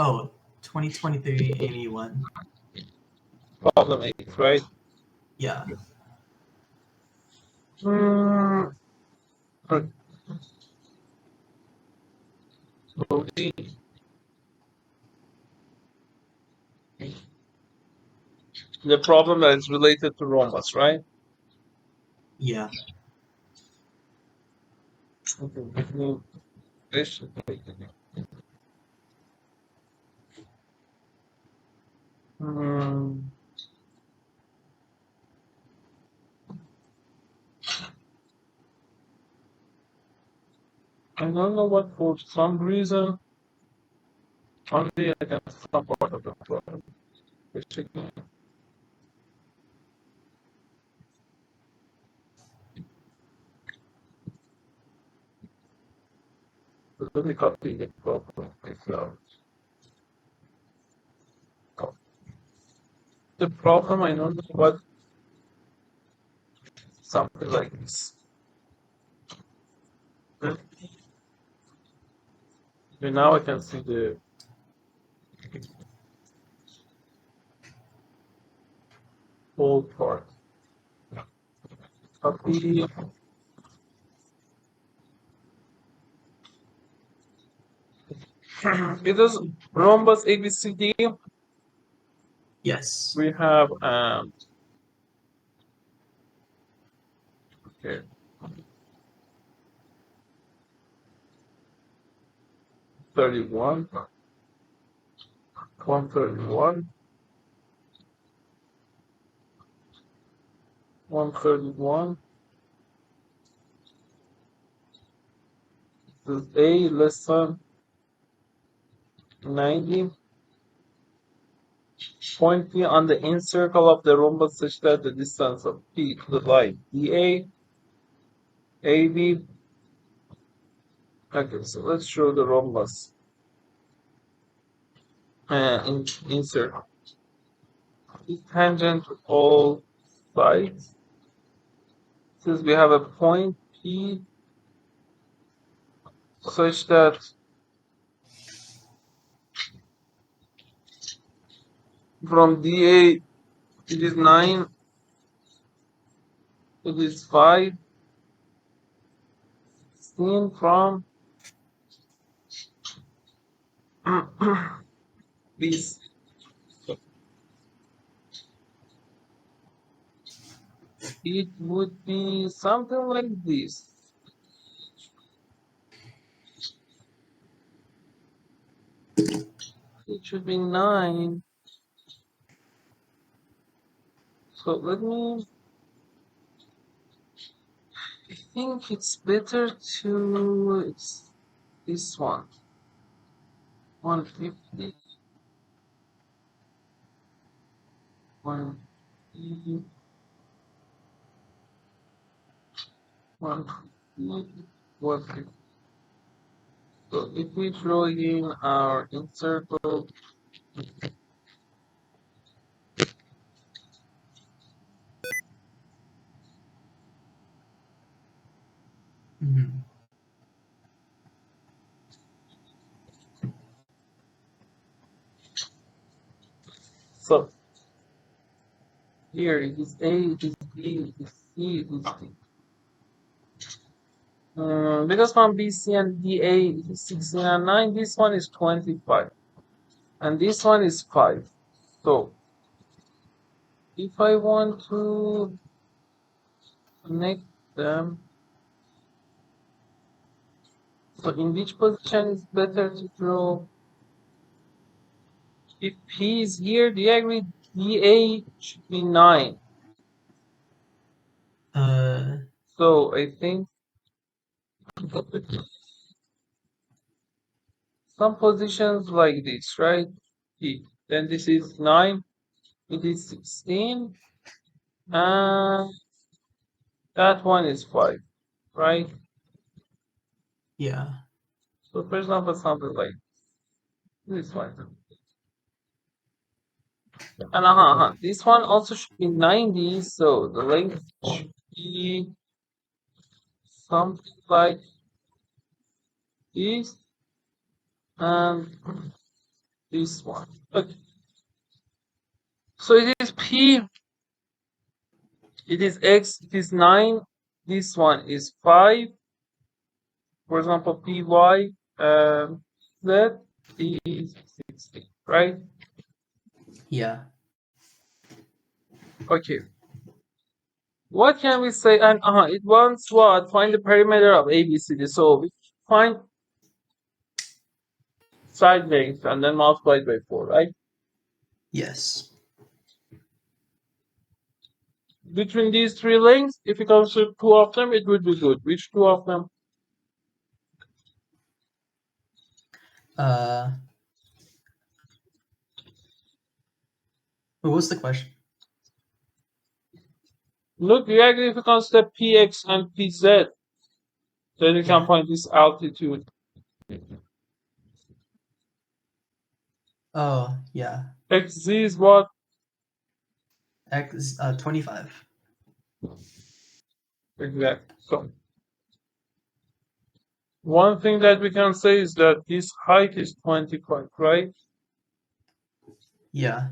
Oh, 2023 AIME 1. Problem 8, right? Yeah. Okay. So the problem that is related to Rhombus, right? Yeah. Okay. This. I don't know what, for some reason only I can stop part of the problem. Basically. Let me copy the problem itself. The problem, I don't know what, something like this. Okay, now I can see the whole part. Copy. It is Rhombus ABCD. Yes. We have okay. 31, 131, 131. This is A less than 90. Point P on the inner circle of the rhombus such that the distance of P to the line DA, AB. Okay, so let's show the rhombus in circle. It's tangent to all sides. Since we have a point P such that from DA it is 9, it is 5, seen from this. It would be something like this. It should be 9. So let me. I think it's better to. It's this one. 150. 150. 150. 150. So if we draw in our encircle, Mm-hmm. so here it is A, it is B, it is C, it is D. Because from BC and DA it is 16 and 9, this one is 25. And this one is 5. So if I want to connect them, so in which position is better to draw? If P is here, do you agree DA should be 9? So I think some positions like this, right? P. Then this is 9, it is 16, and that one is 5, right? Yeah. So for example, something like this one. And this one also should be 90, so the length should be something like this. And this one. Okay. So it is P, it is X, it is 9, this one is 5, for example, PY, Z is 16, right? Yeah. Okay. What can we say? And it wants what? Find the perimeter of ABCD. So we find side length and then multiply it by 4, right? Yes. Between these three lengths, if you consider two of them, it would be good. Which two of them? What was the question? Look, you agree if you consider PX and PZ, then you can Yeah. find this altitude. Oh, yeah. XZ is what? X 25. Exactly. So one thing that we can say is that this height is 25, right? Yeah.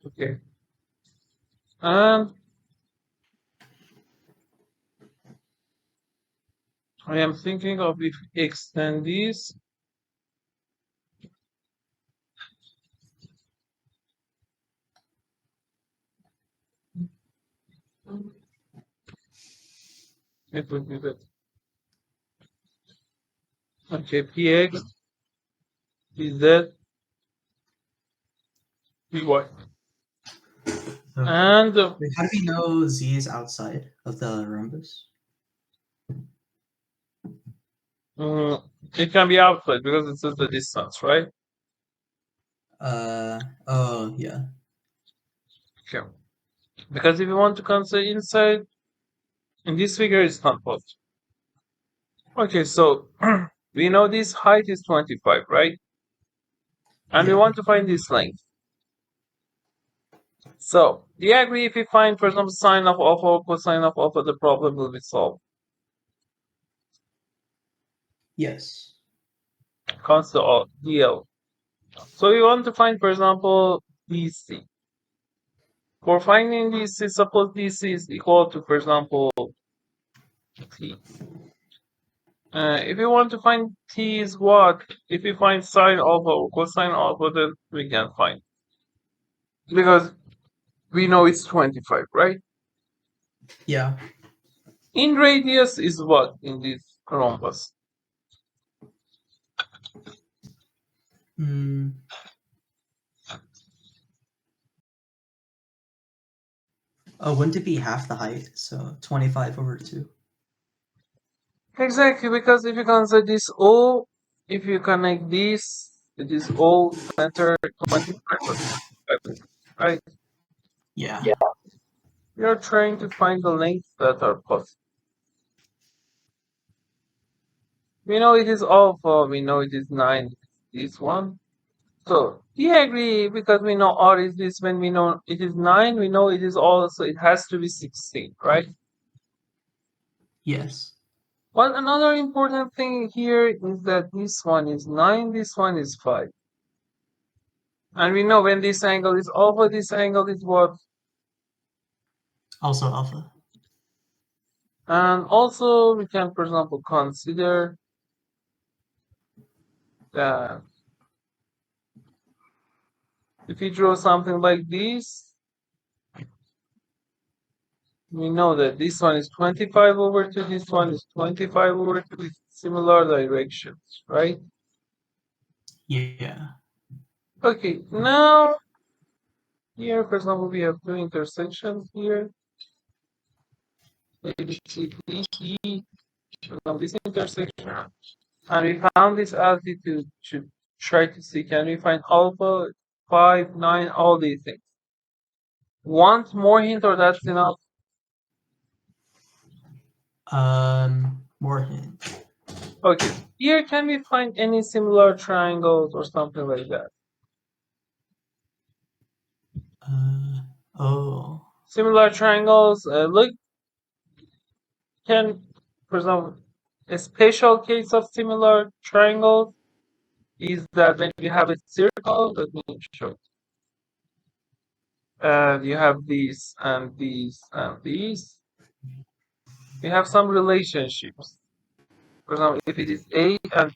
Okay. And I am thinking of if we extend this, it would be better. Okay, PX, PZ, PY. Okay. And Wait, how do we know Z is outside of the rhombus? it can be outside because it says the distance, right? Oh, yeah. Okay. Because if you want to consider inside, in this figure, it's not possible. Okay, so we know this height is 25, right? And we Yeah. want to find this length. So, do you agree if we find, for example, sine of alpha or cosine of alpha, the problem will be solved? Yes. Consider DL. So we want to find, for example, DC. For finding DC, suppose DC is equal to, for example, T. If you want to find T is what? If we find sine alpha or cosine alpha, then we can find. Because we know it's 25, right? Yeah. In radius is what in this rhombus? Mm. Oh, wouldn't it be half the height? So 25 over 2. Exactly, because if you consider this O, if you connect this, it is O center 25, right? Yeah. We are trying to find the lengths that are possible. We know it is alpha, we know it is 9, this one. So, do you agree? Because we know R is this, when we know it is 9, we know it is also, it has to be 16, right? Yes. Well, another important thing here is that this one is 9, this one is 5. And we know when this angle is alpha, this angle is what? Also alpha. And also, we can, for example, consider that if we draw something like this, we know that this one is 25 over 2, this one is 25 over 2 with similar directions, right? Yeah. Okay, now here, for example, we have two intersections here. A, B, C, D, E, from this intersection. And we found this altitude to try to see, can we find alpha, 5, 9, all these things. Want more hint or that's enough? More hint. Okay, here can we find any similar triangles or something like that? Oh. Similar triangles, look, can, for example, a special case of similar triangles, is that when you have a circle, let me show you. You have these and these and these. We have some relationships. For example, if it is A, and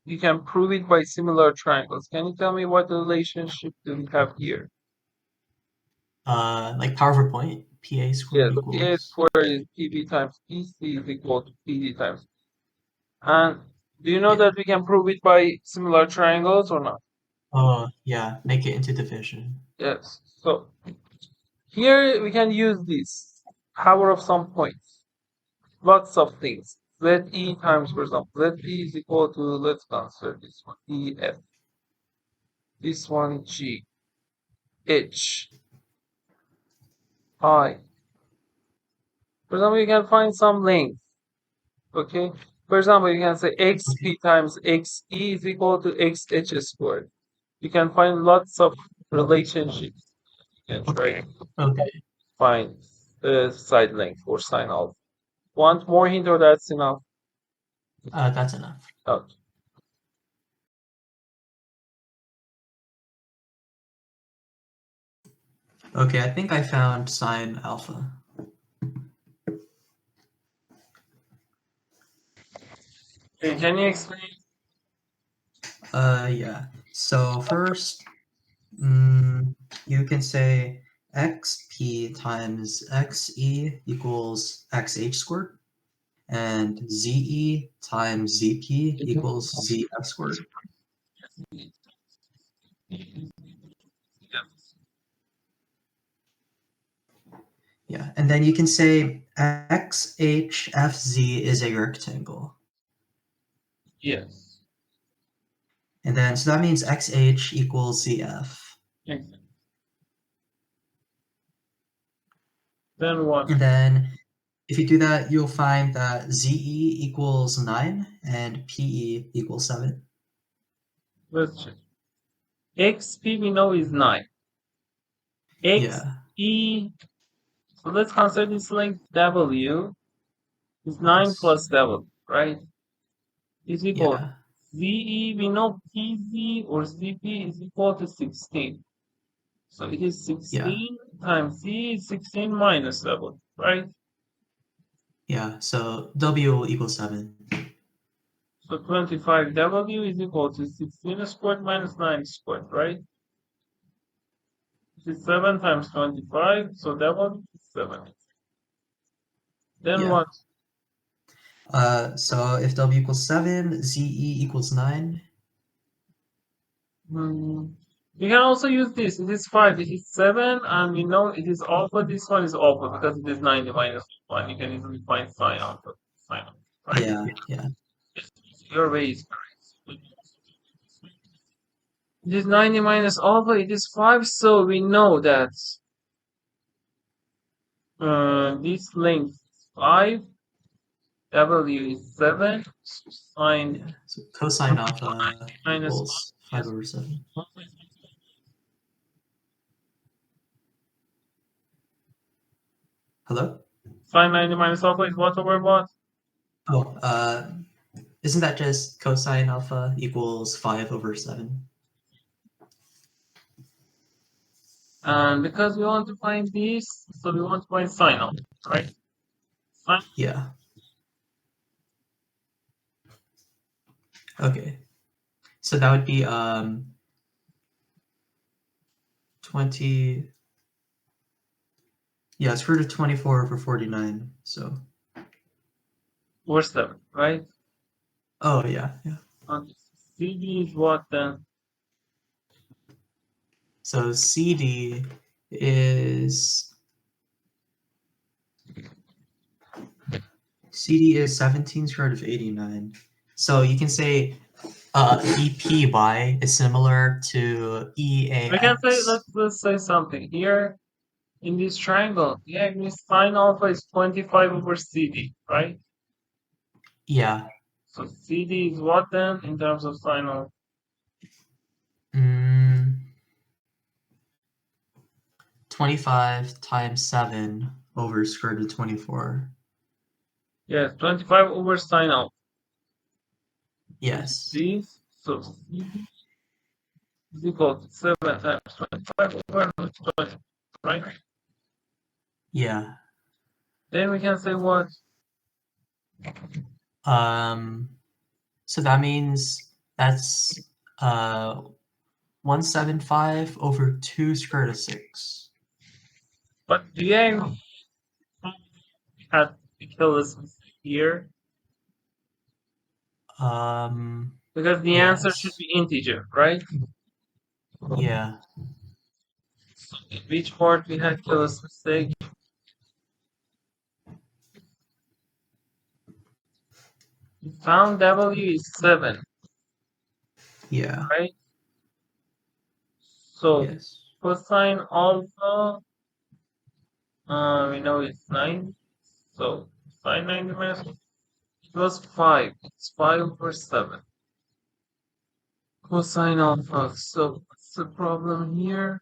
you can prove it by similar triangles. Can you tell me what relationship do we have here? Like power of a point, PA squared Yeah, the PA equals. squared is PB times PC is equal to PD times. And do you know Yeah. that we can prove it by similar triangles or not? Oh, yeah. Make it into division. Yes. So here we can use this power of some points. Lots of things. ZE times, for example, ZE is equal to, let's consider this one, EF. This one, G, H, I. For example, you can find some length. Okay. For example, you can say XP times XE is equal to XH squared. You can find lots of relationships. You can try to Okay. find side length or sine alpha. Want more hint or that's enough? That's enough. Okay. Okay, I think I found sine alpha. Can you explain? Yeah. So first, you can say xp times xe equals xh squared, and ze times zp equals zf squared. Yeah, and then you can say xhfz is a rectangle. Yes. And then, so that means xh equals zf. Exactly. Then what? And then if you do that, you'll find that ZE equals 9 and PE equals 7. Let's check. XP we know is 9. Yeah, XE, so let's consider this length W is 9 yes. plus W, right? Is equal. Yeah, ZE, we know PZ or CP is equal to 16. So it is yeah, 16 times Z is 16 minus W, right? yeah. So W equals 7. So 25W is equal to 16 squared minus 9 squared, right? It is 7 times 25, so W is 7. Then Yeah. what? So if W equals 7, ZE equals 9. We can also use this. It is 5, it is 7, and we know it is alpha. This one is alpha because it is 90 minus 1. You can easily find sine alpha. Sine alpha, right? Yeah, yeah, Your way is correct. It is 90 minus alpha, it is 5, so we know that this length is 5, W is 7, so sine yeah. So cosine alpha minus equals 5 yes. over 7. Hello? Sine 90 minus alpha is what over what? Oh, isn't that just cosine alpha equals 5 over 7? And because we want to find this, so we want to find sine alpha, right? Sine. Yeah. Okay. So that would be 20. Yeah, it's root of 24 over 49. So, Or 7, right? oh yeah, yeah. And CD is what then? So CD is 17 squared root of 89. So you can say EPY is similar to EAX. We can say, let's say something. Here in this triangle, yeah, sine alpha is 25 over CD, right? Yeah. So CD is what then in terms of sine alpha? 25 times 7 over square root of 24. Yes, 25 over sine alpha. Yes. This, so C is equal to 7 times 25 over 20, right? Yeah. Then we can say what? So that means that's 175 over 2 square root of 6. But the AIME had to kill us here because the answer should Yes. be integer, right? Yeah. So in which part we had careless mistake? We found W is 7, Yeah. right? So Yes. cosine alpha, we know it's 9. So sine 90 minus it was 5. It's 5 over 7. Cosine alpha. So what's the problem here?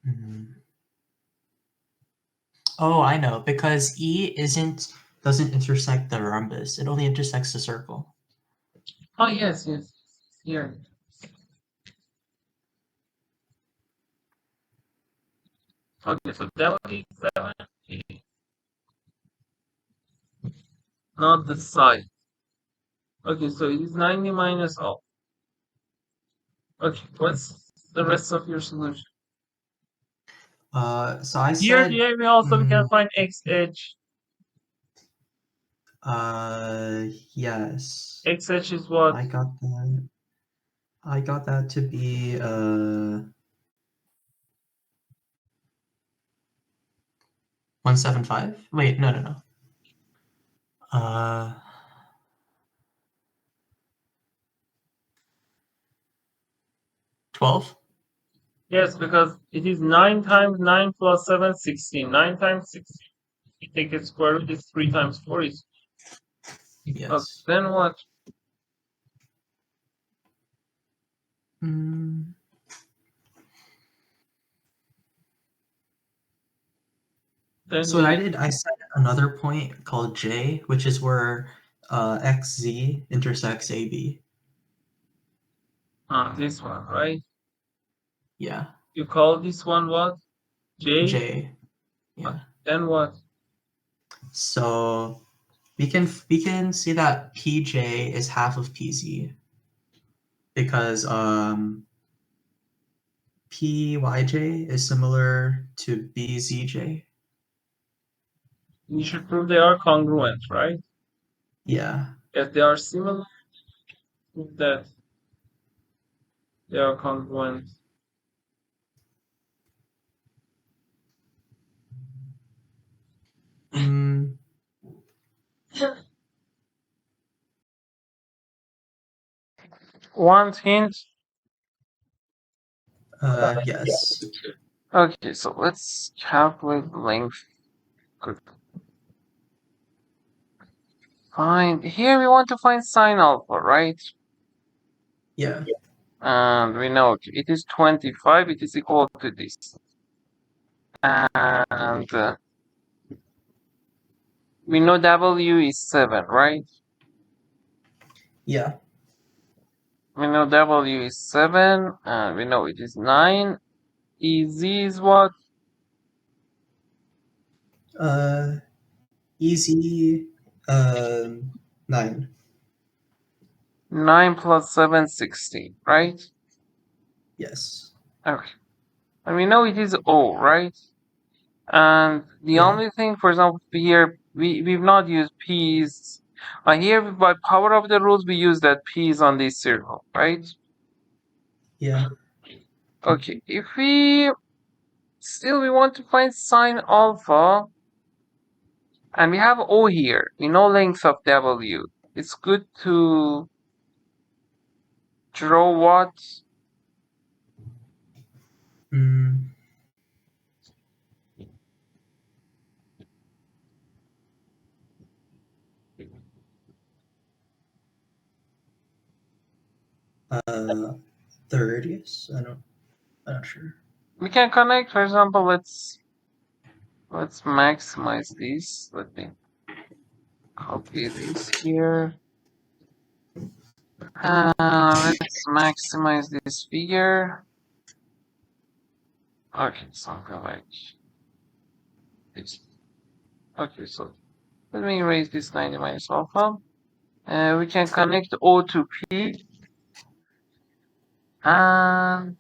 Mhm. Oh, I know, because E doesn't intersect the rhombus. It only intersects the circle. Oh yes, yes. Here. Okay, so W is 7. Not the side. Okay, so it is 90 minus alpha. Okay, what's the rest of your solution? So I Here, said, we also we can find x edge. yes. X edge is what? I got that. I got that to be 175. Wait, no. Uh, 12. Yes, because it is 9 times 9 plus 7, 16. 9 times 16. You take its square root is 3 times 4 is. Yes. Then what? Mm. Then So what I did, I set another point called J, which is where XZ intersects AB. this one, right? Yeah. You call this one what? J? J. Yeah. Then what? So we can see that PJ is half of PZ because PYJ is similar to BZJ. You should prove they are congruent, right? Yeah. If they are similar, prove that they are congruent. Mm, One hint. yes. Okay, so let's calculate length. Good. Fine. Here we want to find sine alpha, right? Yeah. And we know it is 25. It is equal to this. And we know W is 7, right? Yeah. We know W is 7. And we know it is 9. EZ is what? Easy 9. 9 plus 7, 16, right? Yes. Okay. And we know it is O, right? And the Yeah. only thing, for example, here, we've not used P's. Here, by power of the rules, we use that P's on this circle, right? Yeah. Okay, if we want to find sine alpha, and we have O here, we know length of W. It's good to draw what? Mm, 30s? I'm not sure. We can connect, for example, let's maximize this. Let me copy this here. Let's maximize this figure. Okay, something like this. Okay, so let me erase this 90 minus alpha. We can connect O to P. And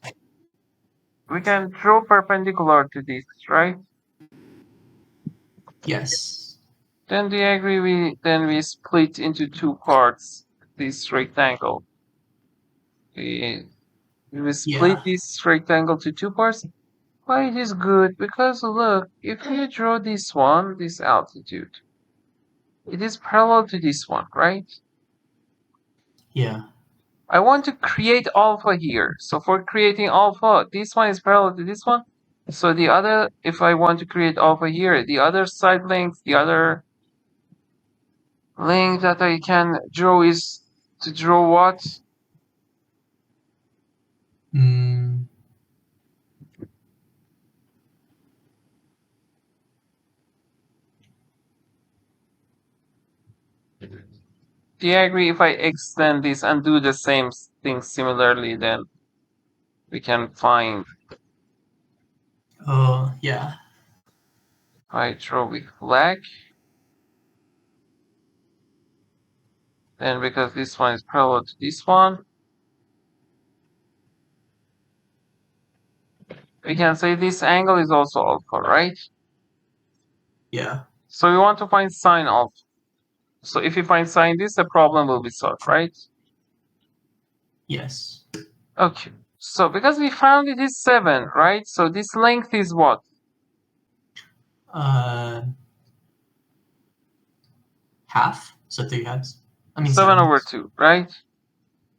we can draw perpendicular to this, right? Yes. Then do you agree we split into two parts this rectangle? We split this rectangle to two parts. Why it is good? Because look, if you draw this one, this altitude, it is parallel to this one, right? Yeah. I want to create alpha here. So for creating alpha, this one is parallel to this one. So the other, if I want to create alpha here, the other side length, the other length that I can draw is to draw what? Do you agree if I extend this and do the same thing similarly, then we can find? Oh, yeah. I draw with black. Then because this one is parallel to this one, we can say this angle is also alpha, right? Yeah. So we want to find sine alpha. So if you find sine this, the problem will be solved, right? Yes. Okay. So because we found it is 7, right? So this length is what? Half. So 3 halves. I mean 7 7 over halves. 2, right?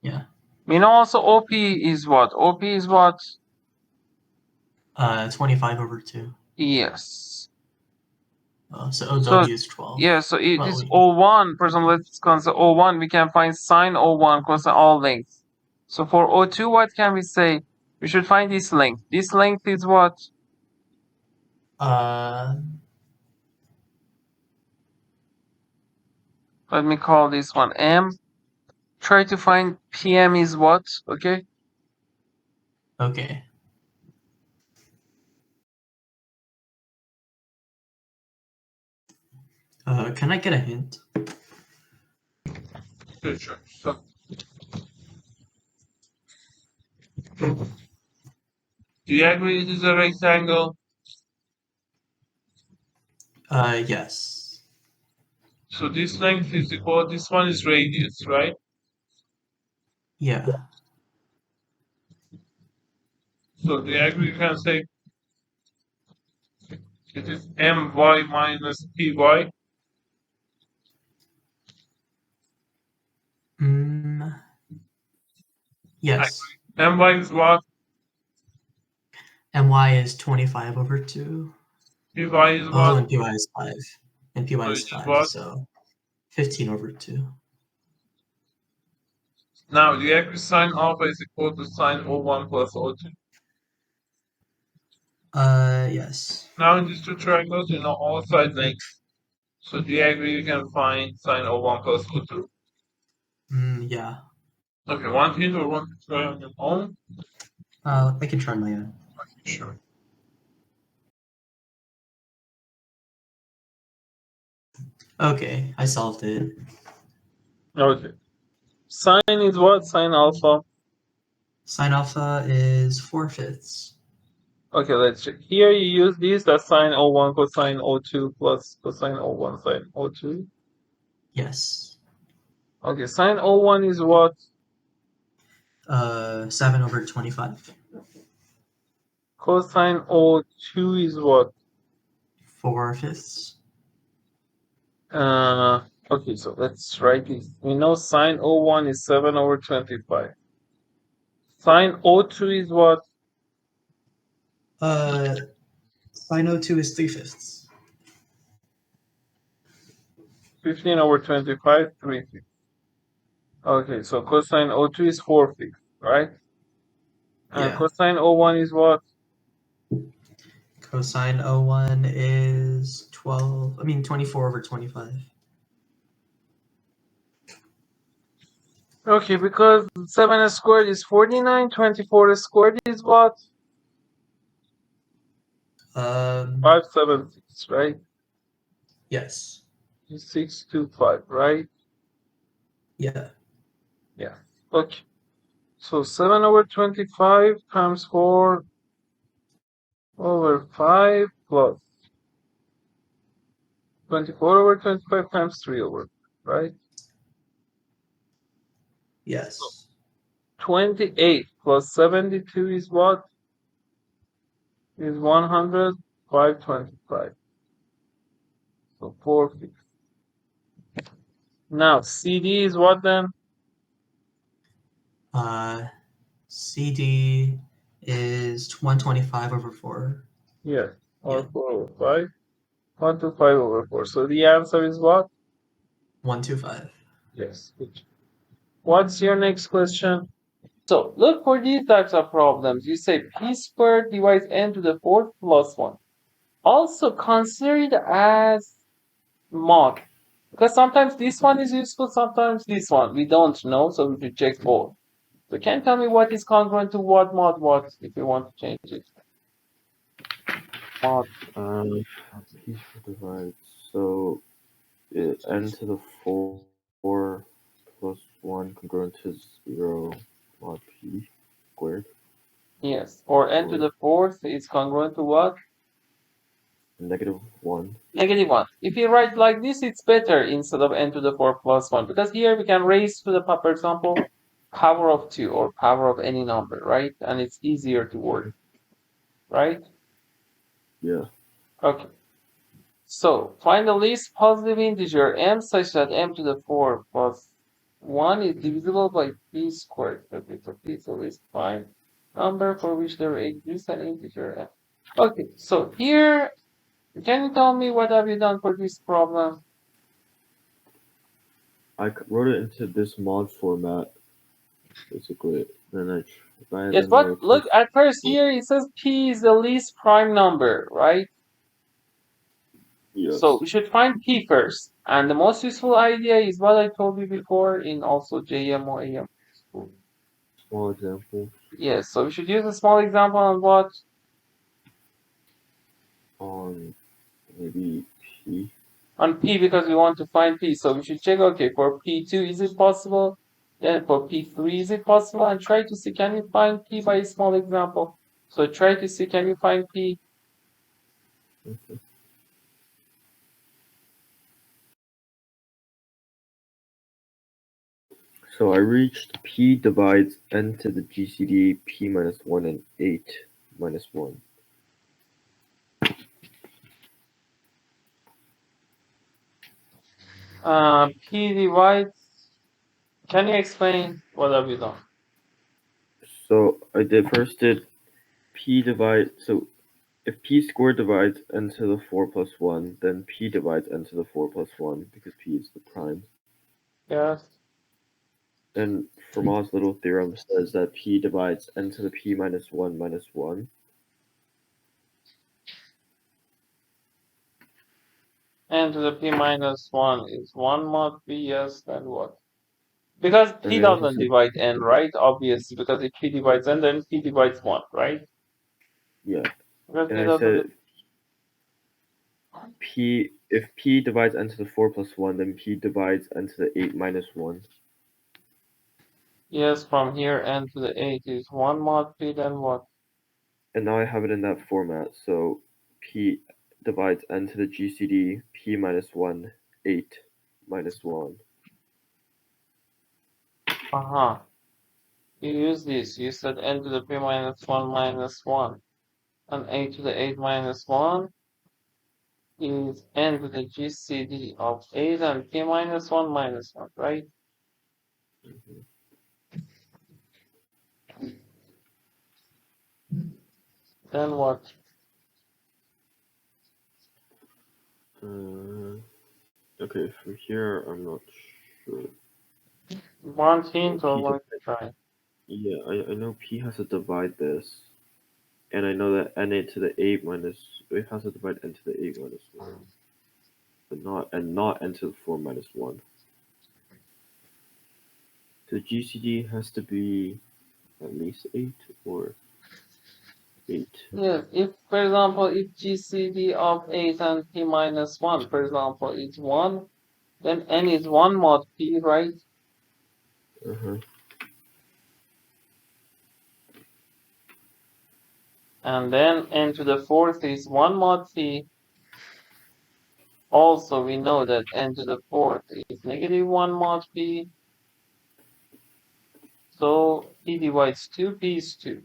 Yeah. We know also OP is what? OP is what? 25 over 2. Yes. So OW So is 12. yeah, so it Well, is wait. O1. For example, let's consider O1. We can find sine O1 constant all lengths. So for O2, what can we say? We should find this length. This length is what? Let me call this one M. Try to find PM is what? Okay. Okay. Can I get a hint? Sure. So, do you agree it is a rectangle? Yes. So this length is equal, this one is radius, right? Yeah. So do you agree you can say it is my minus py? Yes. My is what? My is 25 over 2. Py is Oh, what? and py is 5. And py So it is is 5, what? so 15 over 2. Now the agree sine alpha is equal to sine O1 plus O2. Yes. Now in these two triangles, you know all side lengths. So do you agree you can find sine O1 plus O2? Yeah. Okay, one hint or one to try on your own? I can try my own. Okay, sure. Okay, I solved it. Okay. Sine is what? Sine alpha. Sine alpha is 4/5. Okay, let's check. Here you use this, that's sine O1 cosine O2 plus cosine O1 sine O2. Yes. Okay, sine O1 is what? 7 over 25. Cosine O2 is what? 4/5. Okay, so let's write this. We know sine O1 is 7 over 25. Sine O2 is what? Sine O2 is 3/5. 15 over 25, 3/5. Okay, so cosine O2 is 4/5, right? And Yeah. cosine O1 is what? Cosine 01 is 24 over 25. Okay, because 7 squared is 49, 24 squared is what? 576, right? Yes. 625, right? Yeah. Yeah. Okay. So 7 over 25 times 4 over 5 plus 24 over 25 times 3 over, right? Yes. 28 plus 72 is what? Is 100, 525. So 450. Now, CD is what then? CD is 125 over 4. Yeah, or Yeah. 4 over 5. 125 over 4. So the answer is what? 125. Yes. Good. What's your next question? So look for these types of problems. You say p squared divides n to the fourth plus 1. Also consider it as mod. Because sometimes this one is useful, sometimes this one. We don't know, so we should check both. So can you tell me what is congruent to what mod what if you want to change it? Mod. P divides. So n to the 4 plus 1 congruent to 0 mod p squared. Yes. Or n to the fourth is congruent to what? Negative 1. Negative 1. If you write like this, it's better instead of n to the 4 plus 1. Because here we can raise to the, for example, power of 2 or power of any number, right? And it's easier to work, right? Yeah. Okay. So find the least positive integer m such that m to the 4 plus 1 is divisible by p squared. Okay, so p is the least prime number for which there exists an integer m. Okay, so here, can you tell me what have you done for this problem? I wrote it into this mod format, basically. Then I tried Yes, but look, at first here it says p is the least prime number, right? Yes. So we should find p first. And the most useful idea is what I told you before in also JM or AM. Small example. Yes, so we should use a small example on what? On maybe p. On p, because we want to find p. So we should check, okay, for p2 is it possible? Then for p3 is it possible? And try to see, can you find p by a small example? So try to see, can you find p? Okay. So I reached p divides n to the GCD p minus 1 and 8 minus 1. P divides. Can you explain what have you done? So I did p divide, so if p squared divides n to the 4 plus 1, then p divides n to the 4 plus 1 because p is the prime. Yes. And Fermat's little theorem says that p divides n to the p minus 1 minus 1. N to the p minus 1 is 1 mod p, yes, then what? Because p And I also doesn't said, divide n, right? Obviously, because if p divides n, then p divides 1, right? yeah. Because And p I doesn't. said if p divides n to the 4 plus 1, then p divides n to the 8 minus 1. Yes, from here n to the 8 is 1 mod p, then what? And now I have it in that format. So p divides n to the GCD p minus 1, 8 minus 1. Uh-huh. You use this. You said n to the p minus 1 minus 1. And a to the 8 minus 1 is n to the GCD of 8 and p minus 1 minus 1, right? Mm-hmm. Then what? Okay, from here I'm not sure. One hint or one try? Yeah, I know p has to divide this, and I know that n to the 8 minus it has to divide n to the 8 minus 1, but not n to the 4 minus 1. The GCD has to be at least 8 or 8. Yes, if, for example, if GCD of 8 and p minus 1, for example, is 1, then n is 1 mod p, right? And then n to the 4th is 1 mod p. Also, we know that n to the 4th is negative 1 mod p. So p divides 2, p is 2.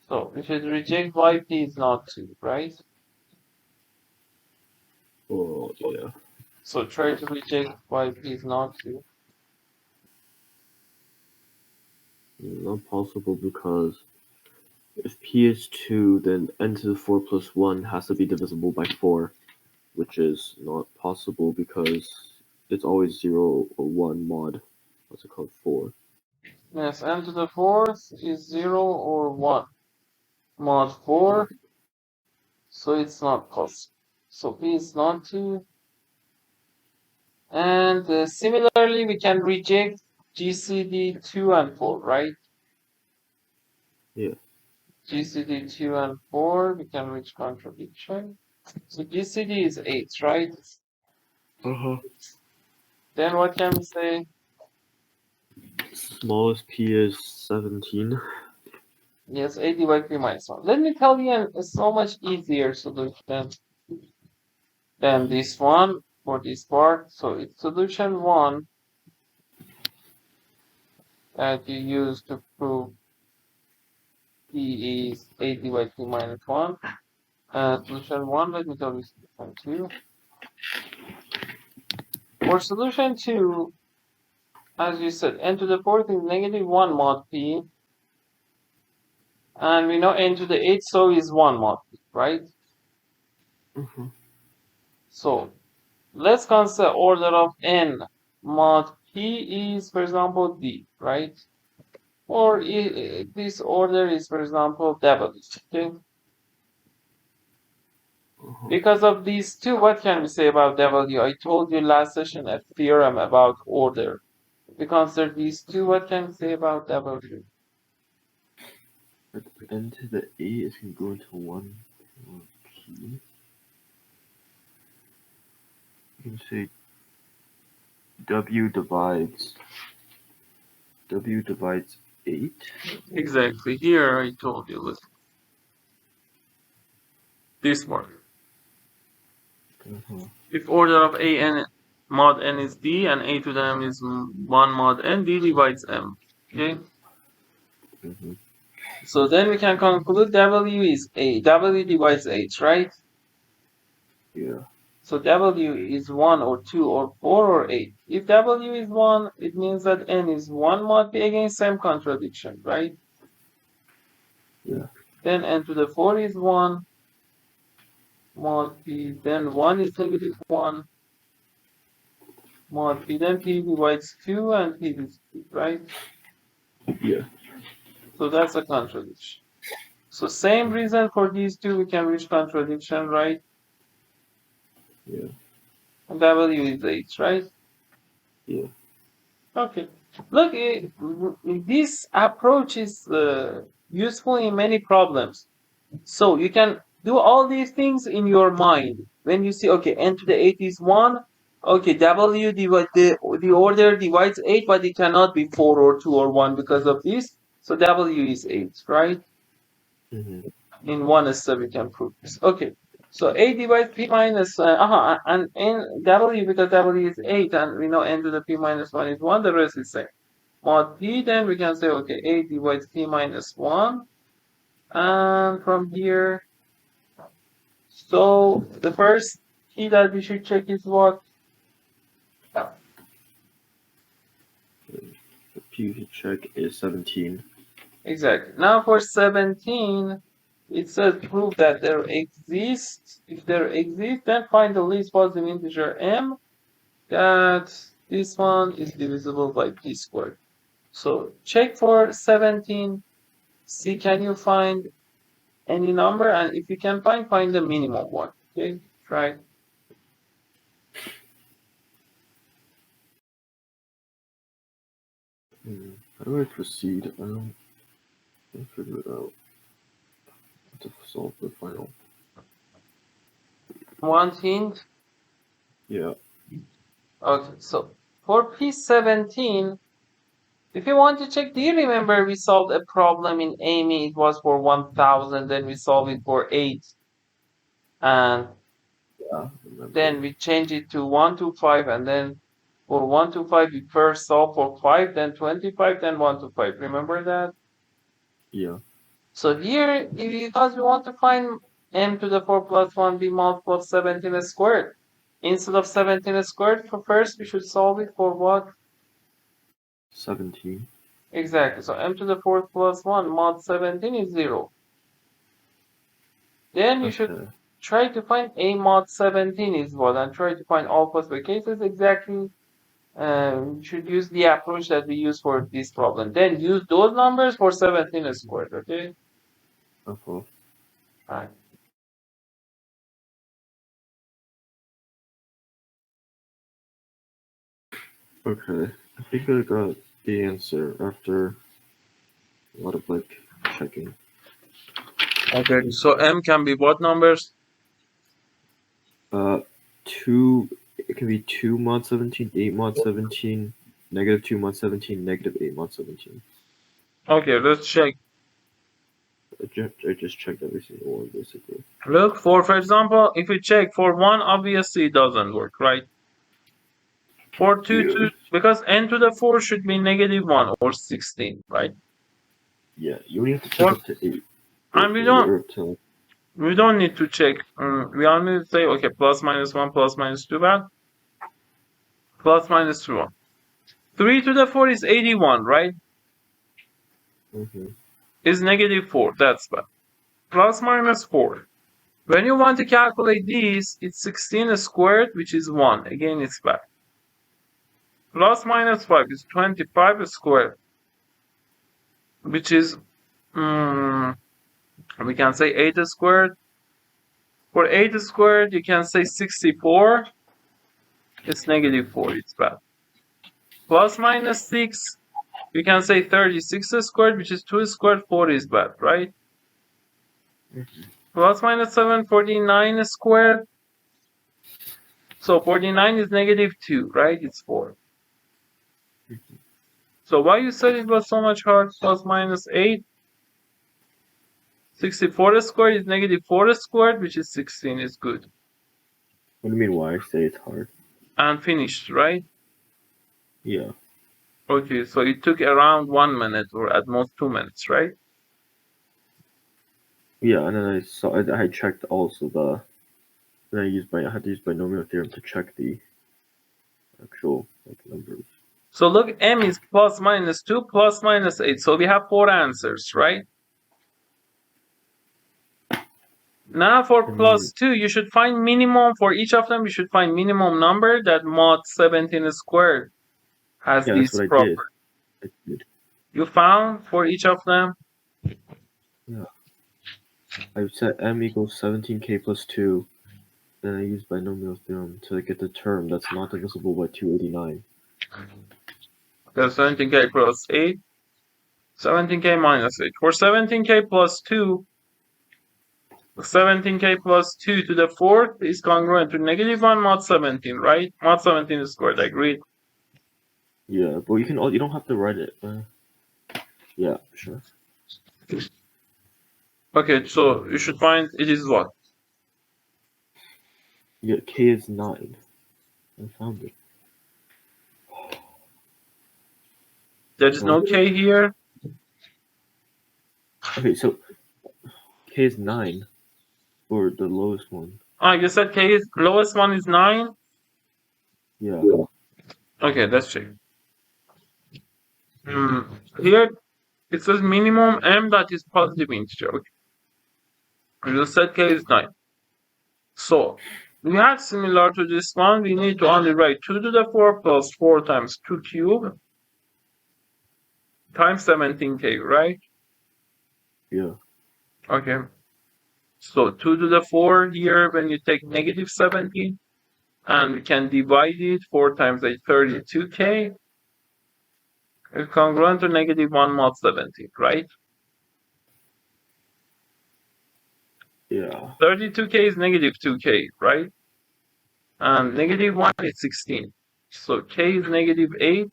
So we should reject why p is not 2, right? Oh, yeah. So try to reject why p is not 2. Not possible because if p is 2, then n to the 4 plus 1 has to be divisible by 4, which is not possible because it's always 0 or 1 mod. What's it called? 4. Yes, n to the 4th is 0 or 1 mod 4. So it's not possible. So p is not 2. And similarly, we can reject GCD 2 and 4, right? Yeah. GCD 2 and 4, we can reach contradiction. So GCD is 8, right? Then what can we say? Smallest p is 17. Yes, 8 divided by p minus 1. Let me tell you a so much easier solution than this one for this part. So it's solution 1 that you use to prove p is 8 divided by p minus 1. Solution 1, let me tell you solution 2. For solution 2, as you said, n to the 4th is negative 1 mod p. And we know n to the 8th, so is 1 mod p, right? So let's consider order of n mod p is, for example, d, right? Or this order is, for example, w, okay? Because of these two, what can we say about w? I told you last session a theorem about order. We consider these two, what can we say about w? N to the 8 is going to go into 1 p. You can say w divides 8. Exactly. Here I told you, look. This one. If order of a n mod n is d and a to the m is 1 mod n, d divides m. Okay? So then we can conclude w is a. W divides h, right? Yeah. So w is 1 or 2 or 4 or 8. If w is 1, it means that n is 1 mod p. Again, same contradiction, right? Yeah. Then n to the 4 is 1 mod p. Then 1 is negative 1 mod p. Then p divides 2 and p is 2, right? Yeah. So that's a contradiction. So same reason for these two, we can reach contradiction, right? Yeah. And w is 8, right? Yeah. Okay. Look, this approach is useful in many problems. So you can do all these things in your mind. When you see, okay, n to the 8 is 1. Okay, w divide the order divides 8, but it cannot be 4 or 2 or 1 because of this. So w is 8, right? In one step we can prove this. Okay. So a divides p minus and n w, because w is 8 and we know n to the p minus 1 is 1, the rest is same. Mod p, then we can say, okay, a divides p minus 1. And from here, so the first key that we should check is what? The p you should check is 17. Exactly. Now for 17, it says prove that there exists. If there exists, then find the least positive integer m, that this one is divisible by p squared. So check for 17. See, can you find any number, and if you can find the minimum one. Okay, try. How do I proceed? I don't figure it out. I have to solve the final. One hint. Yeah. Okay, so for P17, if you want to check, do you remember we solved a problem in AIME? It was for 1000, then we solved it for 8. And Yeah. then we changed it to 125, and then for 125 we first solved for 5, then 25, then 125. Remember that? Yeah. So here, because we want to find m to the 4 plus 1b multiple of 17 squared, instead of 17 squared, for first we should solve it for what? 17. Exactly. So m to the 4th plus 1 mod 17 is 0. Then you should try to find a mod 17 is what, and try to find all possible cases exactly. You should use the approach that we use for this problem. Then use those numbers for 17 squared, okay? Okay. Right. Okay. I think I got the answer after a lot of checking. Okay, so m can be what numbers? 2. It can be 2 mod 17, 8 mod 17, negative 2 mod 17, negative 8 mod 17. Okay, let's check. I just checked every single one basically. Look, for example, if we check for 1, obviously it doesn't work, right? For 2, because n to the 4 should be negative 1 or 16, right? Yeah, you only have to check up to 8. And we don't need to check. We only say, okay, plus minus 1, plus minus 2 bad. Plus minus 2, 1. 3 to the 4 is 81, right? Is negative 4, that's bad. Plus minus 4. When you want to calculate these, it's 16 squared, which is 1. Again, it's bad. Plus minus 5 is 25 squared, which is, we can say 8 squared. For 8 squared, you can say 64. It's negative 4, it's bad. Plus minus 6, we can say 36 squared, which is 2 squared, 4 is bad, right? Plus minus 7, 49 squared. So 49 is negative 2, right? It's 4. So why you said it was so much hard? Plus minus 8. 64 squared is negative 4 squared, which is 16, is good. What do you mean why I say it's hard? And finished, right? Yeah. Okay, so it took around 1 minute or at most 2 minutes, right? Yeah, and then I checked also then I had to use binomial theorem to check the actual numbers. So look, m is plus minus 2, plus minus 8. So we have 4 answers, right? Now for plus 2, you should find minimum for each of them. You should find minimum number that mod 17 squared has these properties. I did. You found for each of them? Yeah. I set m equals 17k plus 2. Then I used binomial theorem to get the term that's not divisible by 289. There's 17k plus 8. 17k minus 8. For 17k plus 2, 17k plus 2 to the 4th is congruent to negative 1 mod 17, right? Mod 17 squared, agreed? Yeah, but you don't have to write it. Yeah, sure. Okay, so you should find it is what? Yeah, k is 9. I found it. There is no k here. Okay, so k is 9, or the lowest one. You said k is lowest one is 9? Yeah. Okay, let's check. Here it says minimum m that is positive integer. Okay. You said k is 9. So we have similar to this one, we need to only write 2 to the 4 plus 4 times 2 cubed times 17k, right? Yeah. Okay. So 2 to the 4 here, when you take negative 17, and we can divide it 4 times 8, 32k. It's congruent to negative 1 mod 17, right? Yeah. 32k is negative 2k, right? And negative 1 is 16. So k is negative 8,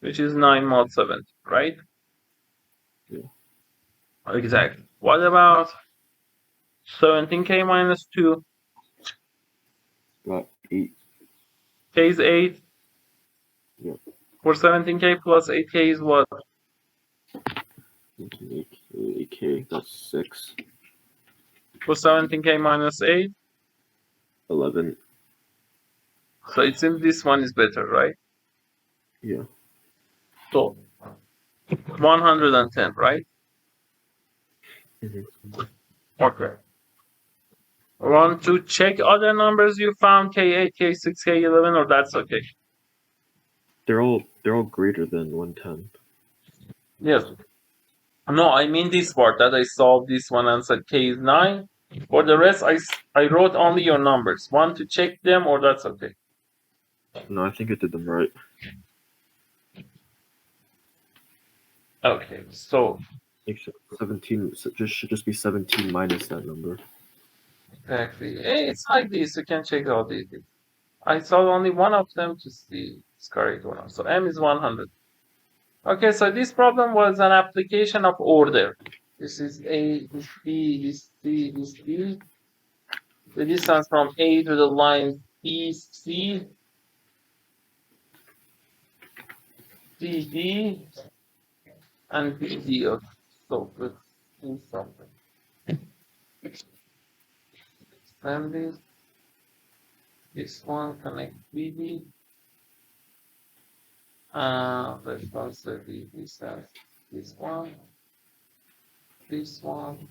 which is 9 mod 7, right? Yeah. Exactly. What about 17k minus 2? About 8. K is 8. Yeah. For 17k plus 8k is what? 8k, that's 6. For 17k minus 8? 11. So it seems this one is better, right? Yeah. So 110, right? Mhm. Okay. Want to check other numbers you found, K8, K6, K11, or that's okay? They're all greater than 110. Yes. No, I mean this part that I solved this one and said K is 9. For the rest, I wrote only your numbers. Want to check them, or that's okay? No, I think I did them right. Okay, so Except 17 should just be 17 minus that number. exactly. It's like this. You can check all these. I solved only one of them to see it's correct or not. So M is 100. Okay, so this problem was an application of order. This is A, this B, this C, this D. The distance from A to the line BC, CD, and BD. Okay, so let's do something. Extend this. This one connect BD. Let's consider the distance. This one. This one.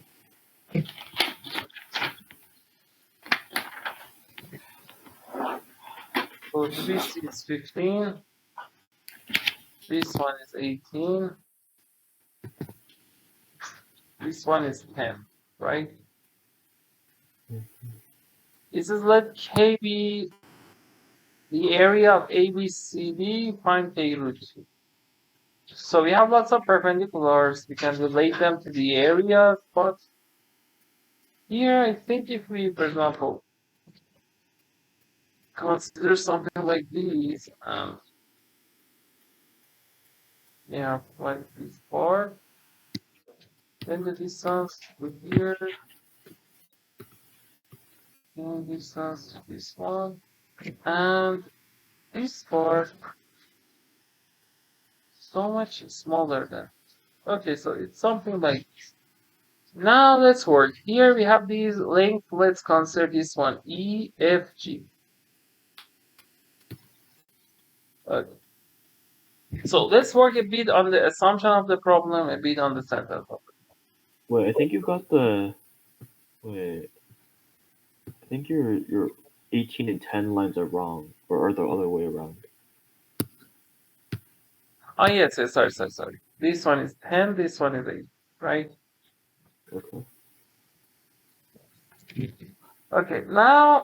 So this is 15. This one is 18. This one is 10, right? This is let K be the area of ABCD, find K root 2. So we have lots of perpendiculars. We can relate them to the areas, but here I think if we, for example, consider something like these, yeah, like this part, then the distance with here, and distance to this one, and this part so much smaller than. Okay, so it's something like this. Now let's work. Here we have these lengths. Let's consider this one E, F, G. Okay. So let's work a bit on the assumption of the problem, a bit on the sentence of it. Wait, I think you got the. Wait. I think your 18 and 10 lines are wrong, or are the other way around? Oh yes, sorry. This one is 10, this one is 8, right? Okay. Okay, now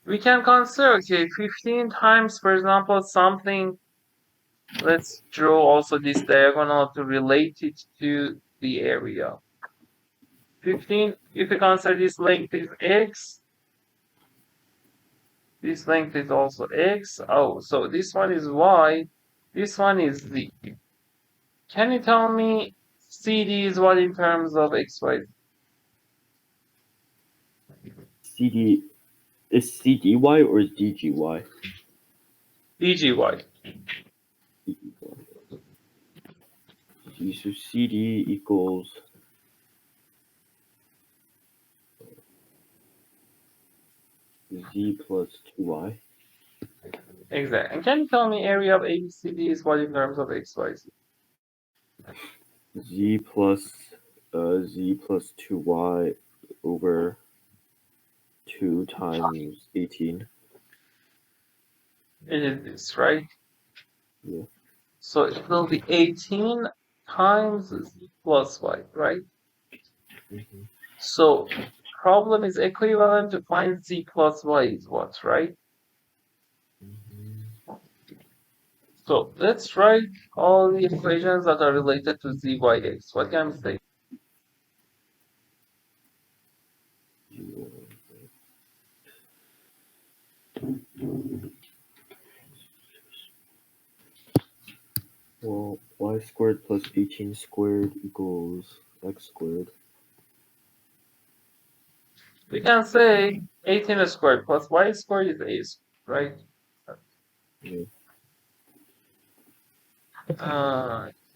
we can consider, okay, 15 times, for example, something. Let's draw also this diagonal to relate it to the area. 15, if you consider this length is x, this length is also x. Oh, so this one is y, this one is z. Can you tell me CD is what in terms of xy? CD is CDY or is DGY? DGY. So CD equals Z plus 2Y. Exactly. And can you tell me area of ABCD is what in terms of xy? Z plus 2Y over 2 times 18. It is this, right? Yeah. So it will be 18 times z plus y, right? Mhm. So problem is equivalent to find z plus y is what, right? Mhm. So let's write all the equations that are related to z, y, x. What can we say? Well, y squared plus 18 squared equals x squared. We can say 18 squared plus y squared is a squared, right? Yeah.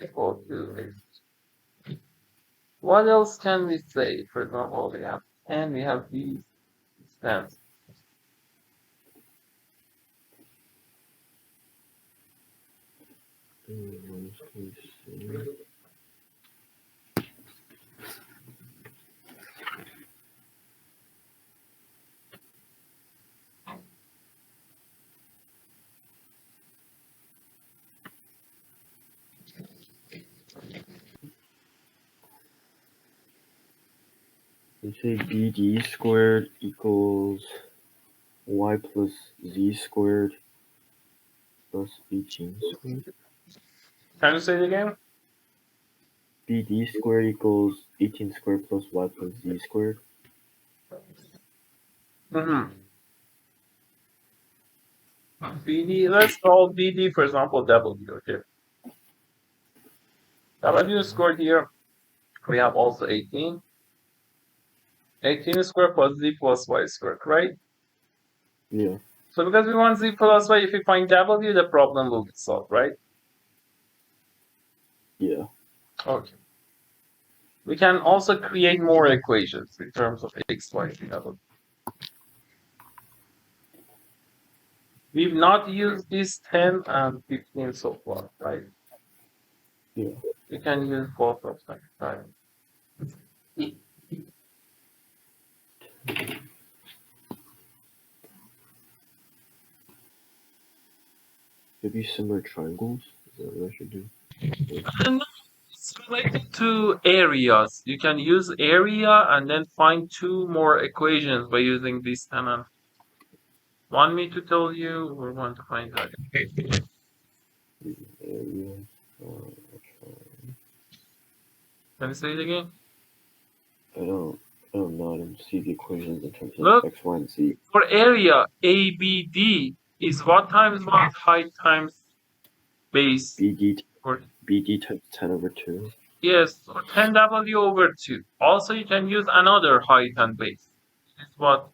Equal to a. What else can we say? For example, we have 10, we have these stems. You say bd squared equals y plus z squared plus 18 squared. Can you say it again? bd squared equals 18 squared plus y plus z squared. BD, let's call BD, for example, W, okay? W squared here, we have also 18. 18 squared plus Z plus Y squared, right? Yeah. So because we want Z plus Y, if we find W, the problem will be solved, right? Yeah. Okay. We can also create more equations in terms of X, Y, Z, W. We've not used these 10 and 15 so far, right? Yeah. We can use both of them, right? Maybe similar triangles. Is that what I should do? And it's related to areas. You can use area and then find two more equations by using this 10 and. Want me to tell you or want to find that? Area. Can you say it again? I don't know. I don't see the equations in terms of Look, x, y, and z. for area, ABD is what times what? Height times base. BD Or, times 10 over 2. yes, or 10W over 2. Also, you can use another height and base. It's what?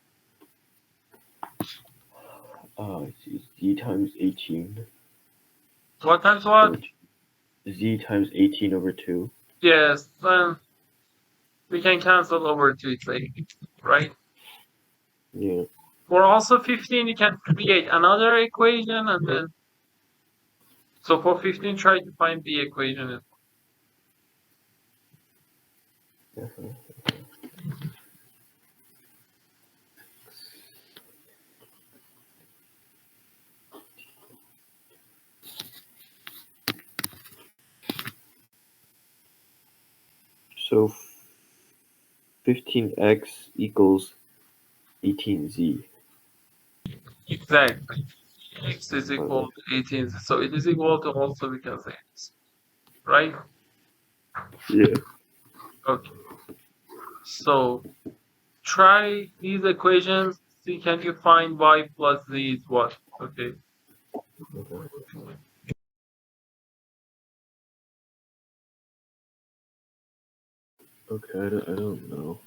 It's z times 18. What times what? Z times 18 over 2. Yes, then we can cancel over 2, it's 8, right? Yeah. For also 15, you can create another equation and then. So for 15, try to find the equation. So 15x equals 18z. Exactly. X is equal to 18. So it is equal to also we can say this. Right? Yeah. Okay. So try these equations. See, can you find y plus z is what? Okay. Okay, I don't know.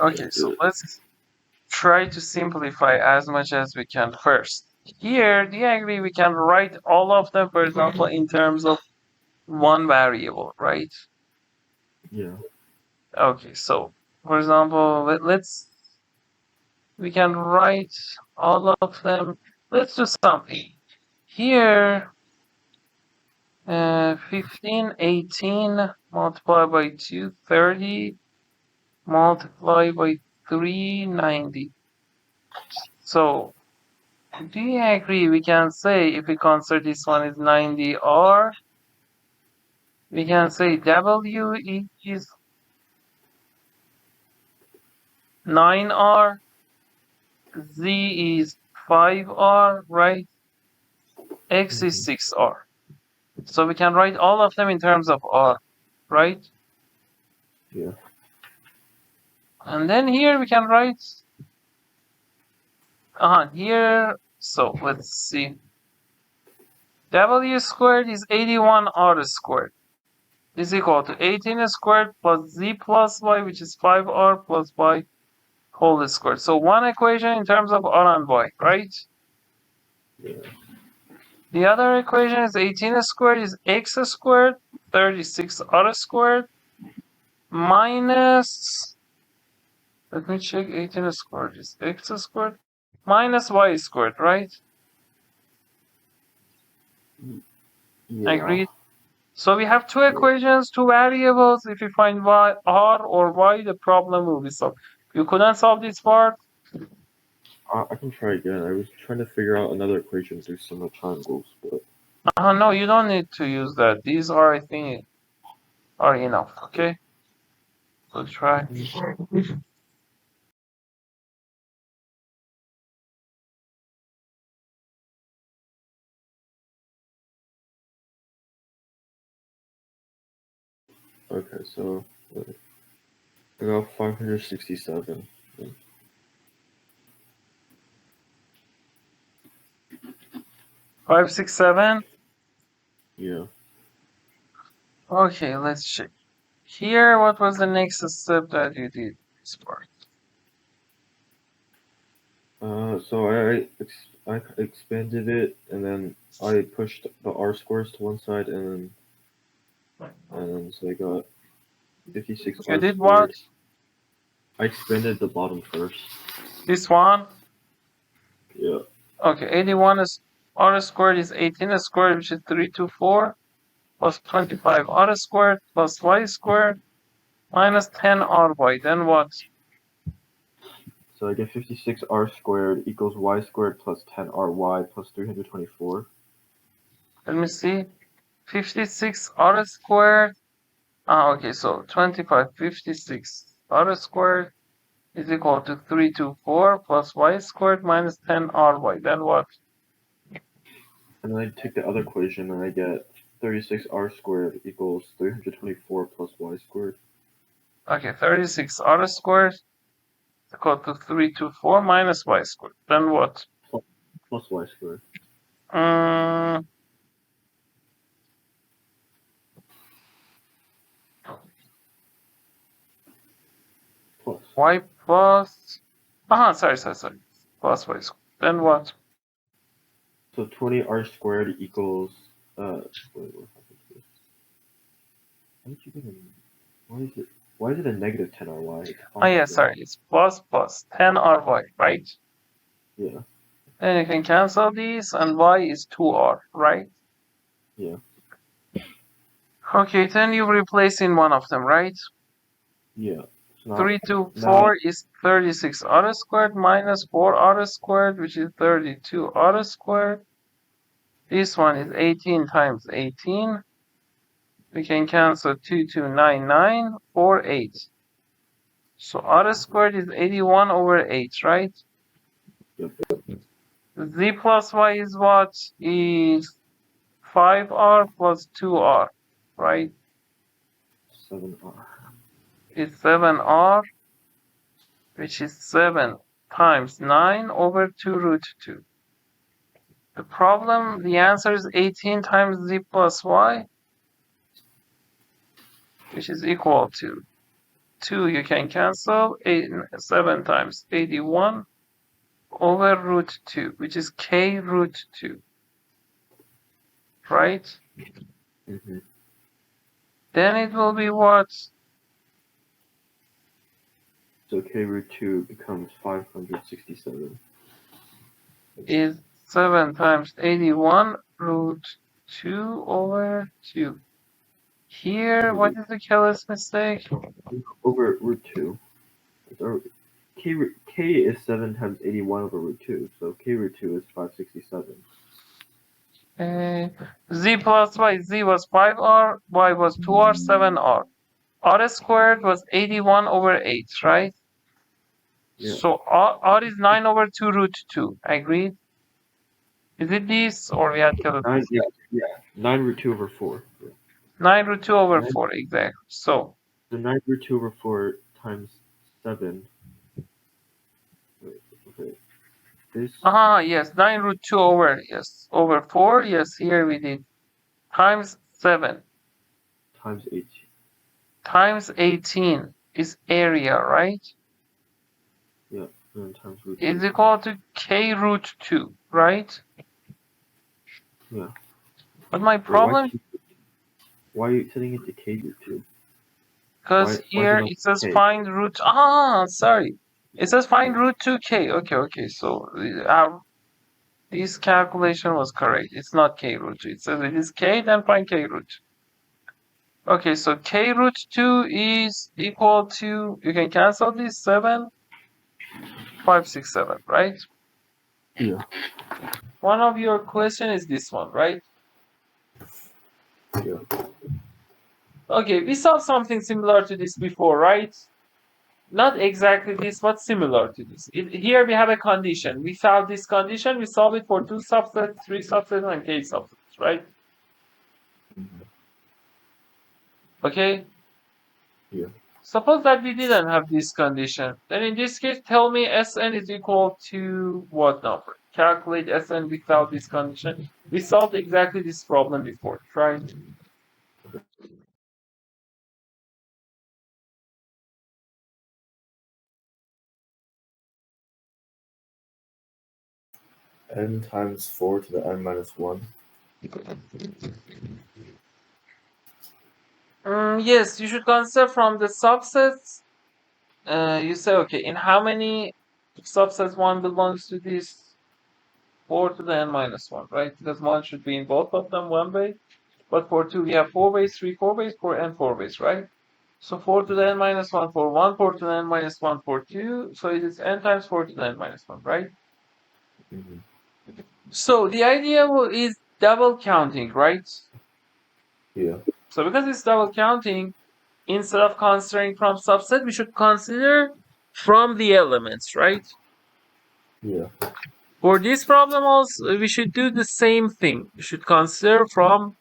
Okay, so let's try to simplify as much as we can first. Here, do you agree we can write all of them, for example, in terms of one variable, right? Yeah. Okay, so for example, we can write all of them. Let's do something. Here, 15, 18 multiplied by 2, 30 multiplied by 3, 90. So, do you agree we can say if we consider this one is 90R, we can say W is 9r, z is 5r, right? X is 6r. So we can write all of them in terms of r, right? Yeah. And then here we can write here, so let's see. W squared is 81r squared is equal to 18 squared plus z plus y, which is 5r plus y whole squared. So one equation in terms of r and y, right? Yeah. The other equation is 18 squared is x squared, 36r squared, minus, let me check, 18 squared is x squared, minus y squared, right? Yeah. Agreed? So we have two equations, two variables. If you find y, r or y, the problem will be solved. You couldn't solve this part? I can try again. I was trying to figure out another equation through some of the triangles, but No, you don't need to use that. These are, I think, are enough, okay? So try. okay, so I got 567. 5, 6, 7. Yeah. Okay, let's check. Here, what was the next step that you did this part? So I expanded it, and then I pushed the r squares to one side, and then so I got 56 You r did squared. what? I expanded the bottom first. This one? Yeah. Okay, 81 is r squared is 18 squared, which is 324, plus 25 r squared plus y squared minus 10 ry. Then what? So I get 56 r squared equals y squared plus 10 ry plus 324. Let me see. 56 r squared. Okay, so 25, 56 r squared is equal to 324 plus y squared minus 10 ry. Then what? And then I take the other equation, and I get 36 r squared equals 324 plus y squared. Okay, 36 r squared is equal to 324 minus y squared. Then what? Plus y squared. Plus. Y plus. Sorry. Plus y squared. Then what? So 20 r squared equals wait, what happened to this? How did you get a why is it a negative 10 ry? Yeah, sorry, it's plus 10 ry, right? Yeah. Then you can cancel these, and y is 2r, right? Yeah. Okay, then you replace in one of them, right? Yeah. So 324 is 36 r squared minus 4 r squared, which is 32 r squared. This one is 18 times 18. We can cancel 2, 2, 9, 9, 4, 8. So r squared is 81 over 8, right? Yep. Z plus y is what? Is 5r plus 2r, right? 7r. It's 7r, which is 7 times 9 over 2 root 2. The problem, the answer is 18 times z plus y, which is equal to 2. You can cancel 7 times 81 over root 2, which is k root 2, right? Mm-hmm. Then it will be what? So k root 2 becomes 567. Is 7 times 81 root 2 over 2. Here, what is the careless mistake? Over root 2. K is 7 times 81 over root 2, so k root 2 is 567. Z plus y, z was 5r, y was 2r, 7r. R squared was 81 over 8, right? Yeah. So R is 9 over 2 root 2. Agreed? Is it this or we had to 9, yeah. 9 root 2 over 4. 9 root 2 over 9. 4, exactly. So The 9 root 2 over 4 times 7. Wait, okay. This yes, 9 root 2 over 4. Yes, here we did. Times 7 times 18. times 18 is area, right? Yeah. And times root 2. Is equal to k root 2, right? Yeah. But my problem, Why are you setting it to k root 2? because Why here not it says k? find root. Sorry. It says find root 2k. Okay. So this calculation was correct. It's not k root 2. It says it is k, then find k root 2. Okay, so k root 2 is equal to, you can cancel this, 7, 5, 6, 7, right? Yeah. One of your question is this one, right? Yeah. Okay, we saw something similar to this before, right? Not exactly this, but similar to this. Here we have a condition. We found this condition. We solve it for 2 subsets, 3 subsets, and k subsets, right? Okay? Yeah. Suppose that we didn't have this condition. Then in this case, tell me Sn is equal to what number? Calculate Sn without this condition. We solved exactly this problem before. Try. N times 4 to the n minus 1. Yes, you should consider from the subsets. You say, okay, in how many subsets 1 belongs to this? 4 to the n minus 1, right? Because 1 should be in both of them, 1 base. But for 2, we have 4 base, 3 4 base, 4 n 4 base, right? So 4 to the n minus 1 for 1, 4 to the n minus 1 for 2. So it is n times 4 to the n minus 1, right? Mm-hmm. So the idea is double counting, right? Yeah. So because it's double counting, instead of considering from subset, we should consider from the elements, right? Yeah. For this problem also, we should do the same thing. We should consider from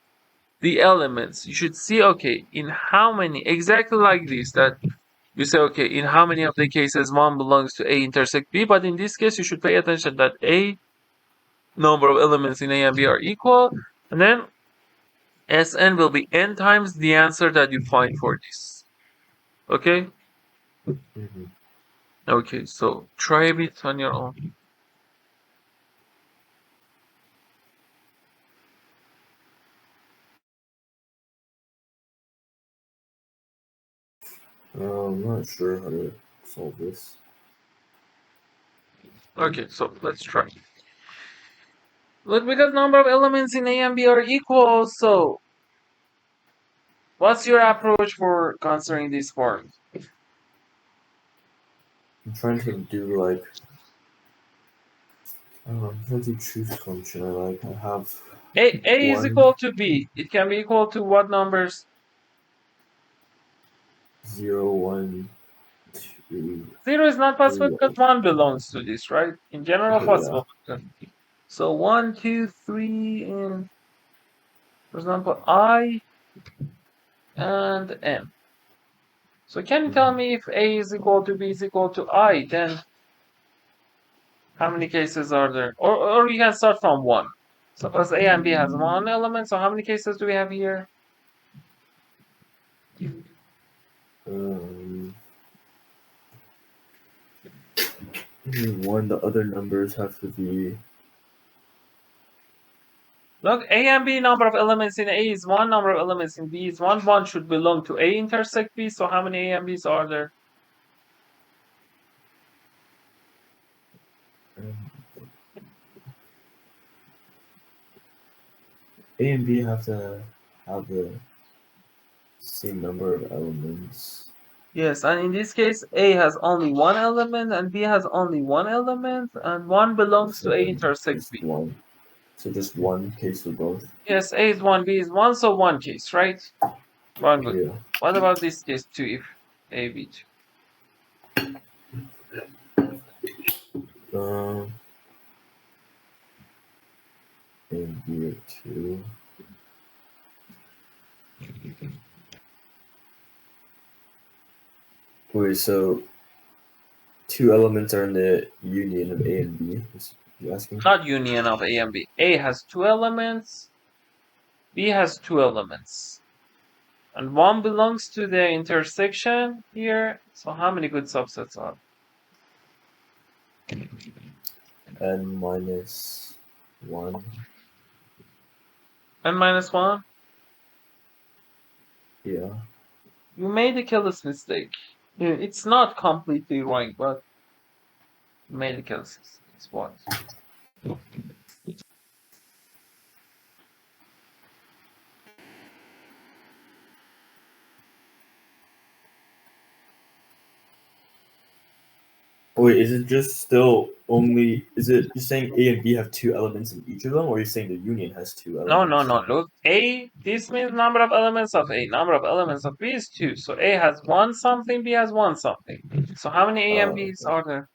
the elements. You should see, okay, in how many, exactly like this, that you say, okay, in how many of the cases 1 belongs to A intersect B, but in this case, you should pay attention that A number of elements in A and B are equal, and then Sn will be n times the answer that you find for this. Okay? Mm-hmm. Okay, so try a bit on your own. I'm not sure how to solve this. Okay, so let's try. Look, because number of elements in A and B are equal, so what's your approach for considering these forms? I'm trying to do like I'm trying to choose function I like. I have A is 1, equal to B. It can be equal to what numbers? 0, 1, 2, 0 is not possible 3. because 1 belongs to this, right? In general, Okay, possible. So 1, 2, 3, and for example, I and M. So can you tell me if A is equal to B is equal to I, then how many cases are there? Or you can start from 1. Suppose A and B has 1 element, so how many cases do we have here? One, the other numbers have to be. Look, A and B number of elements in A is 1, number of elements in B is 1. 1 should belong to A intersect B, so how many A and B's are there? A and B have to have the same number of elements. Yes, and in this case, A has only 1 element and B has only 1 element, and 1 belongs So to A intersect just B. 1. So just 1 case for both. Yes, A is 1, B is 1, so 1 case, right? 1 good. Yeah. What about this case 2 if A, B 2? And here 2. Wait, so 2 elements are in the union of A and B? Is you asking? Not union of A and B. A has 2 elements, B has 2 elements. And 1 belongs to the intersection here. So how many good subsets are? N minus 1. N minus 1? Yeah. You made a careless mistake. It's not completely right, but you made a careless mistake. It's what? Wait, is it just still only? Is it you're saying A and B have 2 elements in each of them, or you're saying the union has 2 No, elements? no, no. Look, A, this means number of elements of A. Number of elements of B is 2. So A has 1 something, B has 1 something. So how many A and B's are there?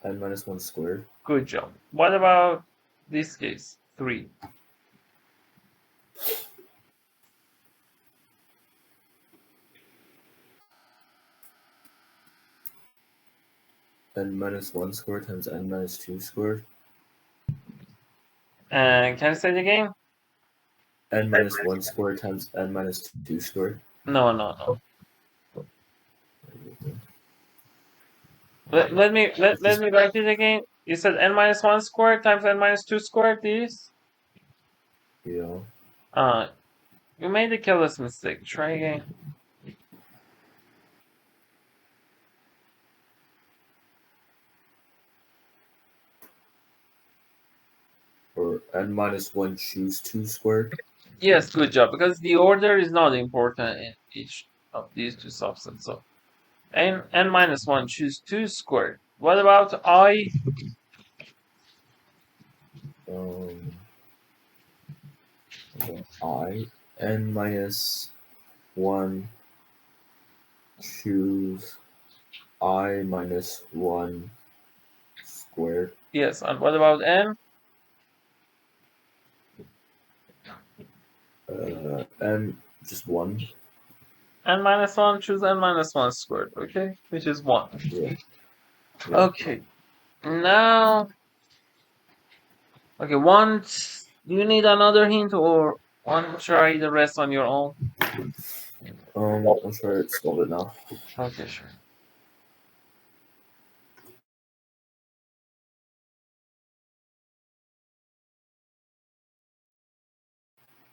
N minus 1 squared. Good job. What about this case? 3. N minus 1 squared times N minus 2 squared. And can you say it again? N minus 1 squared times N minus 2 squared. No, no, no. Let me write it again. You said n minus 1 squared times n minus 2 squared is? Yeah. You made a careless mistake. Try again. Or N minus 1 choose 2 squared. Yes, good job. Because the order is not important in each of these 2 subsets. So n minus 1 choose 2 squared. What about I? I N minus 1 choose I minus 1 squared. Yes, and what about n? N just 1. N minus 1 choose n minus 1 squared. Okay, which is 1. Yeah. Okay. Now, okay, do you need another hint or want to try the rest on your own? I'll try to solve it now. Okay, sure.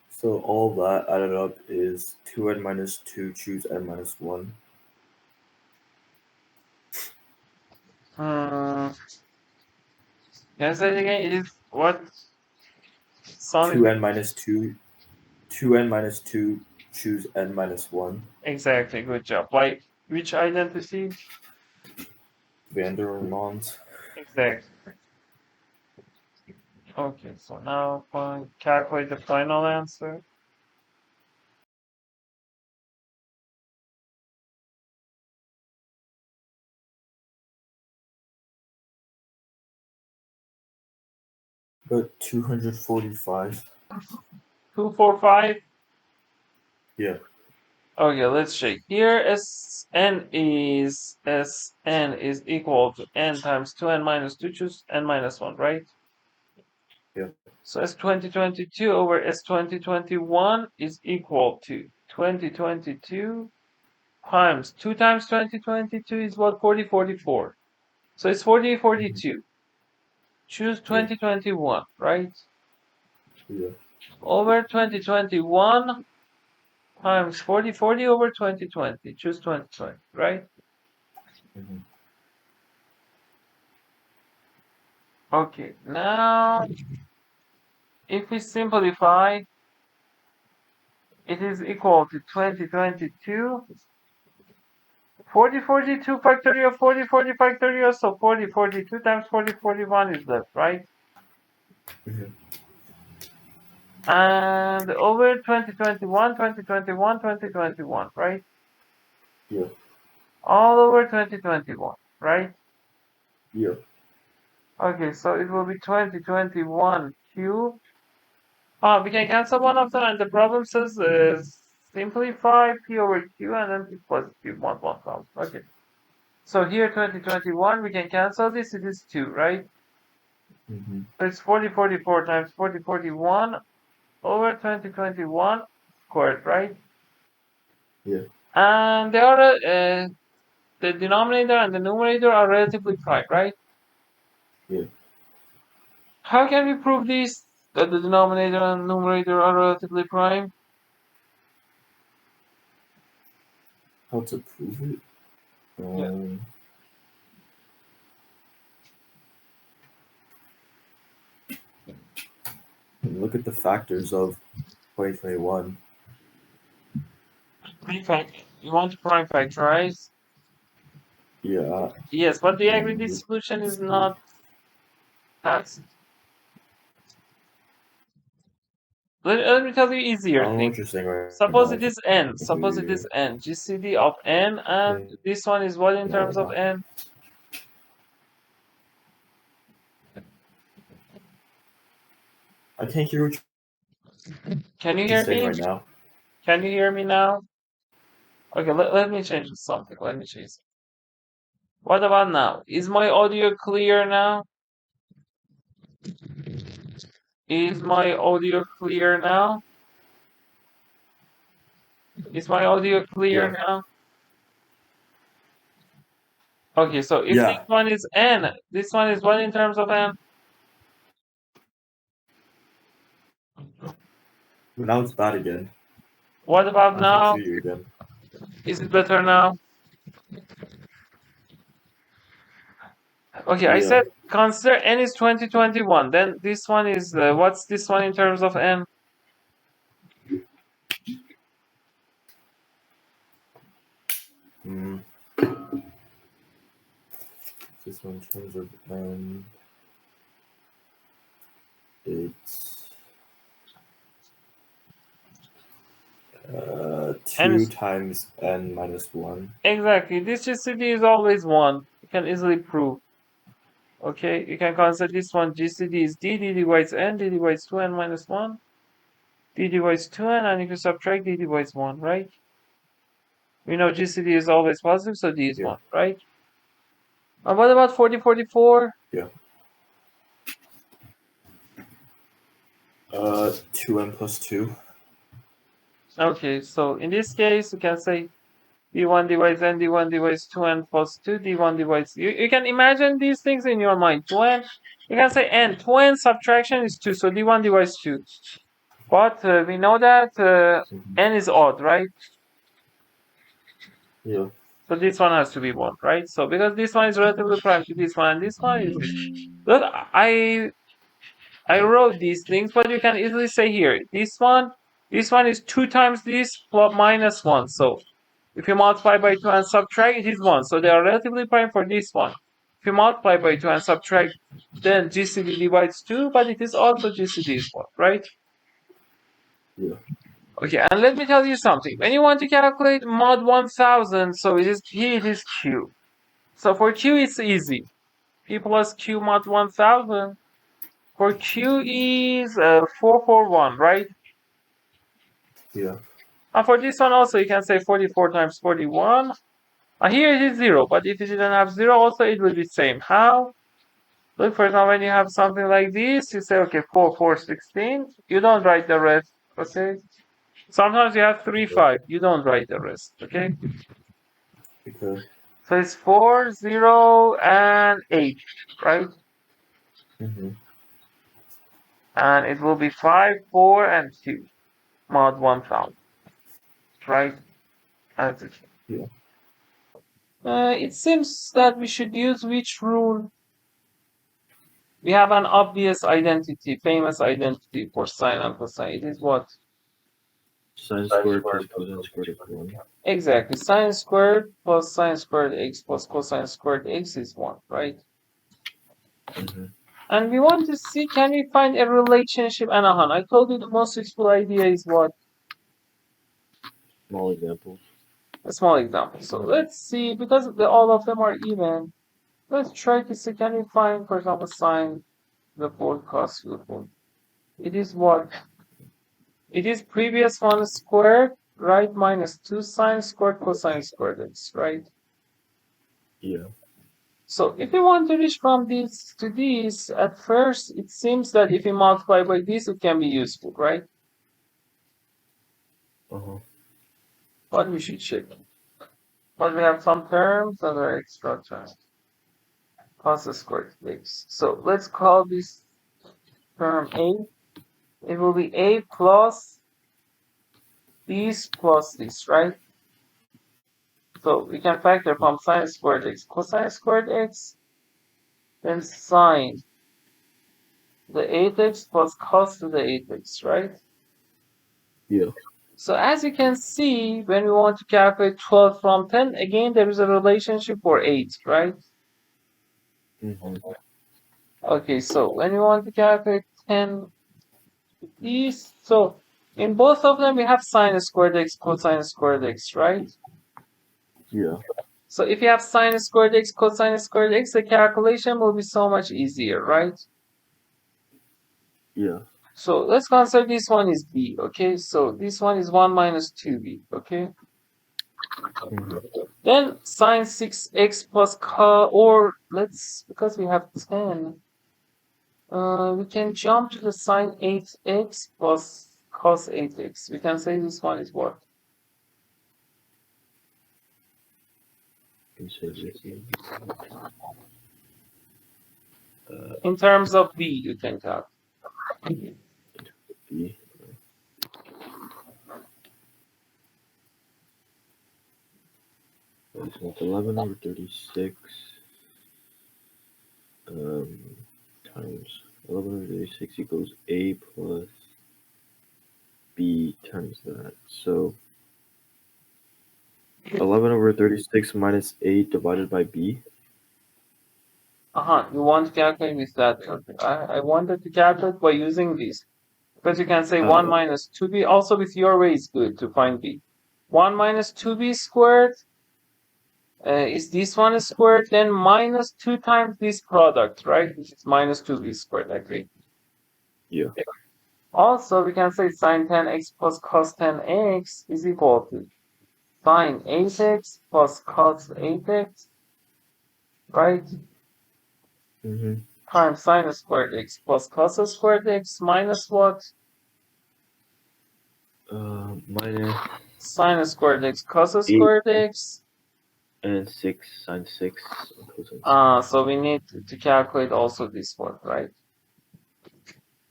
So all that added up is 2n minus 2 choose n minus 1. Can I say it again? It is what? 2n minus 2 choose n minus 1. Exactly, good job. Like, which identity? Van der Waals. Exactly. Okay, so now calculate the final answer. But 245. 245. Yeah. Okay, let's check. Here Sn is equal to n times 2n minus 2 choose n minus 1, right? Yeah. So S2022 over S2021 is equal to 2022 times 2 times 2022 is what? 4044. So it's 4042. Choose 2021, right? Yeah. Over 2021 times 4040 over 2020. Choose 2020, right? Mm-hmm. Okay, now if we simplify, it is equal to 2022 4042 factorial 4040 factorial, so 4042 times 4041 is left, right? Mm-hmm. And over 2021, 2021, 2021, right? Yeah. All over 2021, right? Yeah. Okay, so it will be 2021 Q. We can cancel one of them, and the problem says simplify P over Q and then P plus Q mod 1000. Okay. So here 2021, we can cancel this. It is 2, right? Mm-hmm. So it's 4044 times 4041 over 2021 squared, right? Yeah. And they are the denominator and the numerator are relatively prime, right? Yeah. How can we prove this, that the denominator and numerator are relatively prime? How to prove it? Yeah. Look at the factors of 2021. You want to prime factorize? Yeah. Yes, but the agree this solution is not that. Let me tell you I easier don't know thing. what you're saying right Suppose now. it is n. Suppose it is n. GCD of n, and this one is what in terms of n? I can't hear what Can you you're hear saying me? right now. Can you hear me now? Okay, let me change something. Let me change. What about now? Is my audio clear now? Is my audio clear now? Is my audio clear Yeah. now? Okay, so if this one is n, this one is what in terms of n? Now it's bad again. What about I now? can't hear you again. Is it better now? Okay, I Yeah. said consider n is 2021. Then this one is what's this one in terms of n? This one in terms of it's 2 times n minus 1. Exactly. This GCD is always 1. You can easily prove. Okay, you can consider this one GCD is d divides n, d divides 2n minus 1, d divides 2n, and if you subtract d divides 1, right? We know GCD is always positive, so d is 1, right? And what about 4044? Yeah. 2n plus 2. Okay, so in this case, you can say d1 divides n, d1 divides 2n plus 2, d1 divides... You can imagine these things in your mind. 2n, you can say n. 2n subtraction is 2, so d1 divides 2. But we know that n is odd, right? Yeah. So this one has to be 1, right? So because this one is relatively prime to this one, and this one is... Look, I wrote these things, but you can easily say here, this one is 2 times this plus minus 1. So if you multiply by 2 and subtract, it is 1. So they are relatively prime for this one. If you multiply by 2 and subtract, then GCD divides 2, but it is also GCD is 1, right? Yeah. Okay, and let me tell you something. When you want to calculate mod 1000, so it is P, it is Q. So for Q, it's easy. P plus Q mod 1000. For Q is 441, right? Yeah. And for this one also, you can say 44 times 41. Here it is 0, but if it didn't have 0, also it will be same. How? Look, for example, when you have something like this, you say, okay, 4, 4, 16. You don't write the rest, okay? Sometimes you have 3, 5. You don't write the rest, okay? Okay. So it's 4, 0, and 8, right? And it will be 5, 4, and 2 mod 1000, right? That's it. Yeah. It seems that we should use which rule? We have an obvious identity, famous identity for sine and cosine. It is what? Sine squared plus cosine squared of 1. Exactly. Sine squared plus sine squared x plus cosine squared x is 1, right? And we want to see, can we find a relationship? Anahan, I told you the most useful idea is what? Small examples. A small example. So let's see, because all of them are even. Let's try to see, can we find, for example, sine the fourth cos to the fourth? It is what? It is previous one squared, right, minus 2 sine squared cosine squared x, right? Yeah. So if you want to reach from this to this, at first it seems that if you multiply by this, it can be useful, right? Uh-huh. But we should check. But we have some terms that are extra terms. Cos squared x. So let's call this term a. It will be a plus this plus this, right? So we can factor from sine squared x, cosine squared x, then sine the 8x plus cos to the 8x, right? Yeah. So as you can see, when we want to calculate 12 from 10, again, there is a relationship for 8, right? Mm-hmm. Okay, so when we want to calculate 10, these, so in both of them, we have sine squared x, cosine squared x, right? Yeah. So if you have sine squared x, cosine squared x, the calculation will be so much easier, right? Yeah. So let's consider this one is b, okay? So this one is 1 minus 2b, okay? Mm-hmm. Then sine 6x plus cos, or let's, because we have 10, we can jump to the sine 8x plus cos 8x. We can say this one is what? Can say this is, In terms of b, you can calculate. B. So it's 11 over 36 times 11 over 36 equals a plus b times that. So 11 over 36 minus 8 divided by b. You want to calculate with that. Okay. I wanted to calculate by using this. Because you can say 1 minus 2b. Also with your way is good to find b. 1 minus 2b squared is this one squared, then minus 2 times this product, right? Which is minus 2b squared, I agree. Yeah. Also, we can say sine 10x plus cos 10x is equal to sine 8x plus cos 8x, right? Mm-hmm. Times sine squared x plus cos squared x minus what? Minus Sine squared x cos squared x. and 6 sine 6 cosine 6. So we need to calculate also this one, right?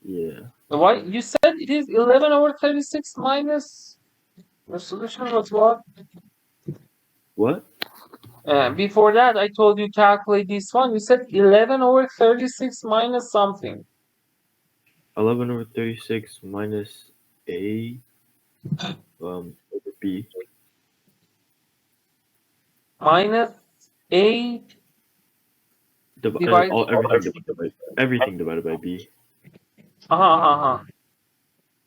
Yeah. Why you said it is 11 over 36 minus the solution was what? What? Before that, I told you calculate this one. You said 11 over 36 minus something. 11 over 36 minus a over b. Minus 8 divided. Everything divided by b.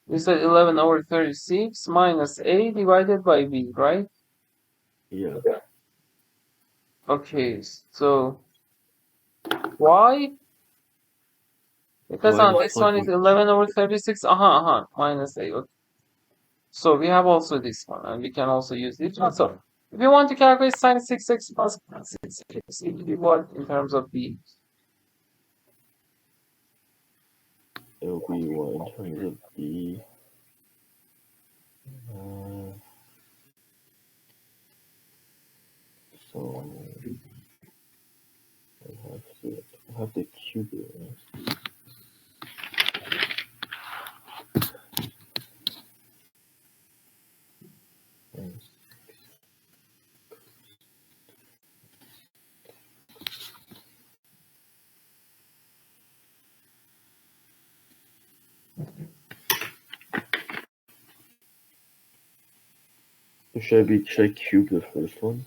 You said 11 over 36 minus 8 divided by b, right? Yeah. Okay, so why? Because Why on this one is 11 over 36. Minus 8. Okay. So we have also this one, and we can also use this one. So if you want to calculate sine 6x plus 6x, it will be what in terms of b? It'll be what in terms of b? So I have to cube it. Should I cube the first one?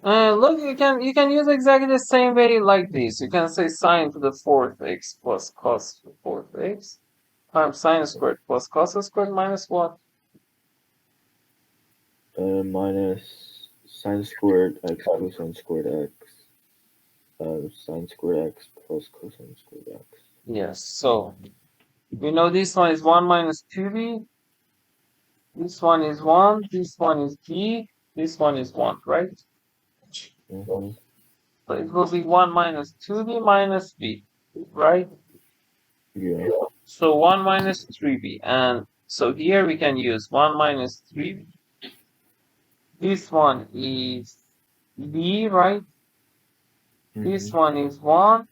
Look, you can use exactly the same way like this. You can say sine to the fourth x plus cos to the fourth x times sine squared plus cos squared minus what? Minus sine squared x cosine squared x. sine squared x plus cosine squared x. Yes, so we know this one is 1 minus 2b, this one is 1, this one is b, this one is 1, right? Mm-hmm. So it will be 1 minus 2b minus b, right? Yeah. So 1 minus 3b, and so here we can use 1 minus 3b. This one is b, right? This one is 1,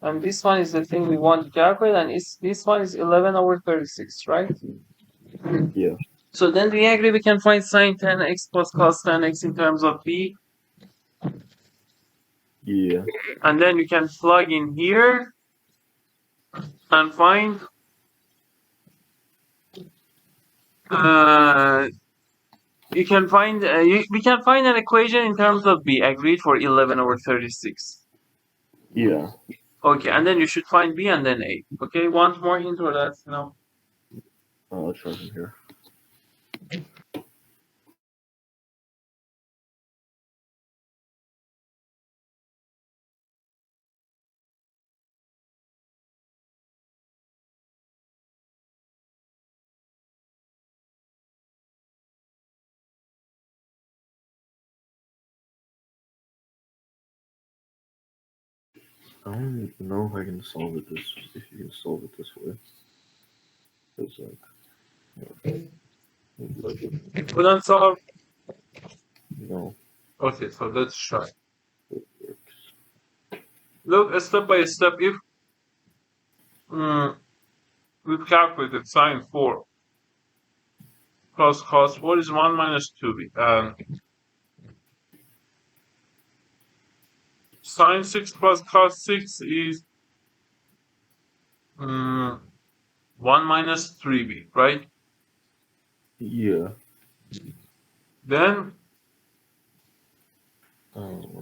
and this one is the thing we want to calculate, and this one is 11 over 36, right? Yeah. So then we agree we can find sine 10x plus cos 10x in terms of b, Yeah. and then you can plug in here and find we can find an equation in terms of b. Agreed, for 11 over 36. Yeah. Okay, and then you should find b and then a. Okay, want more hint or that's no? I'll try from here. I don't know if I can solve it if you can solve it this way. It's like, Couldn't solve. no, Okay, so let's try. it works. Look step by step. If we've calculated sine 4 plus cos 4 is 1 minus 2b. Sine 6 plus cos 6 is 1 minus 3b, right? Yeah. Then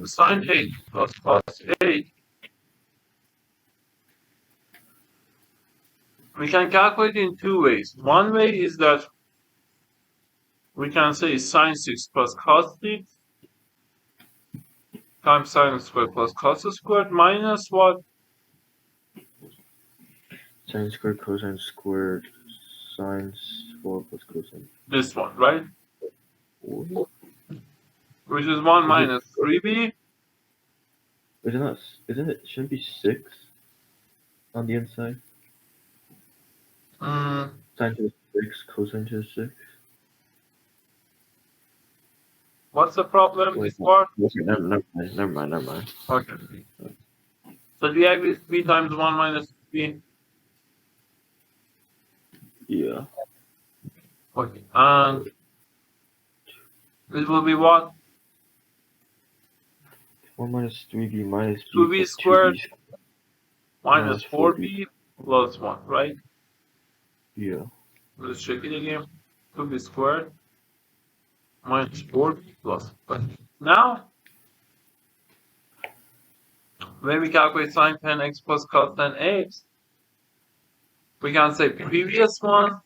sine 8 plus cos 8. We can calculate in two ways. One way is that we can say sine 6 plus cos 6 times sine squared plus cos squared minus what? Sine squared, cosine squared, sine 4 plus cosine This one, right? 4. Which is 1 minus 3b. Isn't it, shouldn't be 6 on the inside? Sine to the 6, cosine to the 6. What's the problem? Wait, This part? Okay, never mind. Okay. So do you agree it's b times 1 minus b? Yeah. Okay. And it will be what? 1 minus 3b minus b 2b plus squared 2b minus 4b plus 1, right? Yeah. Let's check it again. 2b squared minus 4b plus 1. Now, when we calculate sine 10x plus cos 10x, we can say previous one,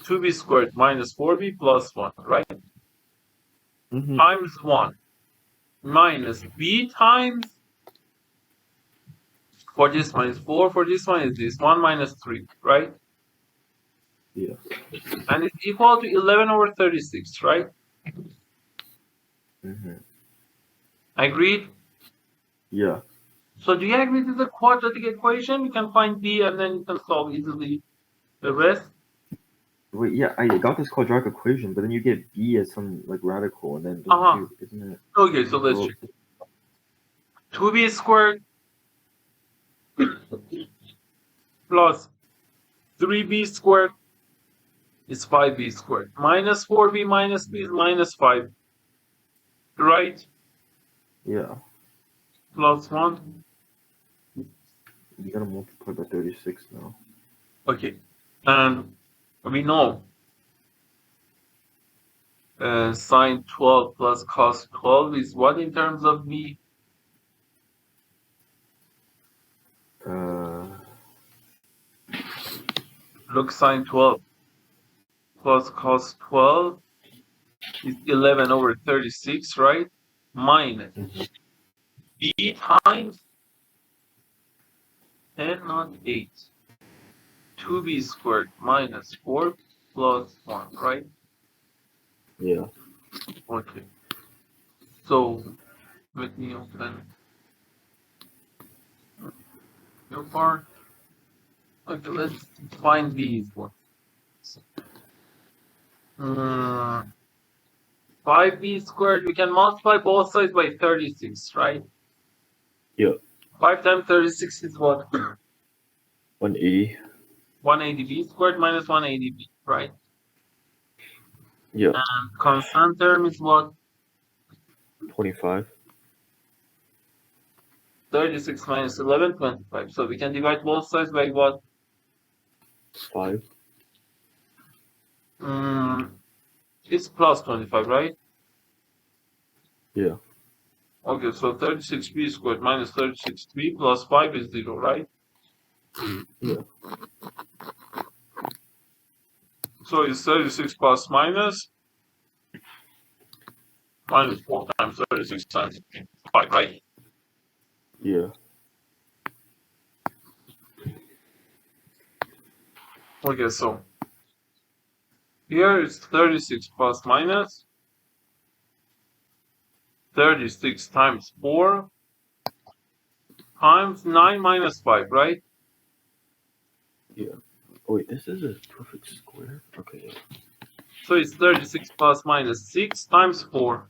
2b squared minus 4b plus 1, right? Times 1 minus b times, for this one is 4, for this one is this, 1 minus 3, right? Yeah. And it's equal to 11 over 36, right? Agreed? Yeah. So do you agree to the quadratic equation? You can find b and then you can solve easily the rest. Wait, yeah, I got this quadratic equation, but then you get b as some like radical, and then isn't it? Okay, so let's check. 2b squared plus 3b squared is 5b squared. Minus 4b minus b is minus 5. Right? Yeah. Plus 1. You gotta multiply by 36 now. Okay. And we know sine 12 plus cos 12 is what in terms of b? Look, sine 12 plus cos 12 is 11 over 36, right? Minus b times 10 not 8. 2b squared minus 4 plus 1, right? Yeah. Okay. So let me open your part. Okay, let's find these ones. 5b squared, we can multiply both sides by 36, right? Yeah. 5 times 36 is what? 180. 180b squared minus 180b, right? Yeah. And constant term is what? 25. 36 minus 11, 25. So we can divide both sides by what? 5. It's plus 25, right? Yeah. Okay, so 36b squared minus 36b plus 5 is 0, right? Yeah. So it's 36 plus minus 4 times 36 times 5, right? Yeah. Okay, so here it's 36 plus minus 36 times 4 times 9 minus 5, right? Yeah. Oh, wait, this is a perfect square? Okay, yeah. So it's 36 plus minus 6 times 4.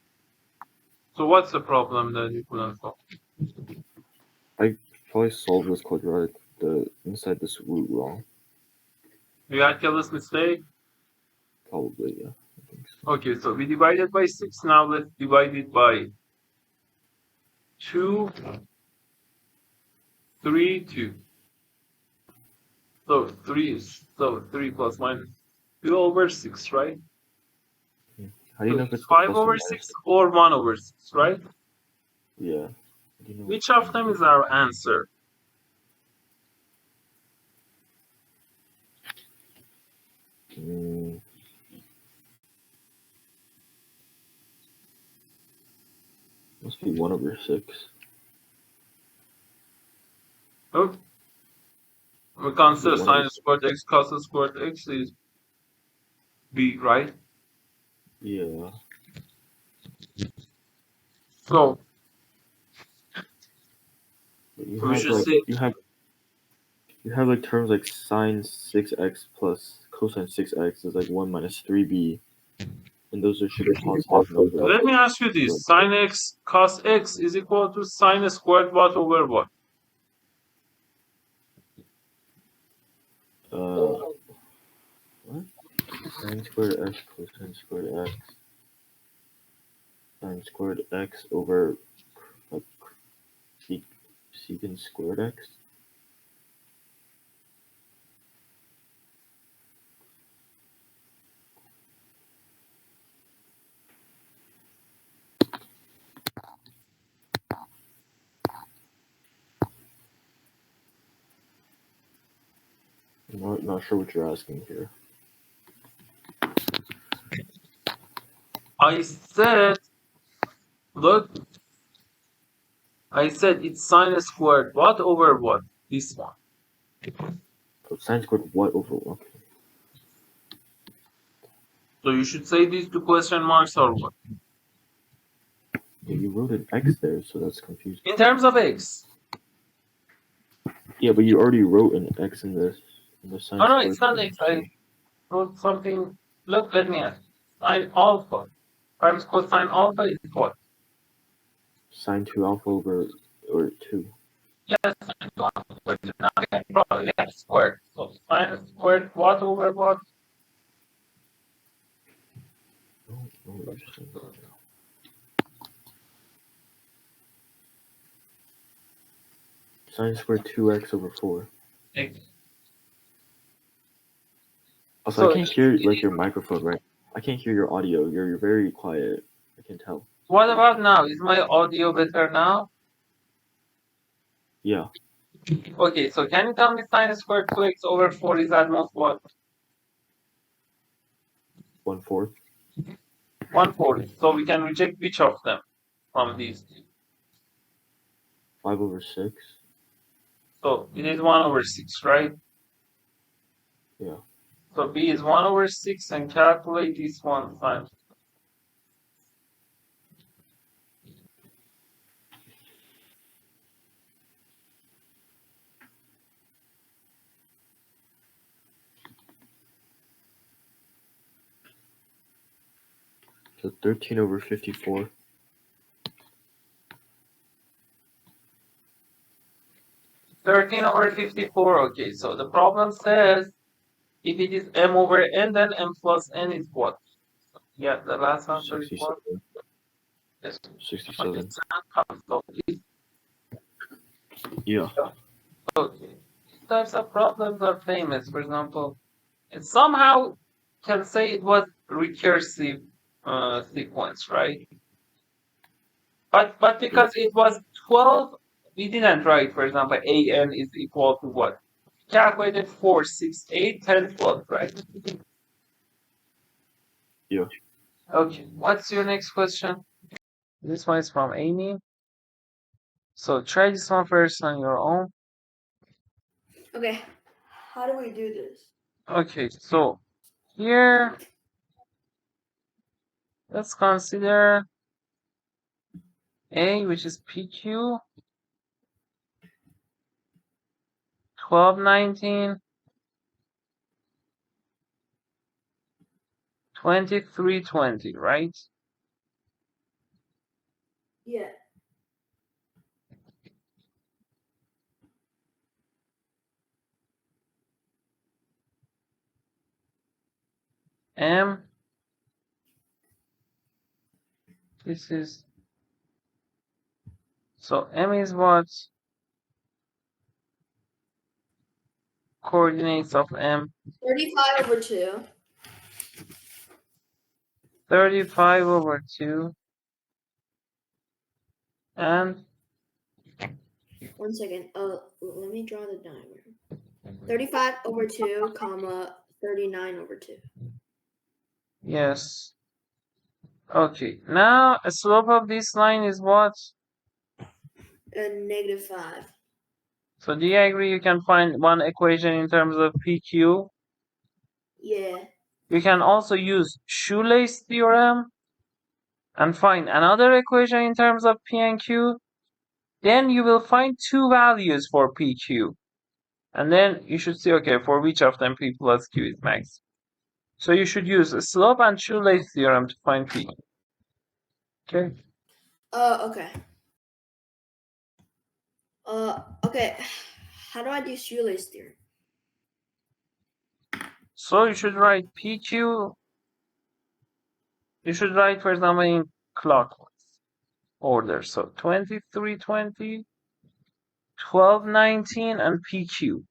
So what's the problem that you couldn't solve? Probably solved this quadratic, the inside this root wrong. You had careless mistake? Probably, yeah. I think so. Okay, so we divided by 6. Now let's divide it by 2, 3, 2. So 3 plus minus 2 over 6, right? How do you So know if it's it's the 5 plus or over minus? 6 or 1 over 6, right? Yeah. How do you know Which of them is our answer? Must be 1 over 6. Oh, we consider Yeah, 1 sine over 6. squared x cos squared x is b, right? Yeah. So But you we have should like say you have like terms like sine 6x plus cosine 6x is like 1 minus 3b. And those should be positive numbers. let me ask you this. Sine x cos x is equal to sine squared what over what? What? Sine squared x cosine squared x. Sine squared x over like secant squared x. I'm not sure what you're asking here. I said, look, I said it's sine squared what over what? This one. So sine squared what over what? So you should say these two question marks or what? Yeah, you wrote an x there, so that's confusing. In terms of x. Yeah, but you already wrote an x in the sine Oh no, squared it's not thing, x. I wrote something. Look, let me ask. Sine alpha times cosine alpha is what? Sine 2 alpha over 2. Yes, sine 2 alpha. But now we can probably have squared. So sine squared what over what? I don't know what you're saying right now. Sine squared 2x over 4. X. Also, So I can't hear like your microphone, right? I can't hear your audio. You're very quiet. I can tell. what about now? Is my audio better now? Yeah. Okay, so can you tell me sine squared 2x over 4 is at most what? 1/4. 1/4. So we can reject which of them from these two? 5/6. So it is 1/6, right? Yeah. So b is 1/6, and calculate this one times. So 13/54. 13/54. Okay, so the problem says if it is m/n, then m plus n is what? Yeah, the last answer is what? 67. Yes. 67. Okay. Yeah. Okay. These types of problems are famous. For example, it somehow can say it was recursive sequence, right? But because it was 12, we didn't write, for example, an is equal to what? Calculated 4, 6, 8, 10, 12, right? Yeah. Okay, what's your next question? This one is from AIME. So try this one first on your own. Okay, how do we do this? Okay, so here, let's consider A, which is PQ, 12, 19, 23, 20, right? Yeah. M, this is, so M is what? Coordinates of M, 35/2. 35/2, and 1 second. Let me draw the diagram. 35/2, comma 39/2. yes. Okay, now a slope of this line is what? -5. So do you agree you can find one equation in terms of PQ? Yeah. You can also use shoelace theorem and find another equation in terms of P and Q. Then you will find two values for PQ. And then you should see, okay, for which of them P plus Q is max. So you should use a slope and shoelace theorem to find P. Okay. Okay. Okay. How do I do shoelace theorem? So you should write PQ. You should write, for example, in clockwise order. So 23, 20, 12, 19, and PQ.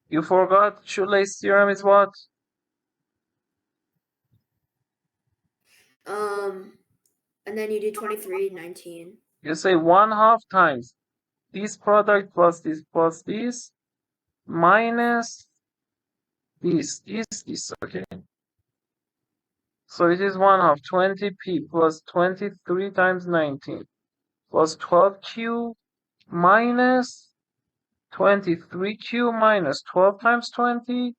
You forgot shoelace theorem is what? And then you do 23, 19. You say 1/2 times this product plus this minus this, okay? So it is 1/2, 20p plus 23 times 19 plus 12q minus 23q minus 12 times 20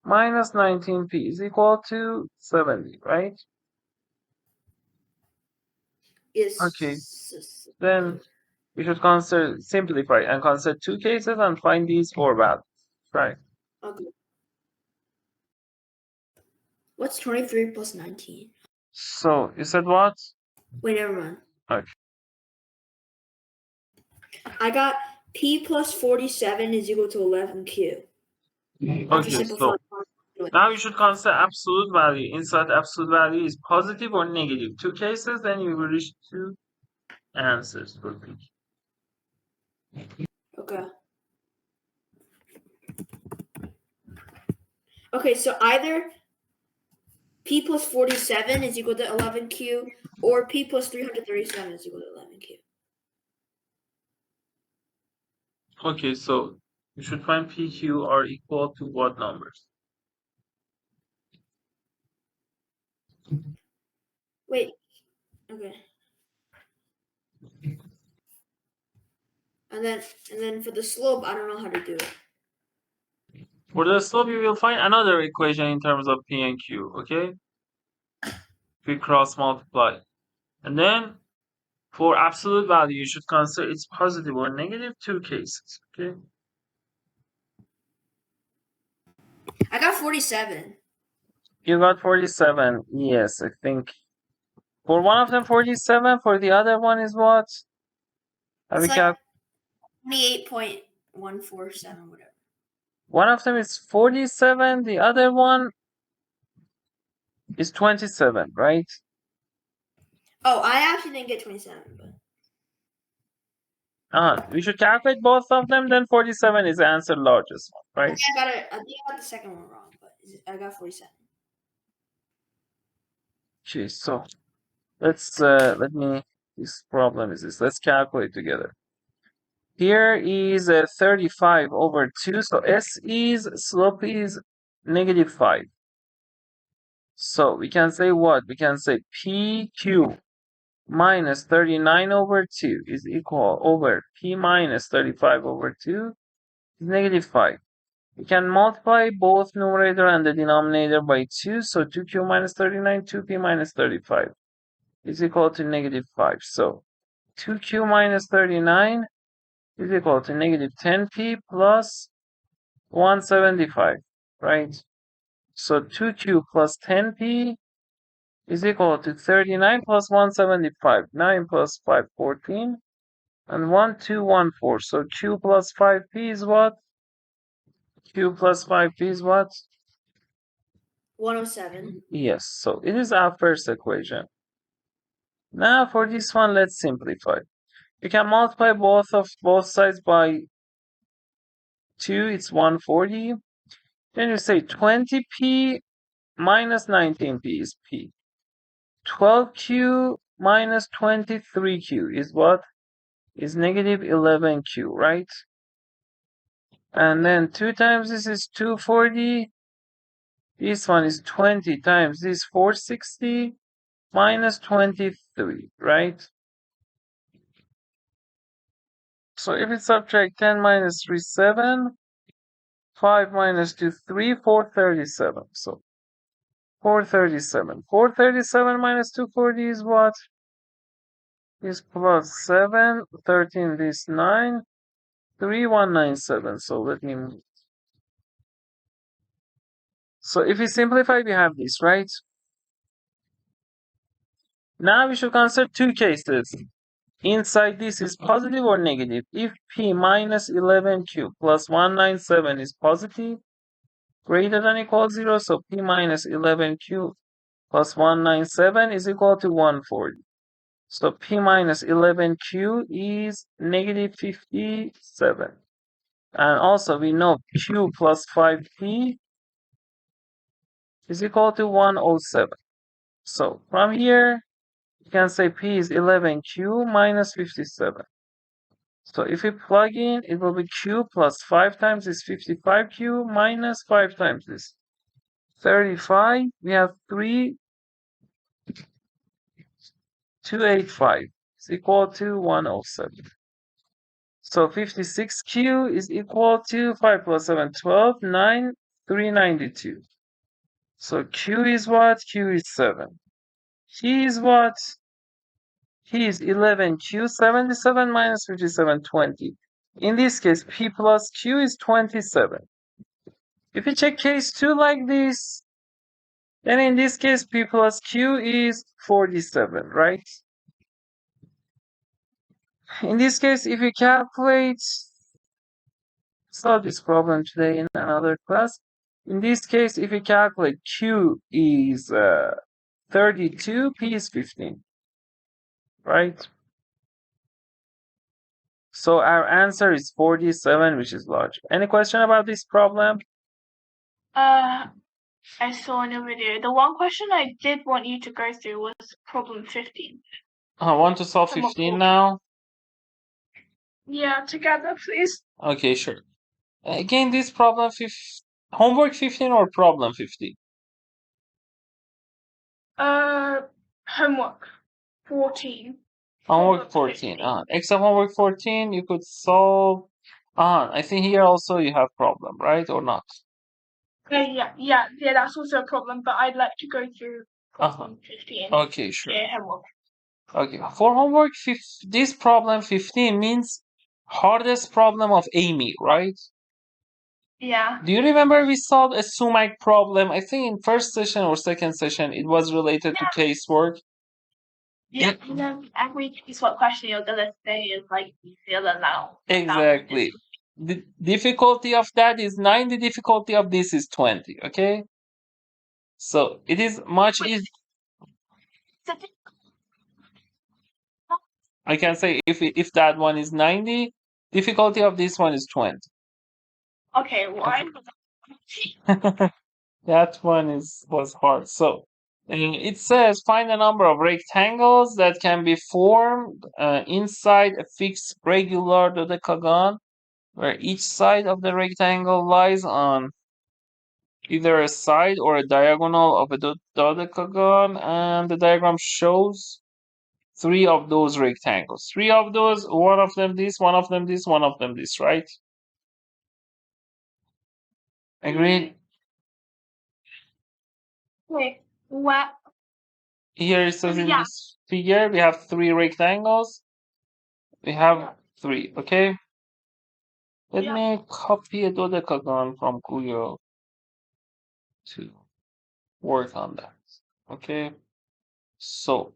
minus 19p is equal to 70, right? Yes. Okay, then we should simplify and consider two cases and find these four values, right? Okay. What's 23 plus 19? So you said what? Wait, never mind. Okay. I got P plus 47 is equal to 11Q. Okay, so now you should consider absolute value. Inside absolute value is positive or negative. Two cases, then you will reach two answers for P. Okay. Okay, so either P plus 47 is equal to 11Q or P plus 337 is equal to 11Q. Okay, so you should find PQ are equal to what numbers? Wait. Okay. And then for the slope, I don't know how to do it. For the slope, you will find another equation in terms of P and Q, okay? We cross multiply. And then for absolute value, you should consider it's positive or negative, two cases, okay? I got 47. You got 47. Yes, I think. For one of them, 47. For the other one is what? Have It's we like 28.147, whatever. One of them is 47. The other one is 27, right? Oh, I actually didn't get 27, but We should calculate both of them. Then 47 is the answer largest one, right? I think I got the second one wrong, but I got 47. Okay, so this problem is this. Let's calculate together. Here is 35 over 2. So slope is negative 5. So we can say what? We can say PQ minus 39 over 2 is equal over P minus 35 over 2 is negative 5. We can multiply both numerator and the denominator by 2. So 2Q minus 39, 2P minus 35 is equal to negative 5. So 2Q minus 39 is equal to negative 10P plus 175, right? So 2Q plus 10P is equal to 39 plus 175. 9 plus 5, 14. And 1, 2, 1, 4. So Q plus 5P is what? Q plus 5P is what? 107. Yes, so it is our first equation. Now for this one, let's simplify. You can multiply both sides by 2, it's 140. Then you say 20P minus 19P is P. 12Q minus 23Q is what? Is negative 11Q, right? And then 2 times this is 240. This one is 20 times this 460 minus 23, right? So if we subtract 10 minus 3, 7. 5 minus 2, 3, 437. So 437. 437 minus 240 is what? Is plus 7. 13, this 9. 3197. So let me move. So if we simplify, we have this, right? Now we should consider two cases. Inside this is positive or negative. If P minus 11Q plus 197 is positive, greater than or equal to 0, so P minus 11Q plus 197 is equal to 140. So P minus 11Q is negative 57. And also we know Q plus 5P is equal to 107. So from here, you can say P is 11Q minus 57. So if we plug in, it will be Q plus 5 times this 55Q minus 5 times this 35. We have 3285 is equal to 107. So 56Q is equal to 5 plus 7, 12, 9, 392. So Q is what? Q is 7. He is what? He is 11Q, 77 minus 57, 20. In this case, P plus Q is 27. If we check case 2 like this, then in this case, P plus Q is 47, right? In this case, if we calculate, solve this problem today in another class. In this case, if we calculate Q is 32, P is 15, right? So our answer is 47, which is large. Any question about this problem? I saw in a video. The one question I did want you to go through was problem 15. I want to solve 15 now. Yeah, together, please. Okay, sure. Again, this problem homework 15 or problem 15? Homework 14. Homework 14. Except homework 14, you could solve. I think here also you have problem, right? Or not? Yeah, that's also a problem, but I'd like to go through problem 15. Okay, sure. Yeah, homework. Okay, for homework, this problem 15 means hardest problem of AIME, right? Yeah. Do you remember we solved a SUMaC problem? I think in first session or second session, it was related to casework. Yeah, and then every casework question you're gonna say is like easier than now. Exactly. The difficulty of that is 9, the difficulty of this is 20, okay? So it is much easier. I can say if that one is 90, difficulty of this one is 20. Okay, why? That one was hard. So it says find a number of rectangles that can be formed inside a fixed regular dodecagon, where each side of the rectangle lies on either a side or a diagonal of a dodecagon, and the diagram shows 3 of those rectangles. 3 of those, one of them this, one of them this, one of them this, right? Agreed? Wait, what? Here it says in this figure, we have 3 rectangles. We have 3, okay? Let me copy a dodecagon from Google to work on that, okay? So,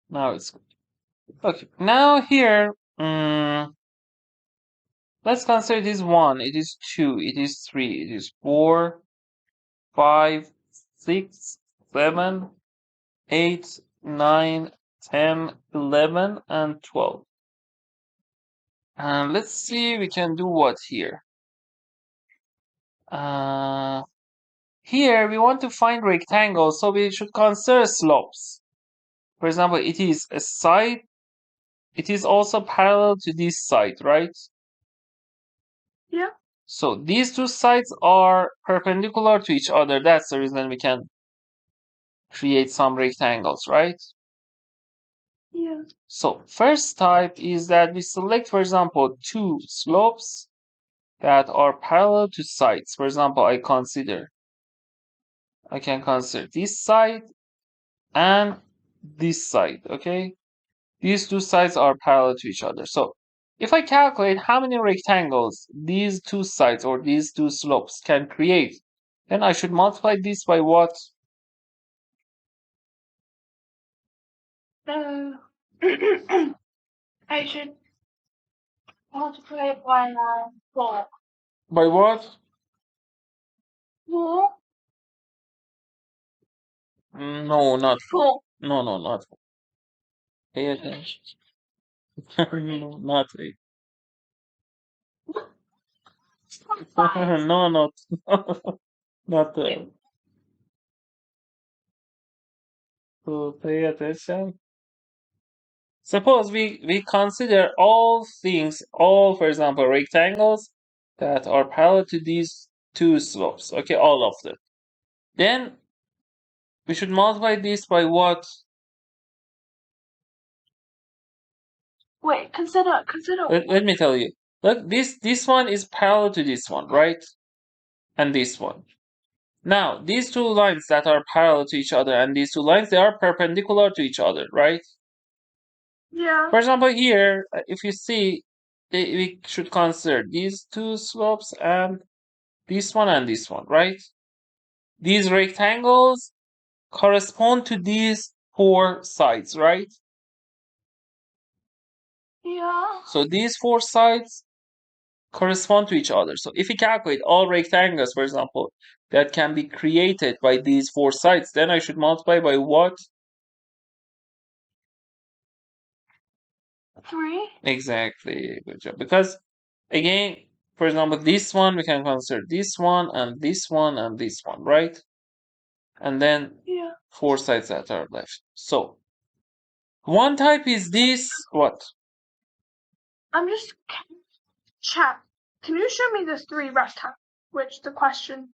now it's good. Okay, now here, let's consider this 1, it is 2, it is 3, it is 4, 5, 6, 7, 8, 9, 10, 11, and 12. And let's see, we can do what here? Here we want to find rectangles, so we should consider slopes. For example, it is a side, it is also parallel to this side, right? Yeah. So these 2 sides are perpendicular to each other. That's the reason we can create some rectangles, right? Yeah. So first type is that we select, for example, 2 slopes that are parallel to sides. For example, I can consider this side and this side, okay? These 2 sides are parallel to each other. So if I calculate how many rectangles these 2 sides or these 2 slopes can create, then I should multiply this by what? I should multiply it by 4. By what? 4? No, not 4. No, not 4. Pay attention. No, not 8. No, not not 8. So pay attention. Suppose we consider all things, for example, rectangles that are parallel to these 2 slopes. Okay, all of them. Then we should multiply this by what? Wait, consider. Let me tell you. Look, this one is parallel to this one, right? And this one. Now, these 2 lines that are parallel to each other and these 2 lines, they are perpendicular to each other, right? Yeah. For example, here, if you see, we should consider these 2 slopes and this one and this one, right? These rectangles correspond to these 4 sides, right? Yeah. So these 4 sides correspond to each other. So if we calculate all rectangles, for example, that can be created by these 4 sides, then I should multiply by what? 3. Exactly. Good job. Because again, for example, this one we can consider this one and this one and this one, right? And then 4 sides that are left. So one type is this. What? I'm just chat. Can you show me the 3 rectangles, which the question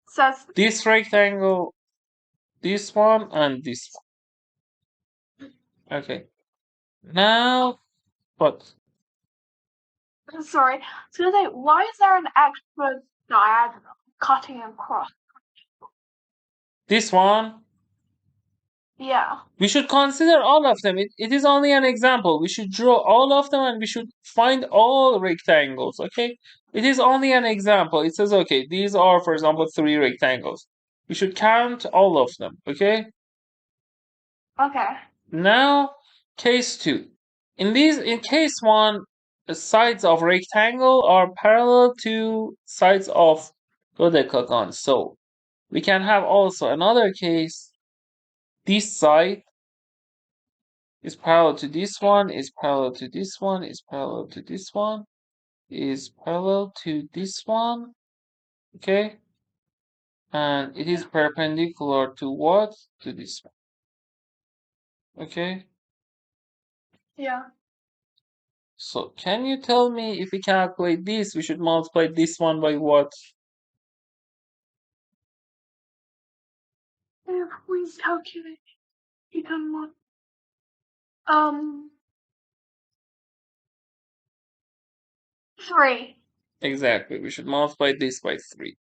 says? This rectangle this one, and this one. Okay. Now, what? Sorry. So why is there an extra diagonal cutting across? This one? Yeah. We should consider all of them. It is only an example. We should draw all of them and we should find all rectangles, okay? It is only an example. It says, okay, these are, for example, 3 rectangles. We should count all of them, okay? Okay. Now, case 2. In case 1, the sides of rectangle are parallel to sides of dodecagon. So, we can have also another case. This side is parallel to this one, is parallel to this one, is parallel to this one, is parallel to this one, okay? And it is perpendicular to what? To this one, okay? Yeah. So can you tell me if we calculate this, we should multiply this one by what? If we calculate, you can mod. 3. Exactly, we should multiply this by 3.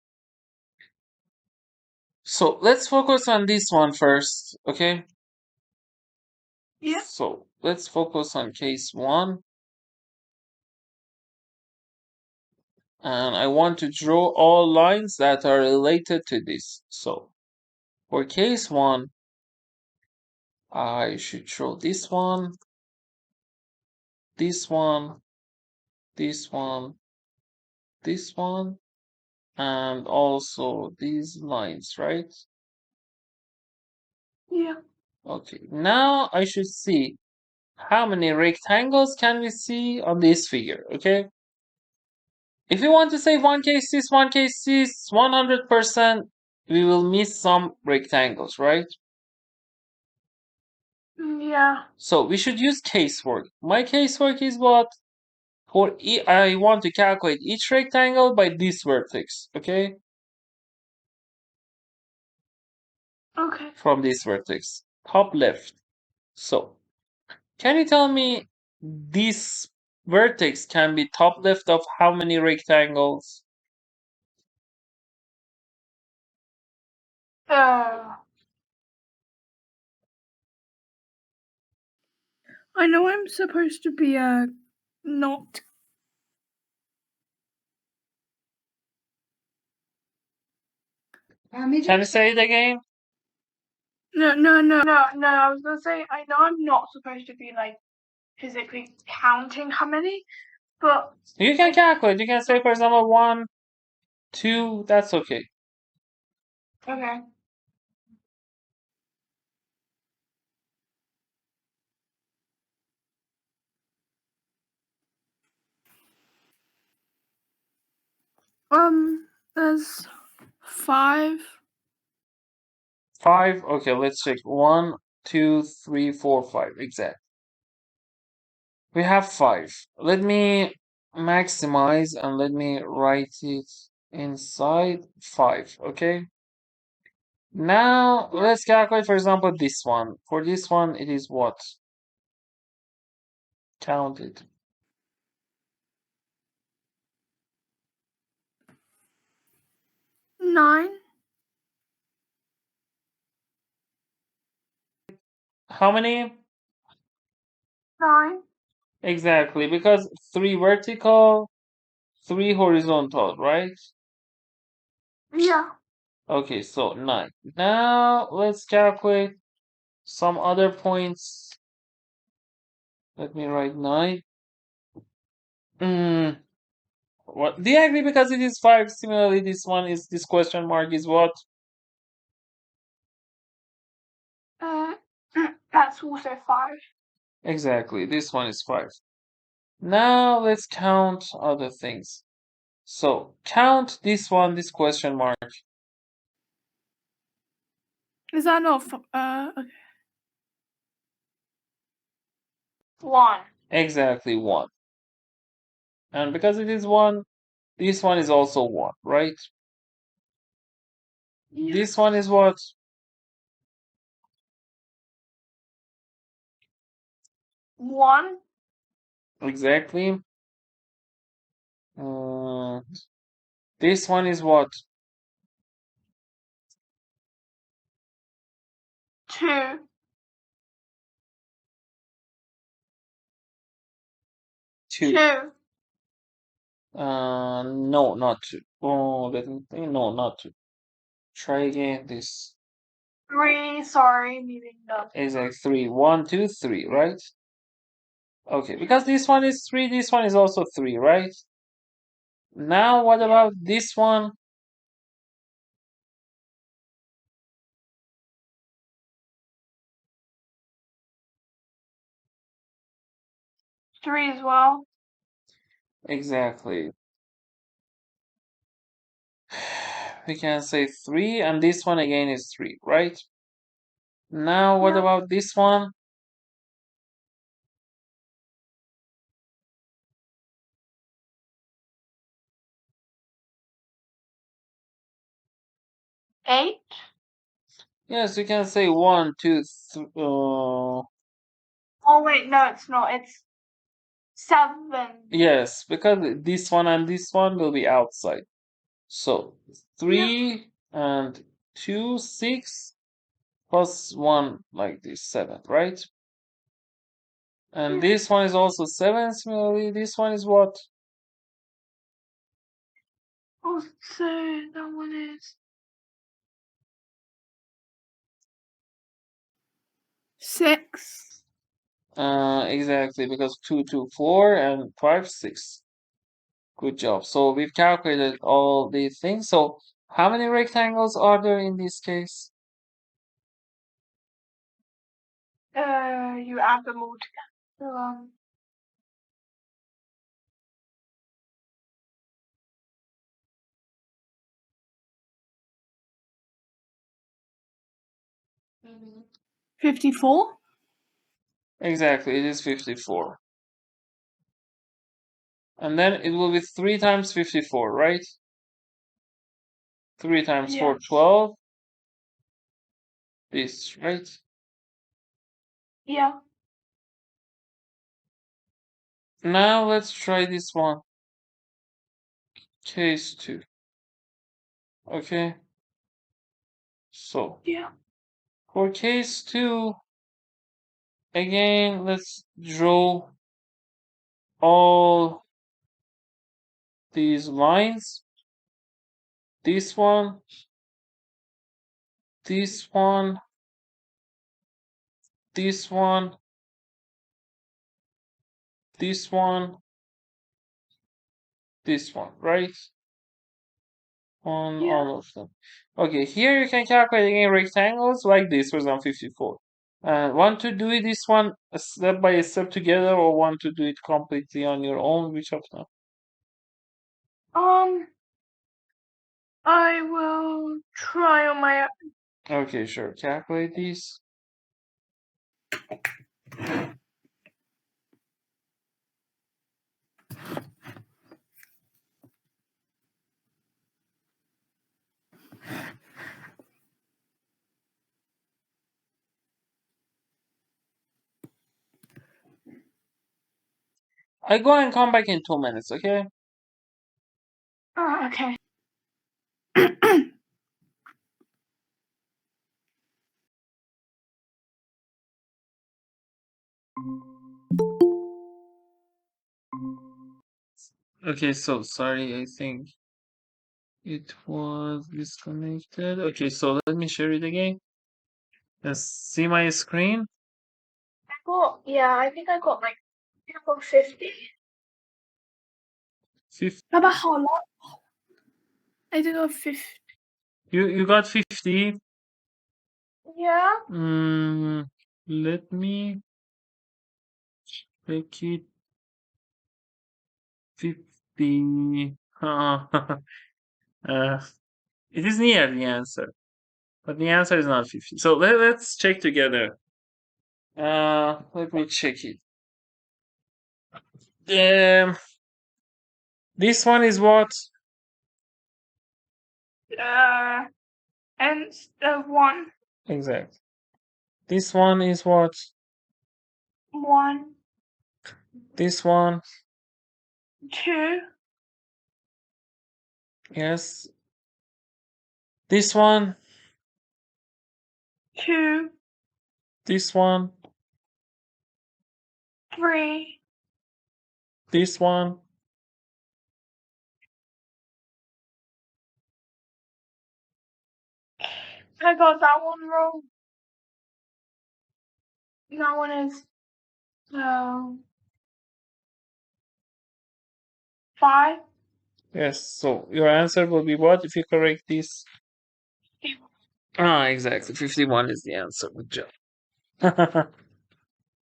So let's focus on this one first, okay? Yeah. So let's focus on case 1. And I want to draw all lines that are related to this. So for case 1, I should draw this one, this one, this one, this one, and also these lines, right? Yeah. Okay, now I should see how many rectangles can we see on this figure, okay? If you want to say one case this, 100%, we will miss some rectangles, right? Yeah. So we should use casework. My casework is what? I want to calculate each rectangle by this vertex, okay? Okay. From this vertex, top left. So, can you tell me this vertex can be top left of how many rectangles? I know I'm supposed to be not. Can you say it again? No. I was gonna say I know I'm not supposed to be like physically counting how many, but You can calculate. You can say, for example, 1, 2. That's okay. okay. There's 5. 5. Okay, let's check. 1, 2, 3, 4, 5. Exactly. We have 5. Let me maximize and let me write it inside 5. Okay. Now let's calculate, for example, this one. For this one, it is what? Count it. 9. How many? 9. Exactly, because 3 vertical, 3 horizontal, right? Yeah. Okay, so 9. Now let's calculate some other points. Let me write 9. What? Do you agree because it is 5? Similarly, this question mark is what? That's also 5. Exactly, this one is 5. Now let's count other things. So count this one, this question mark. Is that not? Okay. 1. Exactly 1. And because it is 1, this one is also 1, right? Yeah. This one is what? 1. Exactly. This one is what? 2. 2. 2. No, not 2. Oh, let me think. No, not 2. Try again this. 3. Sorry, meaning not. Exactly. 3. 1, 2, 3, right? Okay, because this one is 3, this one is also 3, right? Now, what about this one? Three as well. Exactly. We can say 3, and this one again is 3, right? Now, what Yeah. about this one? Eight. Yes, you can say 1, 2, Oh wait, no, it's not. It's 7. yes, because this one and this one will be outside. So 3 and 2, 6 plus 1 like this, 7, right? And Yeah. this one is also 7. Similarly, this one is what? Oh, so that one is 6. Exactly, because 2, 2, 4, and 5, 6. Good job. So we've calculated all these things. So how many rectangles are there in this case? you add them all together. 54. Exactly, it is 54. And then it will be 3 times 54, right? 3 times 4, 12. This, right? Yeah. Now let's try this one. Case 2. Okay. So, Yeah. for case 2, again, let's draw all these lines. This one, this one, this one, this one, this one, right? On Yeah. all of them. Okay, here you can calculate again rectangles like this, for example, 54. Want to do this one step by step together, or want to do it completely on your own? Which of them? I will try on my own. Okay, sure. Calculate these. I go and come back in 2 minutes, okay? Okay. Okay, so sorry, I think it was disconnected. Okay, so let me share it again. See my screen? I think I got 50. 50. Aber how long? I did got 50. You got 50? Yeah. Let me check it. 50. It is near the answer, but the answer is not 50. So let's check together. Let me check it. This one is what? And 1. Exactly. This one is what? 1. This one. 2. Yes. This one. 2. This one. 3. This one. I got that one wrong. That one is 5. Yes. So your answer will be what if you correct this? Exactly. 51 is the answer. Good job.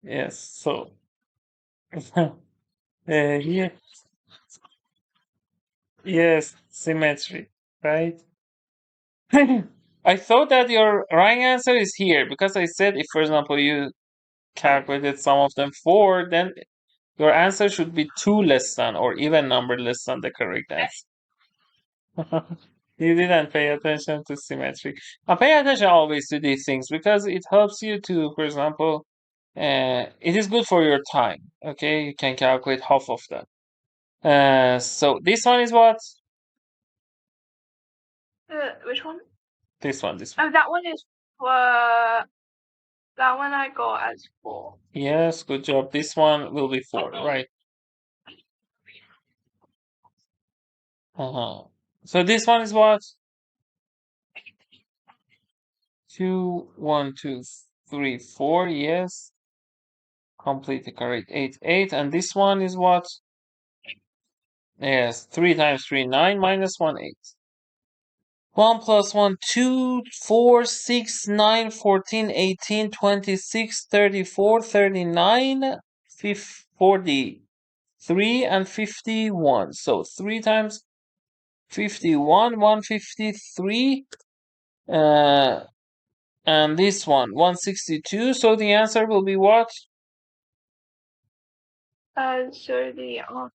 Yes. So here. Yes, symmetry, right? I thought that your right answer is here because I said if, for example, you calculated some of them 4, then your answer should be 2 less than or even number less than the correct answer. You didn't pay attention to symmetry. Pay attention always to these things because it helps you to, for example, it is good for your time. Okay, you can calculate half of that. So this one is what? Which one? This one. Oh, that one is that one I got as 4. Yes, good job. This one will be 4, right? So this one is what? 2, 1, 2, 3, 4. Yes, completely correct. 8, 8, and this one is what? Yes, 3 times 3, 9, minus 1, 8. 1 plus 1, 2, 4, 6, 9, 14, 18, 26, 34, 39, 43, and 51. So 3 times 51, 153. And this one, 162. So the answer will be what? So the answer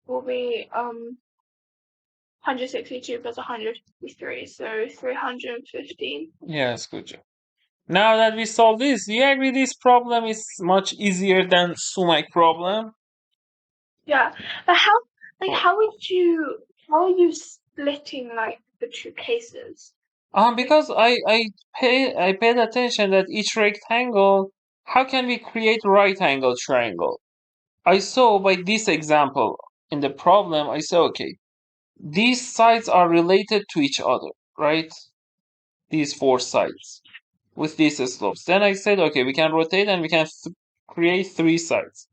will be 162 plus 153, so 315. Yes, good job. Now that we solved this, do you agree this problem is much easier than SUMaC problem? Yeah, but how are you splitting like the two cases? Because I paid attention that each rectangle, how can we create right angle triangle? I saw by this example in the problem, I saw, okay, these sides are related to each other, right? These 4 sides with these slopes. Then I said, okay, we can rotate and we can create 3 sides.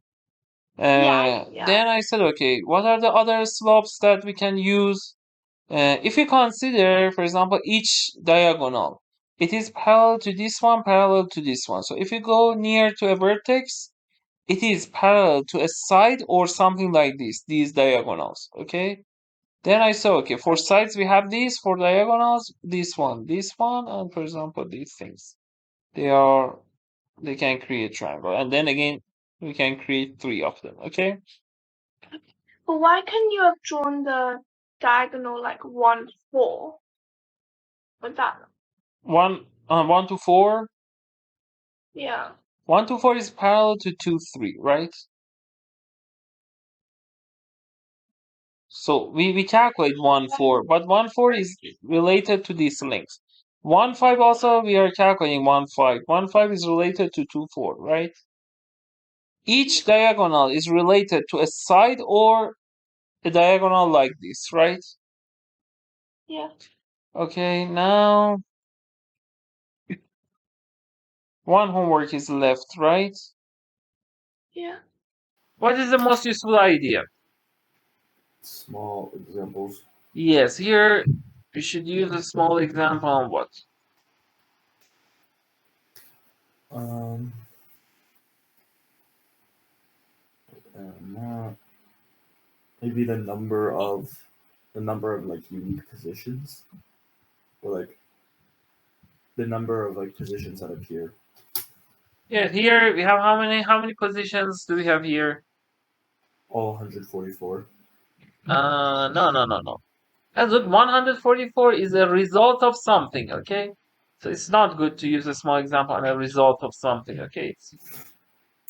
Yeah. Then I said, okay, what are the other slopes that we can use? If you consider, for example, each diagonal, it is parallel to this one, parallel to this one. So if you go near to a vertex, it is parallel to a side or something like this, these diagonals, okay? Then I saw, okay, for sides we have these, for diagonals, this one, and for example, these things. They can create triangle. And then again, we can create 3 of them, okay? But why couldn't you have drawn the diagonal like 1, 4? With that? 1 to 4. Yeah. 1 to 4 is parallel to 2, 3, right? So we calculate 1, 4, but 1, 4 is related to these lengths. 1, 5 also we are calculating 1, 5. 1, 5 is related to 2, 4, right? Each diagonal is related to a side or a diagonal like this, right? Yeah. Okay, now one homework is left, right? Yeah. What is the most useful idea? Small examples. Yes, here we should use a small example on what? Maybe the number of like unique positions, or like the number of like positions that appear. Yeah, here we have how many positions do we have here? All 144. No. And look, 144 is a result of something, okay? So it's not good to use a small example on a result of something, okay?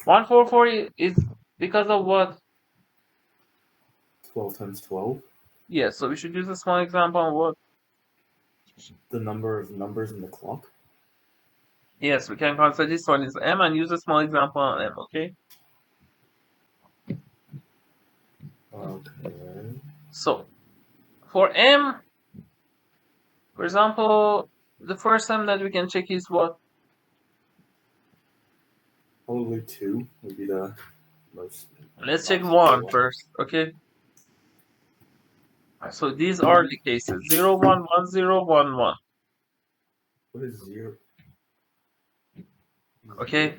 144 is Because of what? 12 times 12. Yeah, so we should use a small example on what? The number of numbers in the clock. Yes, we can consider this one is m and use a small example on m, okay? Okay. So, for m, for example, the first time that we can check is what? Probably 2 would be the most. Let's check logical 1 first, okay? So these are the cases 0, 1, 1, 0, 1, 1. What is 0? Okay.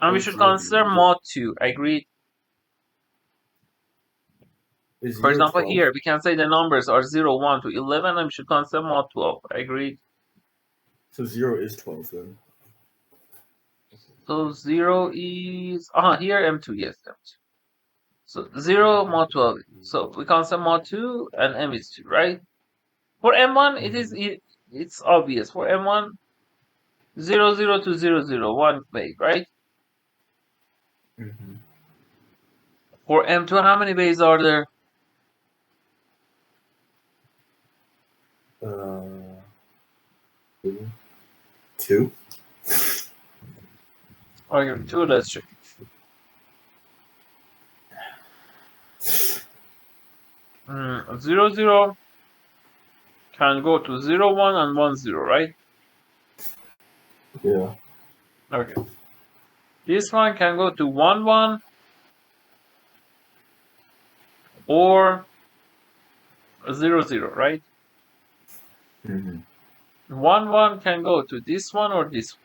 And we Is should 0 consider the- mod 2. Agreed. Is For 0 example, 12? here we can say the numbers are 0, 1 to 11, and we should consider mod 12. Agreed. So 0 is 12 then. So 0 is here m2, yes, m2. So 0 mod 12. So we consider mod 2 and m is 2, right? For m1, it's obvious. For m1, 0, 0 to 0, 0, 1 way, right? Mm-hmm. For m2, how many ways are there? Two. Okay, 2, let's check. Mm, 0, 0 can go to 0, 1 and 1, 0, right? Yeah. Okay. This one can go to 1, 1 or 0, 0, right? Mm-hmm. 1, 1 can go to this one or this one,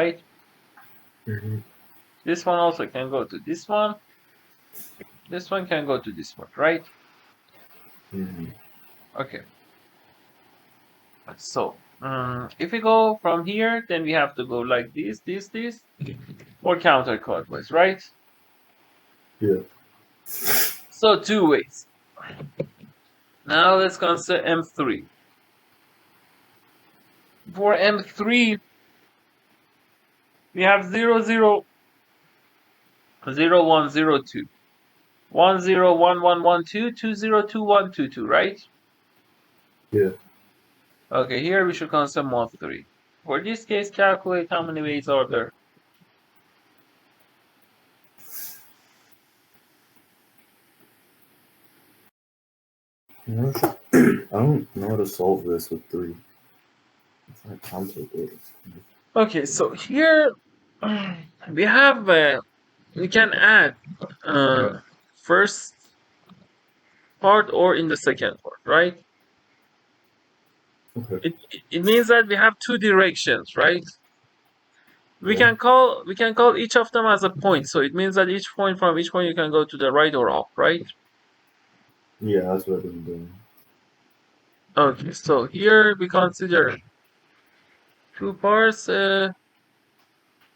right? Mm-hmm. This one also can go to this one. This one can go to this one, right? Mm-hmm. Okay. So, if we go from here, then we have to go like this, or counterclockwise, right? Yeah. So 2 ways. Now let's consider M3. For M3, we have 0, 0, 0, 1, 0, 2. 1, 0, 1, 1, 1, 2, 2, 0, 2, 1, 2, 2, right? Yeah. Okay, here we should consider mod 3. For this case, calculate how many ways are there. I don't know how to solve this with 3. It's not complicated. Okay, so here we have we can add first part or in the second part, right? Okay. It means that we have 2 directions, right? We Yeah. can call each of them as a point. So it means that each point from each point you can go to the right or up, right? Yeah, that's what I've been doing. Okay, so here we consider 2 parts,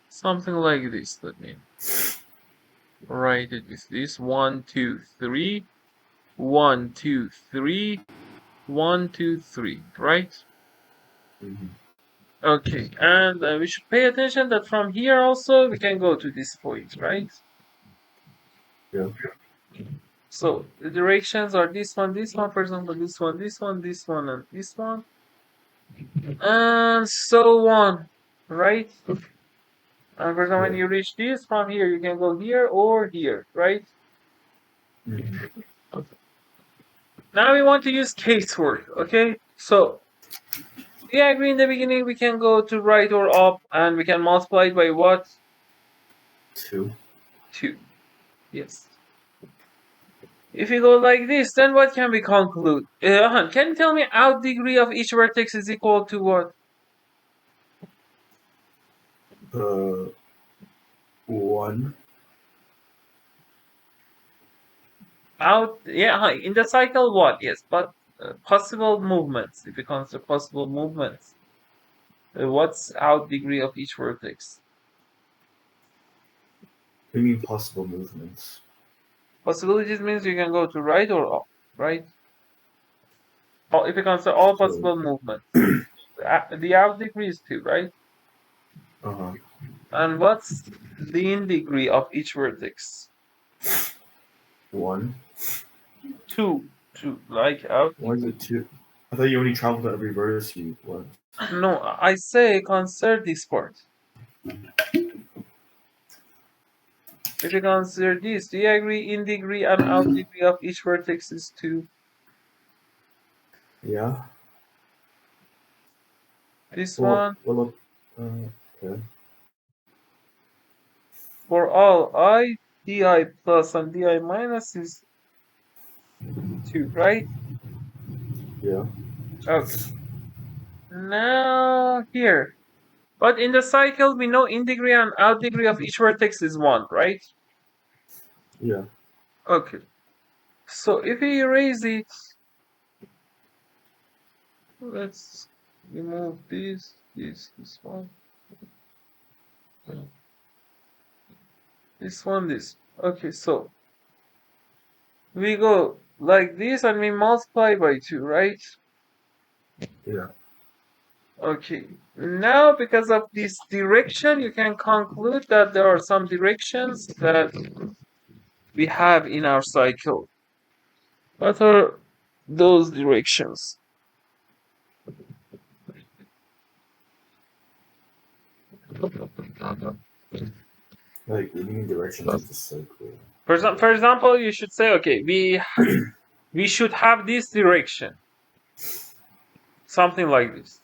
something like this. Let me write it with this 1, 2, 3, 1, 2, 3, 1, 2, 3, right? Mm-hmm. Okay, and we should pay attention that from here also we can go to this point, right? Yeah. So the directions are this one, for example, this one, and this one, and so on, right? And for example, when you reach this from here, you can go here or here, right? Mm-hmm. Now we want to use casework, okay? So we agree in the beginning we can go to right or up, and we can multiply it by what? 2. 2. Yes. If you go like this, then what can we conclude? Can you tell me out degree of each vertex is equal to what? 1. Out, yeah, in the cycle, what? Yes, but possible movements. If you consider possible movements, what's out degree of each vertex? What do you mean possible movements? Possibilities means you can go to right or up, right? If you consider all So- possible movements, the out degree is 2, right? Uh-huh. And what's the in degree of each vertex? 1. 2. Like out. Why is it 2? I thought you only traveled to every vertex you went. No, I say consider this part. If you consider this, do you agree in degree and out degree of each vertex is 2? Yeah. This Well, one, okay. for all I, di plus and di minus is 2, right? Yeah. Okay. Now here. But in the cycle, we know in degree and out degree of each vertex is 1, right? Yeah. Okay. So if we erase it, let's remove this one. This one, this. Okay, so we go like this and we multiply by 2, right? Yeah. Okay. Now, because of this direction, you can conclude that there are some directions that we have in our cycle. What are those directions? Like, what do you mean directions of the cycle? For example, you should say, okay, we should have this direction. Something like this.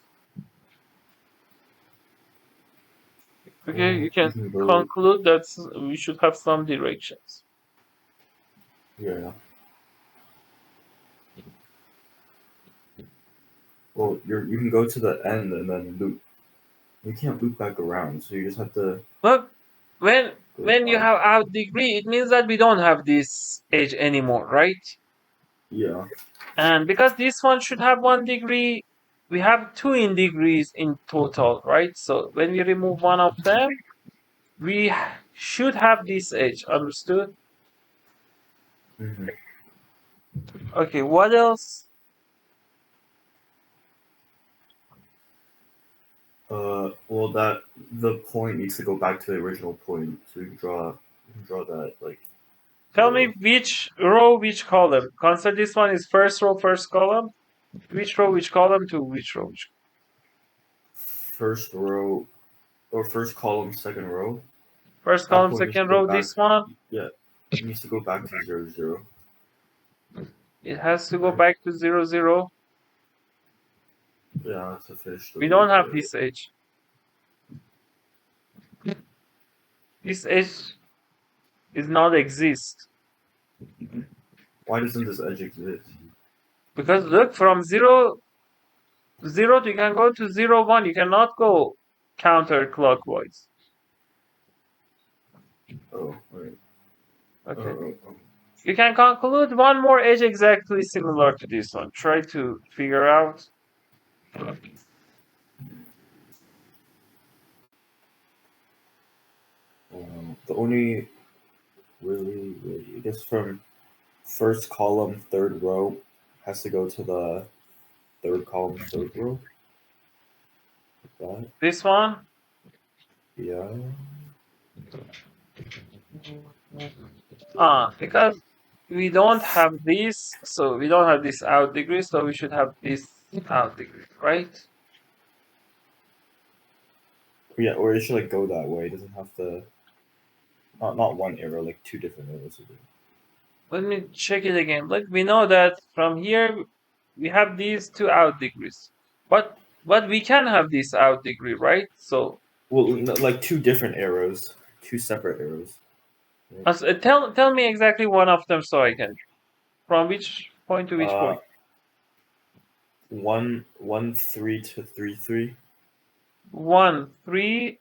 Okay, you can go, conclude that we should have some directions. Yeah. Well, you can go to the end and then loop. You can't loop back around, so you just have to. Look, when you have out degree, it means that we don't have this edge anymore, right? Yeah. And because this one should have 1 degree, we have 2 in degrees in total, right? So when we remove one of them, we should have this edge. Understood? Mm-hmm. Okay, what else? Well, that the point needs to go back to the original point, so you can draw that like. Tell me which row, which column. Consider this one is first row, first column. Which row, which column to which row? First row, or first column, second row. First That column, point needs to second go row, back- this one. Yeah, it needs to go back to 0, 0. It has to go back to 0, 0. Yeah, to finish the We don't loop, have right? this edge. This edge is not exist. Why doesn't this edge exist? Because look, from 0, 0 you can go to 0, 1. You cannot go counterclockwise. Oh, right. Okay. You can conclude one more edge exactly similar to this one. Try to figure out. The only really, I guess from first column, third row has to go to the third column, third row. Like that. This one? Yeah. Because we don't have this, so we don't have this out degree, so we should have this out degree, right? Yeah, or it should like go that way. It doesn't have to. Not one arrow, like 2 different arrows. Let me check it again. Look, we know that from here we have these 2 out degrees, but we can have this out degree, right? So Well, like 2 different arrows, 2 separate arrows. Right? tell me exactly one of them so I can. From which point to which point? 1, 3 to 3, 3. 1, 3.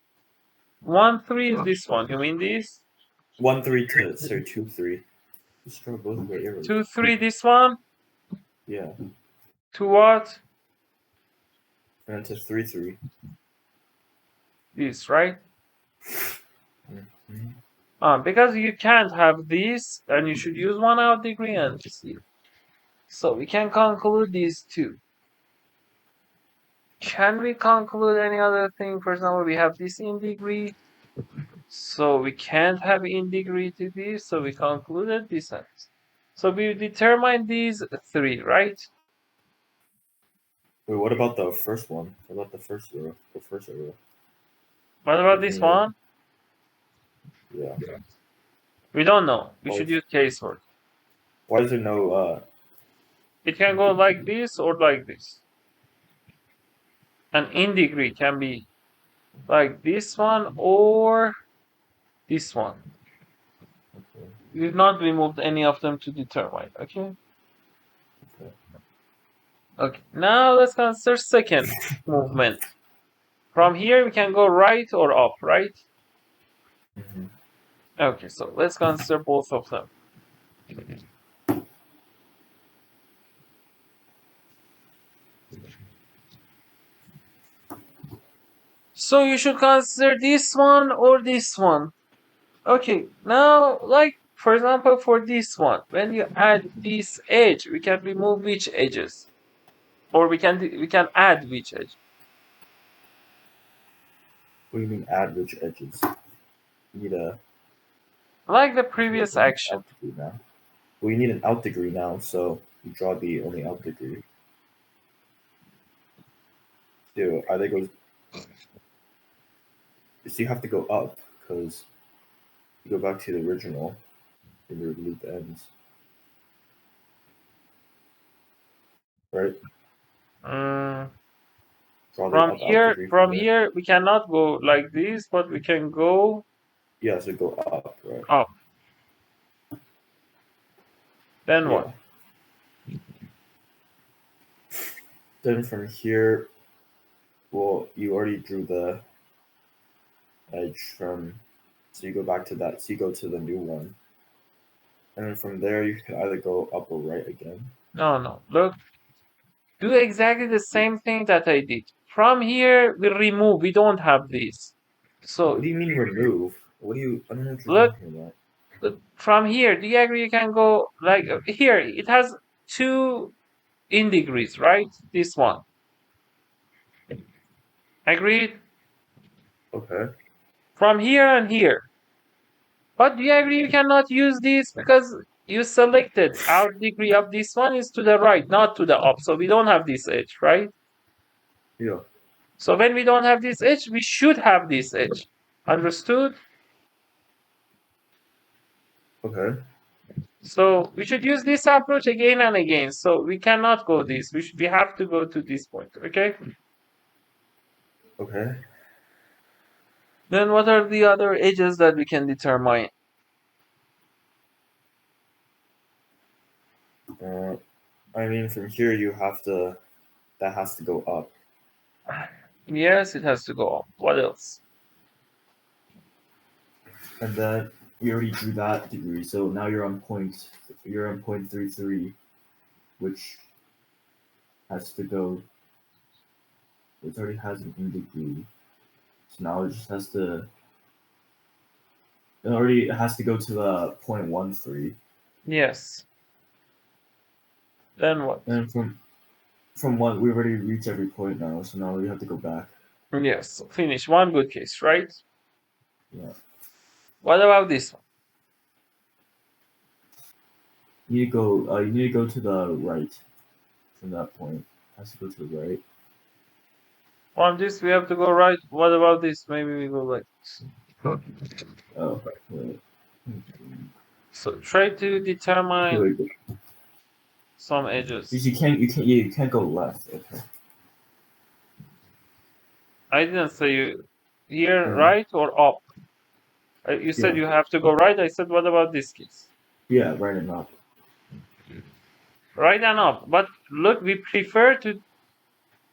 1, 3 is this one. You mean this? 1, 3 to 2, 3. Just draw both of the arrows. 2, 3, this one? Yeah. To what? And to 3, 3. This, right? Mm-hmm. Because you can't have this, and you should use 1 out degree and see. So we can conclude these 2. Can we conclude any other thing? For example, we have this in degree. So we can't have integrity, so we concluded this ends. So we determined these three, right? Wait, what about the first one? What about the first row? The first row. What about this one? Yeah. We don't know. We Oh, should use casework. Why is there no It can go like this or like this. And in degree can be like this one or this one. okay. We've not removed any of them to determine, okay? Okay. Okay, now let's consider second movement. From here we can go right or up, right? Mhm. Okay, so let's consider both of them. So you should consider this one or this one. Okay, now like for example for this one, when you add this edge, we can remove which edges? Or we can add which edge? What do you mean add which edges? You need a Like the previous an action. out degree now. Well, you need an out degree now, so you draw the only out degree. So either goes. So you have to go up because you go back to the original and your loop ends. Right? Mm, Draw the from out degree from there. here we cannot go like this, but we can go Yeah, so go up, right? up. Then Yeah. what? Then from here, well, you already drew the edge from, so you go back to that. So you go to the new one, and then from there you can either go up or right again. No. Look, do exactly the same thing that I did. From here we remove. We don't have this. So What do you mean remove? What do you? I don't know what you're look, talking about. from here, do you agree you can go like here? It has 2 in degrees, right? This one. Agreed? Okay. From here and here. But do you agree you cannot use this because you selected our degree of this one is to the right, not to the up. So we don't have this edge, right? Yeah. So when we don't have this edge, we should have this edge. Understood? Okay. So we should use this approach again and again. So we cannot go this. We have to go to this point, okay? Okay. Then what are the other edges that we can determine? I mean, from here you have to. That has to go up. Yes, it has to go up. What else? And then we already drew that degree, so now you're on point. You're on 0.33, which has to go. It already has an in degree, so now it just has to. It has to go to the 0.13. Yes. Then what? And from one, we already reached every point now, so now we have to go back. Yes, so finish. One good case, right? Yeah. What about this one? You need to go. You need to go to the right from that point. It has to go to the right. On this, we have to go right. What about this? Maybe we go like this. Oh, wait. So try to determine Wait, wait. some edges. You can't go left. Okay. I didn't say you here, Yeah. right or up. You said Yeah. you have to go right. I said, what about this case? Yeah, right and up. Right and up. But look, we prefer to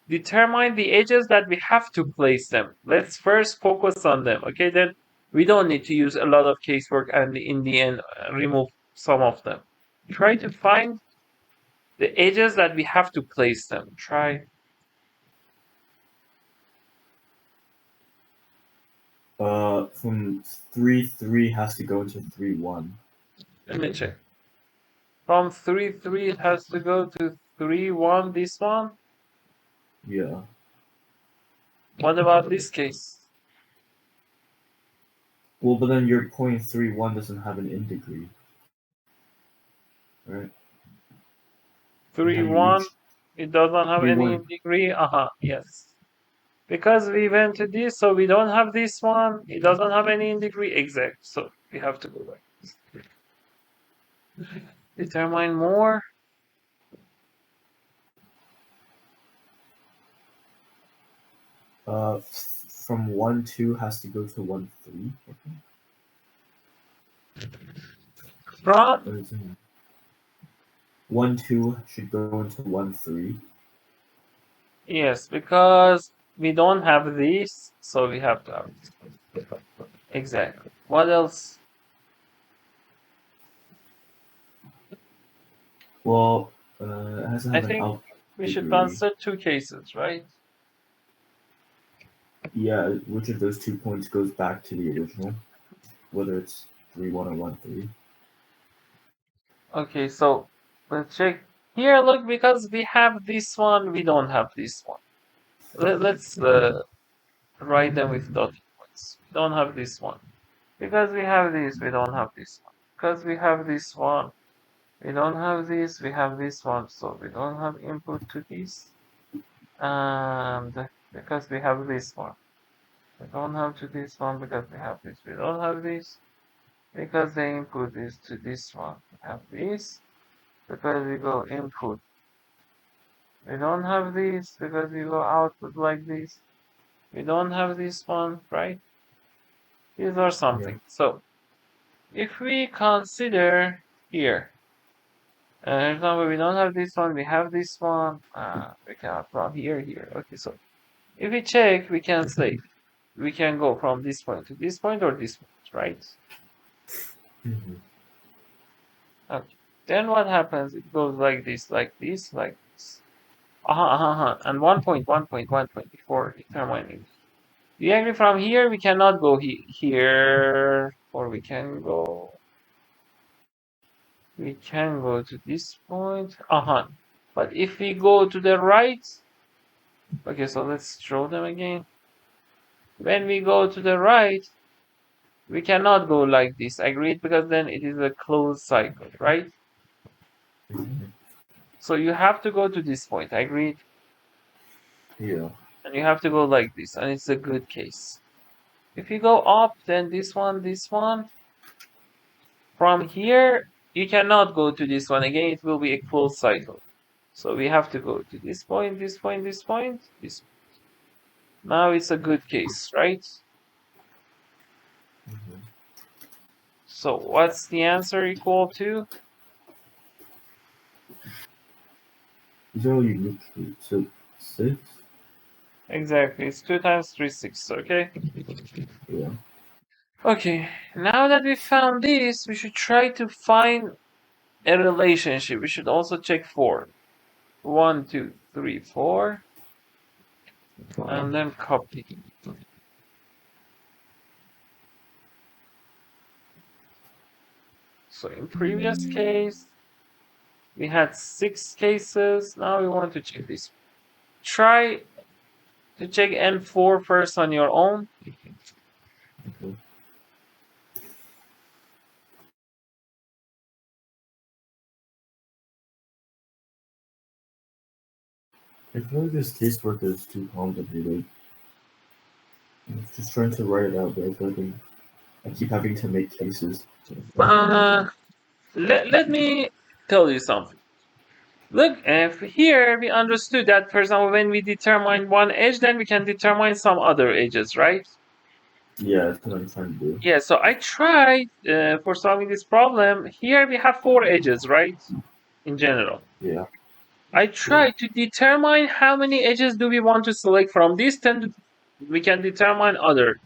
determine the edges that we have to place them. Let's first focus on them, okay? Then we don't need to use a lot of casework and in the end remove some of them. Try to find the edges that we have to place them. Try. From 3-3 has to go into 3-1. Let me check. From 3-3 it has to go to 3-1, this one. Yeah. What about this case? Well, but then your 0.31 doesn't have an in degree, right? 3, Have you 1, reached it doesn't have any 3-1? degree. Yes. Because we went to this, so we don't have this one. It doesn't have any degree. Exact. So we have to go back. Determine more. From 1, 2 has to go to 1, 3. From 1, 2 should go into 1, 3. yes, because we don't have this, so we have to have this. Exactly. What else? Well, it has to I have an think out we should degree. consider 2 cases, right? Yeah, which of those 2 points goes back to the original? Whether it's 3, 1 or 1, 3. Okay, so let's check here. Look, because we have this one, we don't have this one. Let's write them with dotted points. We don't have this one. Because we have this, we don't have this one. Because we have this one, we don't have this, we have this one, so we don't have input to this. And because we have this one, we don't have to this one because we have this. We don't have this because the input is to this one. We have this because we go input. We don't have this because we go output like this. We don't have this one, right? These are something. Yeah. So if we consider here, for example, we don't have this one, we have this one. We can from here. Okay, so if we check, we can say we can go from this point to this point or this point, right? Mm-hmm. Okay. Then what happens? It goes like this, like this, like this. And 1 point before determining. Do you agree from here? We cannot go here, or we can go to this point. But if we go to the right, okay, so let's draw them again. When we go to the right, we cannot go like this. Agreed? Because then it is a closed cycle, right? Mm-hmm. So you have to go to this point. Agreed? Yeah. And you have to go like this, and it's a good case. If you go up, then this one. From here, you cannot go to this one again. It will be a closed cycle. So we have to go to this point, this point, this point, this point. Now it's a good case, right? Mm-hmm. So what's the answer equal to? These are all unique. So 6? Exactly, it's 2 times 3, 6, okay? Yeah. Okay, now that we found this, we should try to find a relationship. We should also check 4. 1, 2, 3, 4. And then copy. So in previous case, we had 6 cases. Now we want to check this. Try to check N4 first on your own. Okay. I feel like this casework is too complicated. I'm just trying to write it out, but I feel like I keep having to make cases. Let me tell you something. Look, if here we understood that, for example, when we determine one edge, then we can determine some other edges, right? Yeah, that's what I'm trying to do. Yeah, so I tried for solving this problem. Here we have 4 edges, right? In general. Yeah. I tried to determine how many edges do we want to select from this, then we can determine other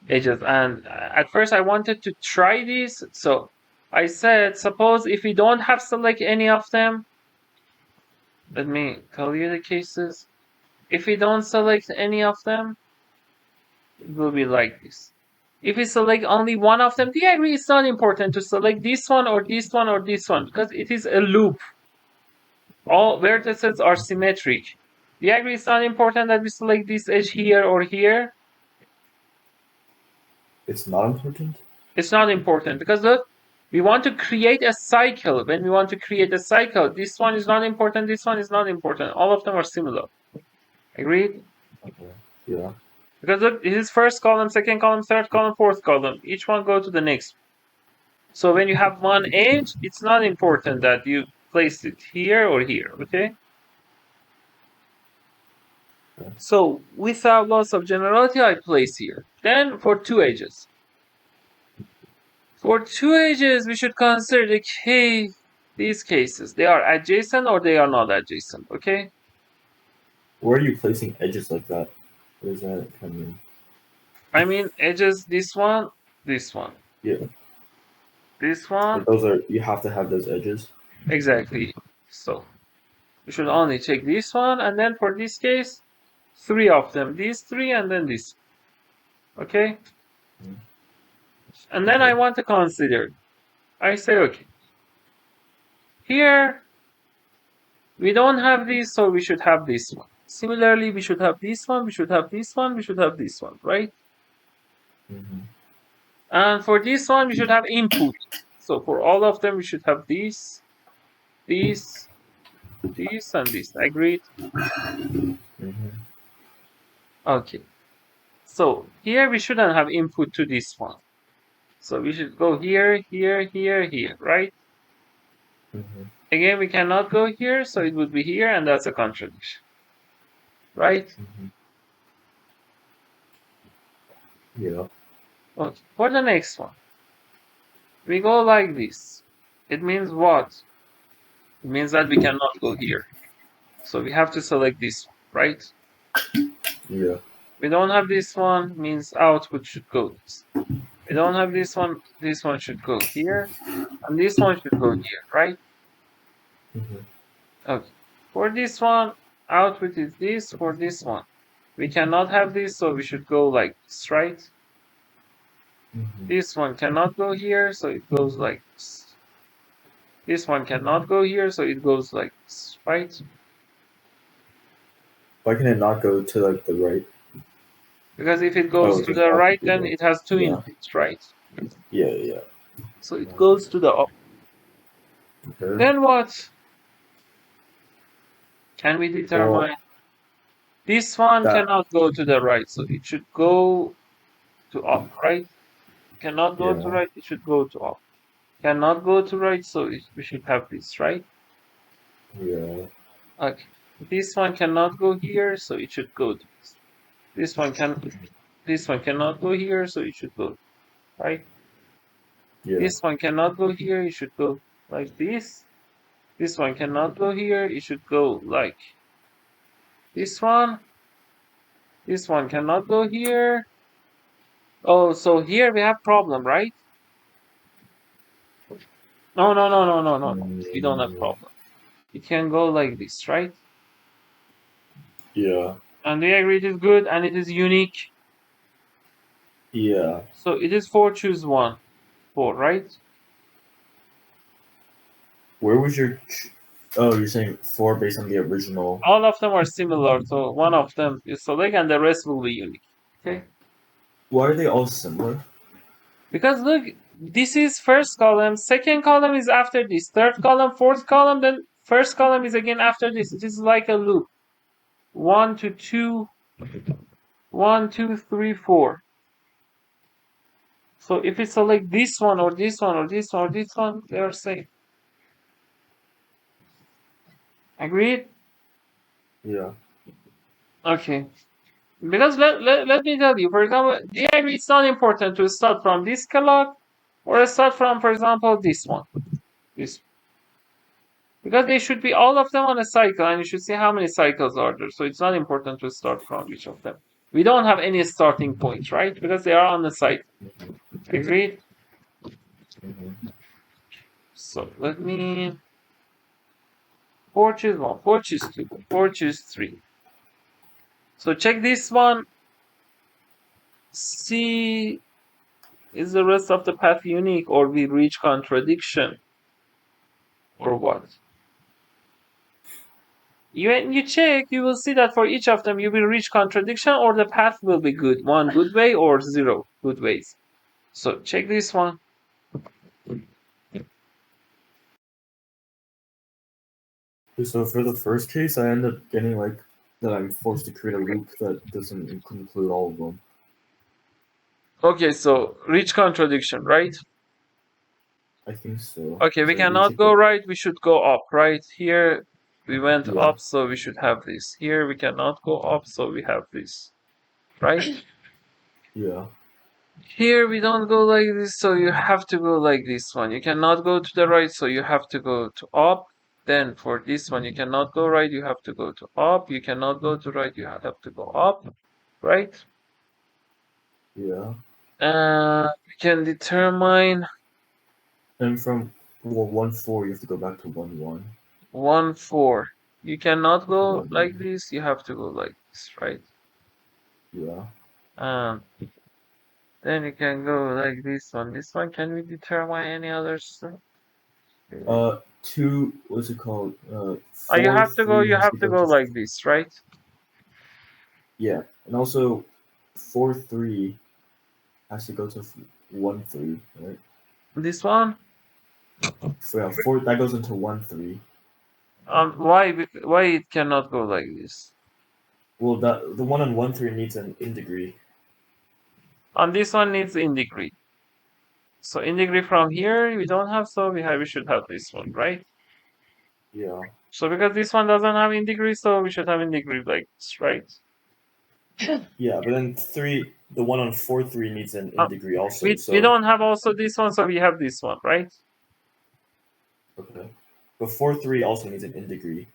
edges. And at first I wanted to try this, so I said, suppose if we don't have select any of them, let me tell you the cases. If we don't select any of them, it will be like this. If we select only one of them, do you agree it's not important to select this one or this one or this one, because it is a loop. All vertices are symmetric. Do you agree it's not important that we select this edge here or here? It's not important? It's not important because look, we want to create a cycle. When we want to create a cycle, this one is not important, this one is not important. All of them are similar. Agreed? Okay. Yeah. Because look, this is first column, second column, third column, fourth column. Each one go to the next. So when you have one edge, it's not important that you place it here or here, okay? So without loss of generality, I place here. Then for two edges. For two edges, we should consider these cases. They are adjacent or they are not adjacent, okay? Where are you placing edges like that? What does that kind of mean? I mean edges, this one, Yeah. this one, But those are, you have to have those edges. exactly. So we should only take this one, and then for this case, three of them. These three and then this. Okay? Mhm. And then I want to consider. I say, okay. Here, we don't have this, so we should have this one. Similarly, we should have this one, we should have this one, we should have this one, right? Mm-hmm. And for this one, we should have input. So for all of them, we should have this, this, this, and this. Agreed? Mm-hmm. Okay. So here we shouldn't have input to this one. So we should go here, here, here, here, right? Mm-hmm. Again, we cannot go here, so it would be here, and that's a contradiction. Right? Mm-hmm. Yeah. Okay. For the next one, we go like this. It means what? It means that we cannot go here. So we have to select this one, right? Yeah. We don't have this one, means output should go this. We don't have this one should go here, and this one should go here, right? Mm-hmm. Okay. For this one, output is this. For this one, we cannot have this, so we should go like this, right? Mm-hmm. This one cannot go here, so it goes like this. This one cannot go here, so it goes like this, right? Why can it not go to like the right? Because if it goes to just the up right, to then the- it has two yeah. inputs, right? Yeah, yeah. So it goes to the up. Okay. Then what? Can we determine? This one cannot go to the right, so it should go to up, right? Cannot go to right, it should go to up. Cannot go to right, so we should have this, right? Yeah. Okay. This one cannot go here, so it should go to this. This one cannot go here, so it should go, right? Yeah. This one cannot go here, it should go like this. This one cannot go here, it should go like this one. This one cannot go here. Oh, so here we have problem, right? No. We don't have problem. It can go like this, right? Yeah. And we agree it is good and it is unique. Yeah. So it is 4 choose 1. 4, right? Where was your? Oh, you're saying 4 based on the original. All of them are similar, so one of them is select and the rest will be unique. Okay? Why are they all similar? Because look, this is first column, second column is after this, third column, fourth column, then first column is again after this. It is like a loop. 1 to 2, 1, 2, 3, 4. So if we select this one or this one or this one or this one, they are same. Agreed? Yeah. Okay. Because let me tell you, for example, it's not important to start from this clock or start from, for example, this one. This. Because they should be all of them on a cycle, and you should see how many cycles are there. So it's not important to start from each of them. We don't have any starting points, right? Because they are on the cycle. Agreed? Mm-hmm. So let me 4 choose 1, 4 choose 2, 4 choose 3. So check this one. See, is the rest of the path unique or we reach contradiction? Or what? When you check, you will see that for each of them you will reach contradiction or the path will be good. 1 good way or 0 good ways. So check this one. So for the first case, I end up getting like that I'm forced to create a loop that doesn't include all of them. Okay, so reach contradiction, right? I think so. Okay, we So cannot go right, we should go up, right? Here we went Yeah. up, so we should have this. Here we cannot go up, so we have this, right? Yeah. Here we don't go like this, so you have to go like this one. You cannot go to the right, so you have to go to up. Then for this one, you cannot go right, you have to go to up. You cannot go to right, you have to go up, right? Yeah. We can determine And from 1, 4, you have to go back to 1, 1. 1, 4. You cannot go 1, like 1. this, you have to go like this, right? Yeah. Then you can go like this one. This one, can we determine any other stuff? 2, what's it called? 4, You have to go, 3 you has have to to go go to like this, right? Yeah, and also 4, 3 has to go to 1, 3, right? This one? So yeah, 4 that goes into 1, 3. Why it cannot go like this? Well, the one on 1, 3 needs an in degree. And this one needs in degree. So in degree from here we don't have, so we should have this one, right? Yeah. So because this one doesn't have in degree, so we should have in degree like this, right? Yeah, but then 3, the one on 4, 3 needs an in degree also. We don't have also this one, so we have this one, right? Okay. But 4, 3 also needs an in degree.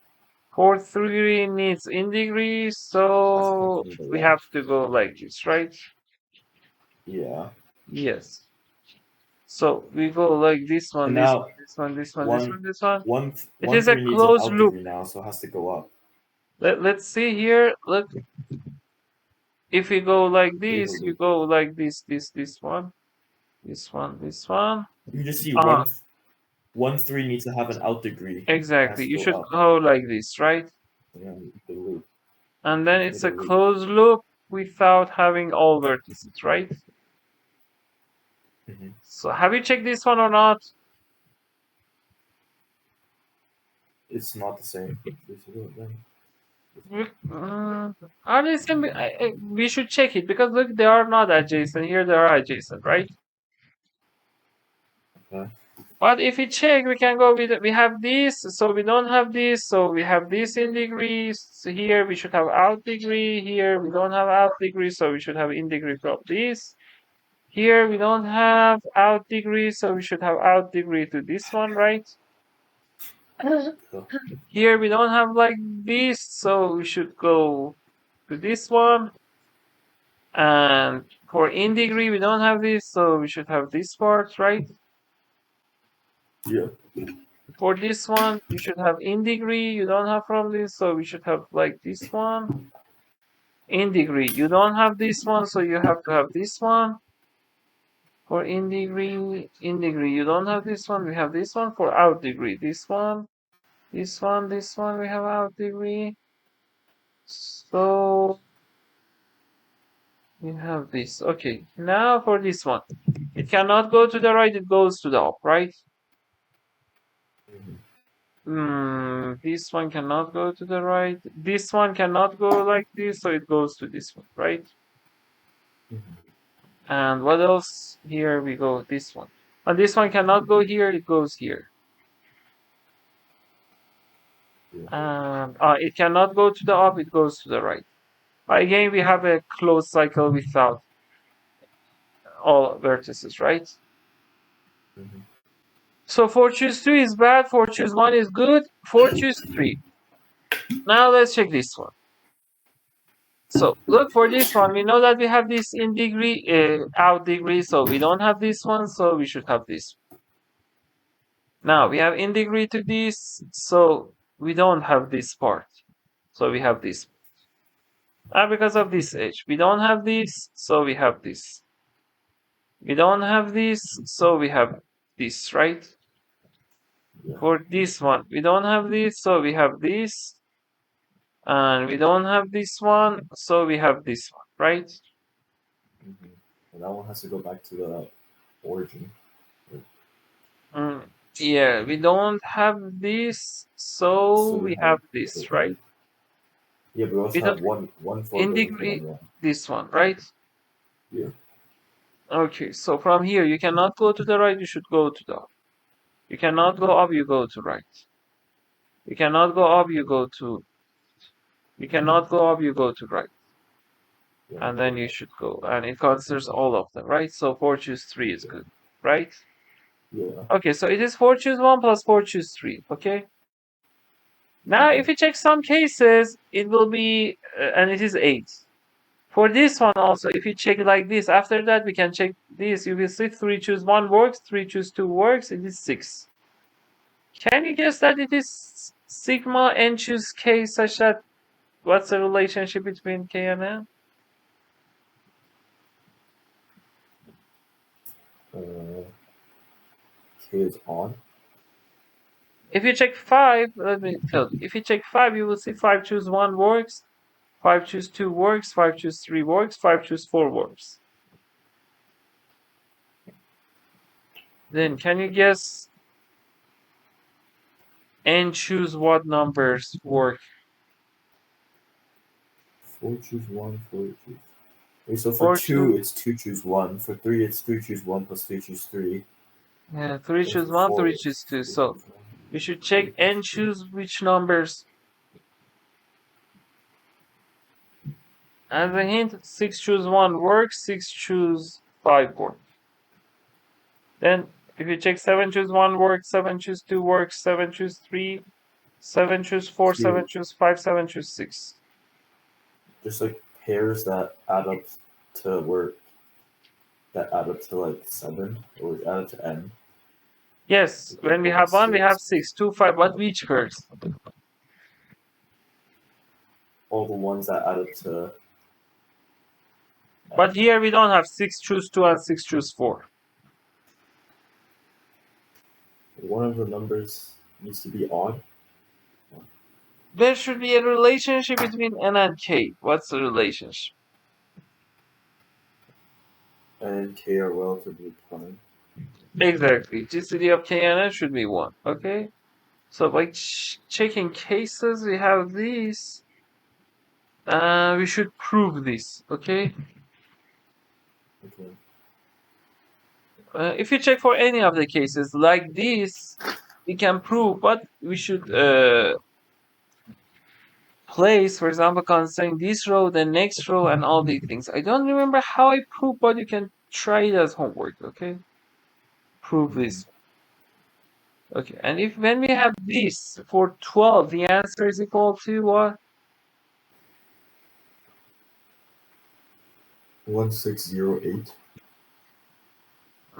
4, 3 needs in degree, so we have to go like this, right? Yeah. Yes. So we go like this one, And this now one, this one, this one, one, this one, this one. 1, It 1 is a 3 needs an closed out loop. degree now, so it has to go up. Let's see here. Look, if we go like this, you go like this one, this one, this one. You just see Uh-huh. 1, 3 needs to have an out degree. Exactly. You should up. go like this, right? Yeah, the loop. And then it's a closed loop without having all vertices, right? Mhm. So have you checked this one or not? It's not the same. Are they same? We should check it because look, they are not adjacent. Here they are adjacent, right? Okay. But if we check, we can go with, we have this, so we don't have this, so we have this in degrees. So here we should have out degree. Here we don't have out degree, so we should have in degree from this. Here we don't have out degree, so we should have out degree to this one, right? Here we don't have like this, so we should go to this one. And for in degree, we don't have this, so we should have this part, right? Yeah. For this one, you should have in degree. You don't have from this, so we should have like this one. In degree, you don't have this one, so you have to have this one. For in degree, you don't have this one. We have this one. For out degree, this one, this one, this one. We have out degree. So we have this. Okay, now for this one, it cannot go to the right. It goes to the up, right? This one cannot go to the right. This one cannot go like this, so it goes to this one, right? And what else? Here we go, this one. And this one cannot go here, it goes here. And it cannot go to the up, it goes to the right. Again, we have a closed cycle without all vertices, right? So 4 choose 3 is bad, 4 choose 1 is good, 4 choose 3. Now let's check this one. So look for this one. We know that we have this in degree, out degree, so we don't have this one, so we should have this. Now we have in degree to this, so we don't have this part. So we have this. And because of this edge, we don't have this, so we have this. We don't have this, so we have this, right? For this one, we don't have this, so we have this. And we don't have this one, so we have this one, right? And that one has to go back to the origin. Yeah, we don't have this, so we have this, right? Yeah, but we also We have don't- one for In the degree, 1, 1. this one, right? Yeah. Okay, so from here, you cannot go to the right, you should go to the up. You cannot go up, you go to right. You cannot go up, you go to... You cannot go up, you go to right. Yeah. And then you should go. And it considers all of them, right? So 4 choose 3 is good, right? Yeah. Okay, so it is 4 choose 1 plus 4 choose 3, okay? Now, if you check some cases, it will be, and it is 8. For this one also, if you check like this, after that we can check this. You will see 3 choose 1 works, 3 choose 2 works, it is 6. Can you guess that it is sigma n choose k such that what's the relationship between k and n? K is on. If you check 5, let me tell you. If you check 5, you will see 5 choose 1 works, 5 choose 2 works, 5 choose 3 works, 5 choose 4 works. Then can you guess n choose what numbers work? 4 choose 1, 4 choose. Okay, so for 4 2, it's 2 choose 1. For 3, it's 3 choose 1 plus 3 choose 3. Yeah, 3 And choose for 1, 4, 3 it's choose 2. 3 So choose 1. you should check n choose which numbers. As a hint, 6 choose 1 works, 6 choose 5 works. Then if you check 7 choose 1 works, 7 choose 2 works, 7 choose 3, 7 choose 4, 7 choose 5, 7 choose 6. Just like pairs that add up to work, that add up to like 7, or add up to n. Yes, when we have 1, we have 6, 2, 5. But which pairs? All the ones that add up to. But here we don't have 6 choose 2 and 6 choose 4. One of the numbers needs to be odd. There should be a relationship between n and k. What's the relationship? And k are relatively prime. Exactly. GCD of k and n should be 1. Okay? So by checking cases, we have these. We should prove this. Okay? Okay. If you check for any of the cases like this, we can prove, but we should place, for example, considering this row, the next row, and all these things. I don't remember how I prove, but you can try it as homework. Okay? Prove this. Okay, and if when we have this for 12, the answer is equal to what? 1608.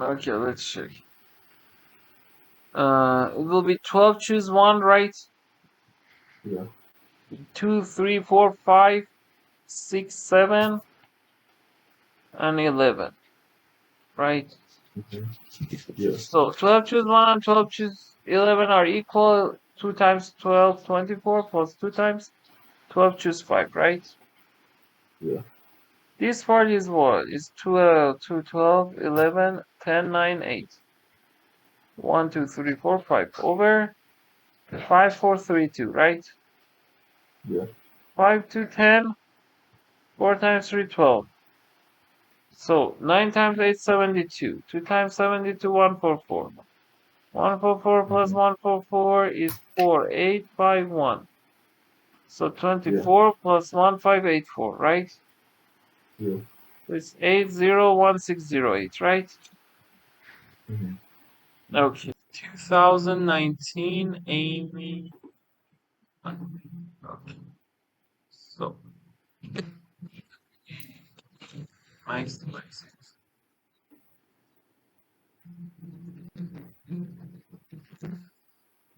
Okay, let's check. It will be 12 choose 1, right? Yeah. 2, 3, 4, 5, 6, 7, and 11, right? Yeah. So 12 choose 1 and 12 choose 11 are equal. 2 times 12, 24, plus 2 times 12 choose 5, right? Yeah. This part is what? It's 12, 2, 12, 11, 10, 9, 8. 1, 2, 3, 4, 5 over 5, 4, 3, 2, right? Yeah. 5 to 10, 4 times 3, 12. So 9 times 8, 72. 2 times 72, 144. 144 plus 144 is 4851. So 24 plus 1584, right? Yeah. It's 801608, right? Mm-hmm. Okay. 2019 AIME. Okay. So nice.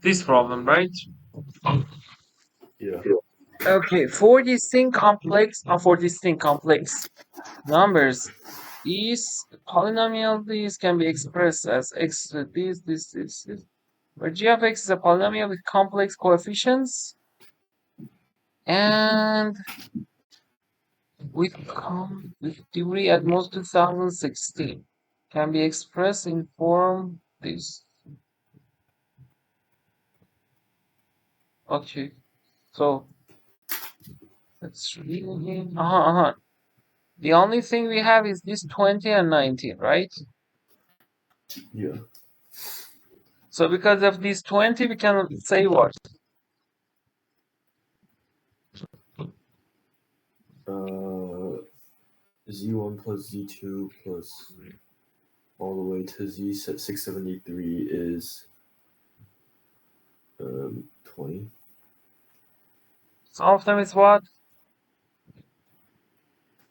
This problem, right? Yeah. Okay, for distinct complex numbers, these polynomial these can be expressed as x this. Where g of x is a polynomial with complex coefficients and with degree at most 2016. can be expressed in form this. Okay, so let's read again. The only thing we have is this 20 and 19, right? Yeah. So because of this 20, we can say what? Z1 plus Z2 plus all the way to Z673 is 20. Some of them is what?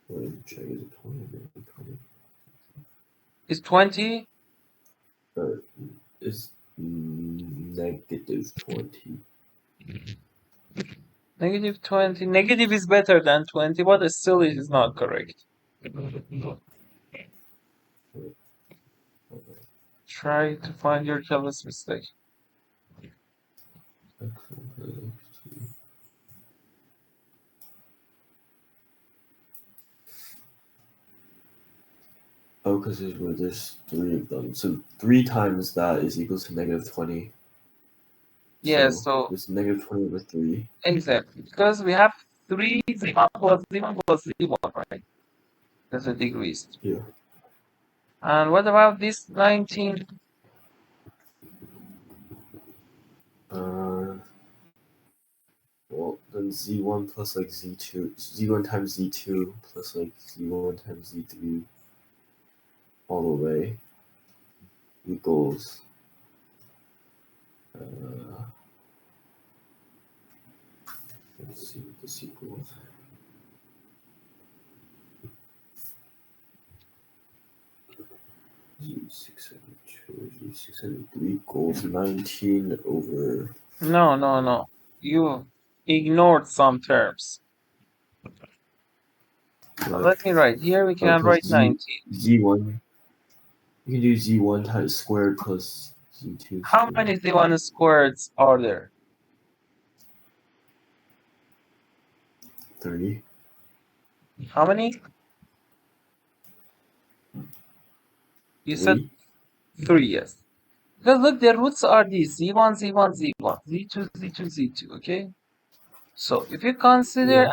Wait, check, is it 20? 20? Is 20? Is negative 20. Negative 20. Negative is better than 20, but still it is not correct. Try to find your careless mistake. Oh, because there's 3 of them. So 3 times that is equal to negative 20. Yeah, so it's negative 20 over 3. exactly. Because we have 3 Z1 plus Z1 plus Z1, right? That's the degrees. Yeah. And what about this 19? Well, then Z1 plus like Z2, Z1 times Z2 plus like Z1 times Z3 all the way equals let's see what this equals. Z672, Z673 equals 19 over. No. You ignored some terms. Let me write. Here we can write 19. Z1. You can do Z1 times squared plus Z2. How many Z1 squareds are there? 3. How many? You said 3, yes. Because look, the roots are these Z1, Z1, Z1, Z2, Z2, Z2, okay? So if you consider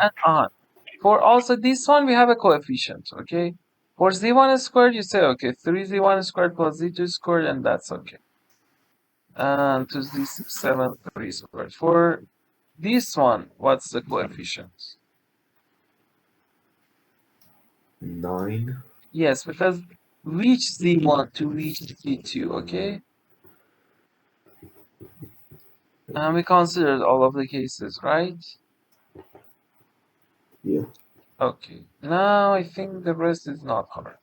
for also this one, we have a coefficient, okay? For Z1 squared, you say, okay, 3Z1 squared plus Z2 squared, and that's okay. And to Z7, 3 squared. For this one, what's the coefficient? 9. Yes, because reach Z1 to reach Z2, okay? And we considered all of the cases, right? Yeah. Okay, now I think the rest is not hard.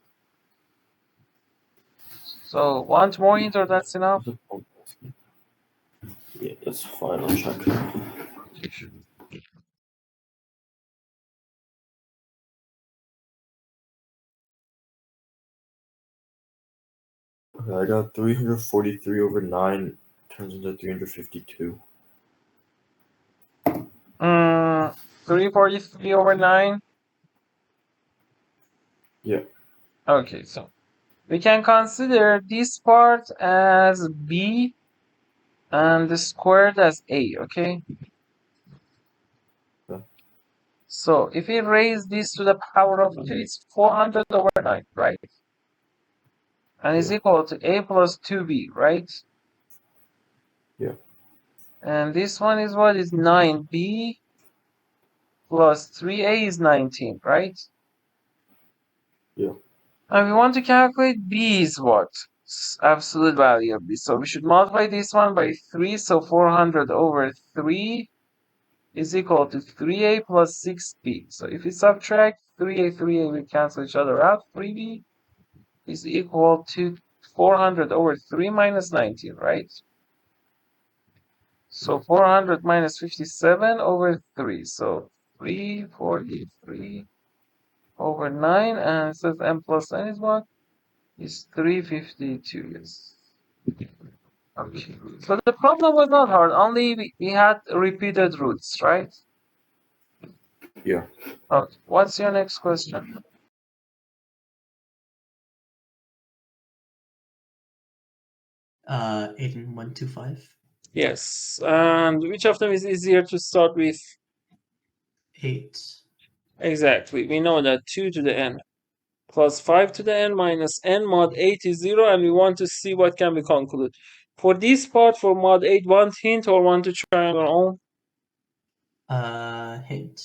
So, want more hint or that's enough? Yeah, that's fine. I'll check. I got 343 over 9 turns into 352. 343 over 9? Yeah. Okay, so we can consider this part as B and the squared as A, okay? Yeah. So if we raise this to the power of 2, it's 400 over 9, right? And is equal to A plus 2B, right? Yeah. And this one is what is 9B plus 3A is 19, right? Yeah. And we want to calculate B is what? Absolute value of B. So we should multiply this one by 3. So 400 over 3 is equal to 3A plus 6B. So if we subtract 3A, we cancel each other out. 3B is equal to 400 over 3 minus 19, right? So 400 minus 57 over 3. So 343 over 9. And it says m plus n is what? Is 352, yes. Okay. So the problem was not hard, only we had repeated roots, right? Yeah. Okay. What's your next question? 8 and 125. Yes. And which of them is easier to start with? 8. Exactly. We know that 2 to the n plus 5 to the n minus n mod 8 is 0, and we want to see what can be concluded. For this part, for mod 8, want hint or want to try on your own? Hint.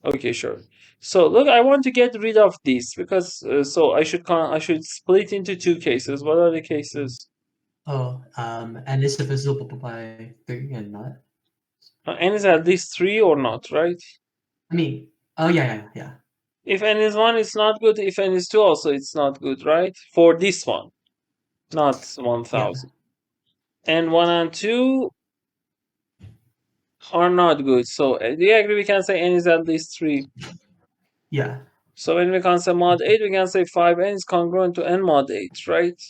Okay, sure. So look, I want to get rid of this because so I should split into two cases. What are the cases? Oh, and is divisible by 3 and not? N is at least 3 or not, right? I mean, oh yeah. If n is 1, it's not good. If n is 2, also it's not good, right? For this one, not 1000. And 1 and 2 are not good. So do you agree we can say n is at least 3? Yeah. So when we can say mod 8, we can say 5n is congruent to n mod 8, right?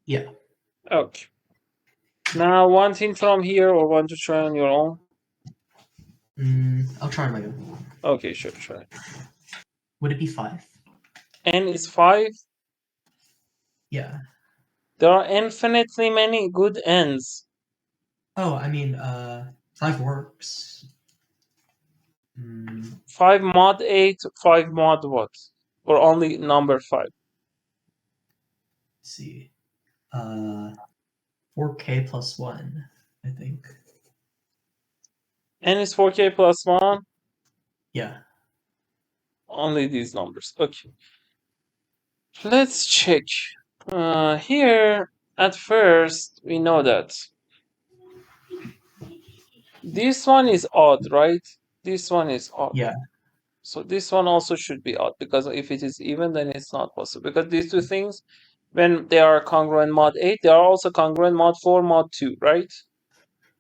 Yeah. Okay. Now, one thing from here or want to try on your own? I'll try on my own. Okay, sure, try. Would it be 5? N is 5. Yeah. There are infinitely many good n's. Oh, I mean, 5 works. 5 mod 8, 5 mod what? Or only number 5? Let's see. 4k plus 1, I think. N is 4k plus 1. Yeah. Only these numbers. Okay. Let's check. Here, at first, we know that this one is odd, right? This one is odd. Yeah. So this one also should be odd, because if it is even, then it's not possible. Because these two things, when they are congruent mod 8, they are also congruent mod 4, mod 2, right?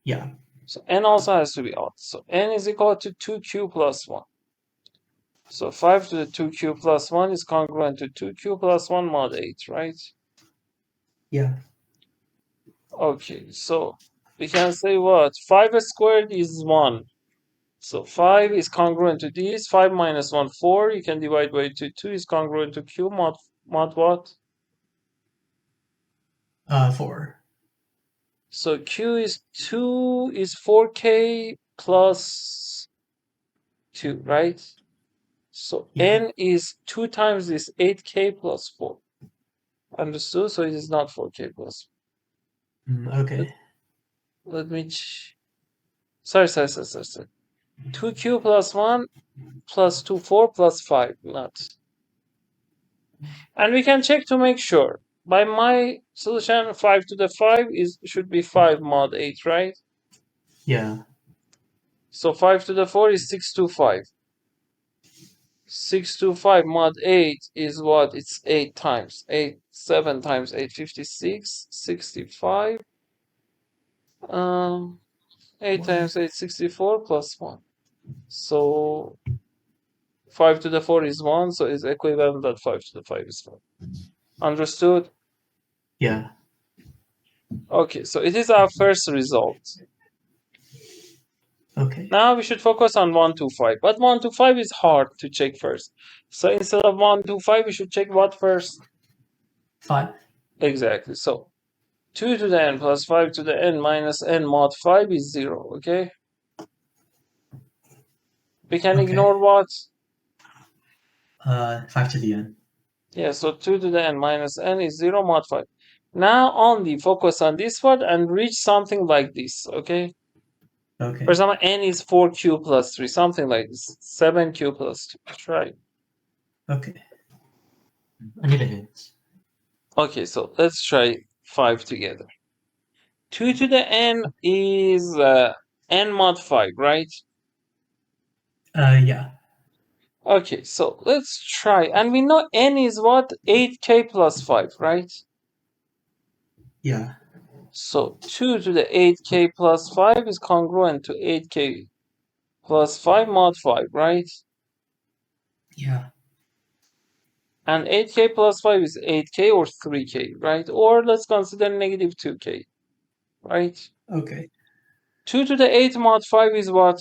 Yeah. So n also has to be odd. So n is equal to 2q plus 1. So 5 to the 2q plus 1 is congruent to 2q plus 1 mod 8, right? Yeah. Okay, so we can say what? 5 squared is 1. So 5 is congruent to this. 5 minus 1, 4. You can divide by 2. 2 is congruent to q mod what? 4. So q is 2 is 4k plus 2, right? So Yeah. n is 2 times this 8k plus 4. Understood? So it is not 4k plus. Okay. Let me. Sorry. 2q plus 1 plus 2, 4 plus 5. Not. And we can check to make sure. By my solution, 5 to the 5 should be 5 mod 8, right? Yeah. So 5 to the 4 is 6 to 5. 6 to 5 mod 8 is what? It's 8 times. 7 times 8, 56, 65. 8 times 8, 64 plus 1. So 5 to the 4 is 1, so it's equivalent that 5 to the 5 is 5. Understood? Yeah. Okay, so it is our first result. Okay. Now we should focus on 1 to 5. But 1 to 5 is hard to check first. So instead of 1 to 5, we should check what first? 5. Exactly. So 2 to the n plus 5 to the n minus n mod 5 is 0, okay? We can Okay. ignore what? 5 to the n. Yeah, so 2 to the n minus n is 0 mod 5. Now only focus on this one and reach something like this, okay? Okay. For example, n is 4q plus 3, something like this. 7q plus 2. Try. Okay. I need a hint. Okay, so let's try 5 together. 2 to the n is n mod 5, right? Yeah. Okay, so let's try. And we know n is what? 8k plus 5, right? Yeah. So 2 to the 8k plus 5 is congruent to 8k plus 5 mod 5, right? Yeah. And 8k plus 5 is 8k or 3k, right? Or let's consider negative 2k, right? Okay. 2 to the 8 mod 5 is what?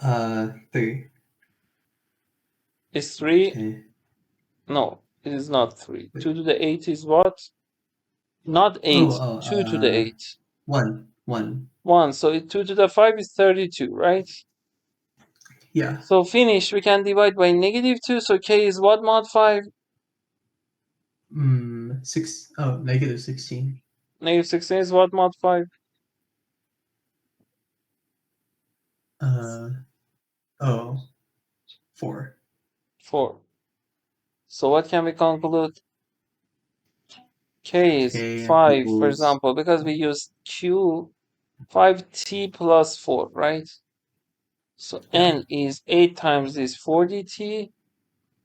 3. Is 3? Okay. No, it is not 3. 2 to the 8 is what? Not 8, 2 to the 8. 1. 1. So 2 to the 5 is 32, right? Yeah. So finish. We can divide by -2. So k is what mod 5? -16. -16 is what mod 5? 4. 4. So what can we conclude? K is K 5, for equals- example, because we use Q, 5t plus 4, right? So Yeah. n is 8 times this 40t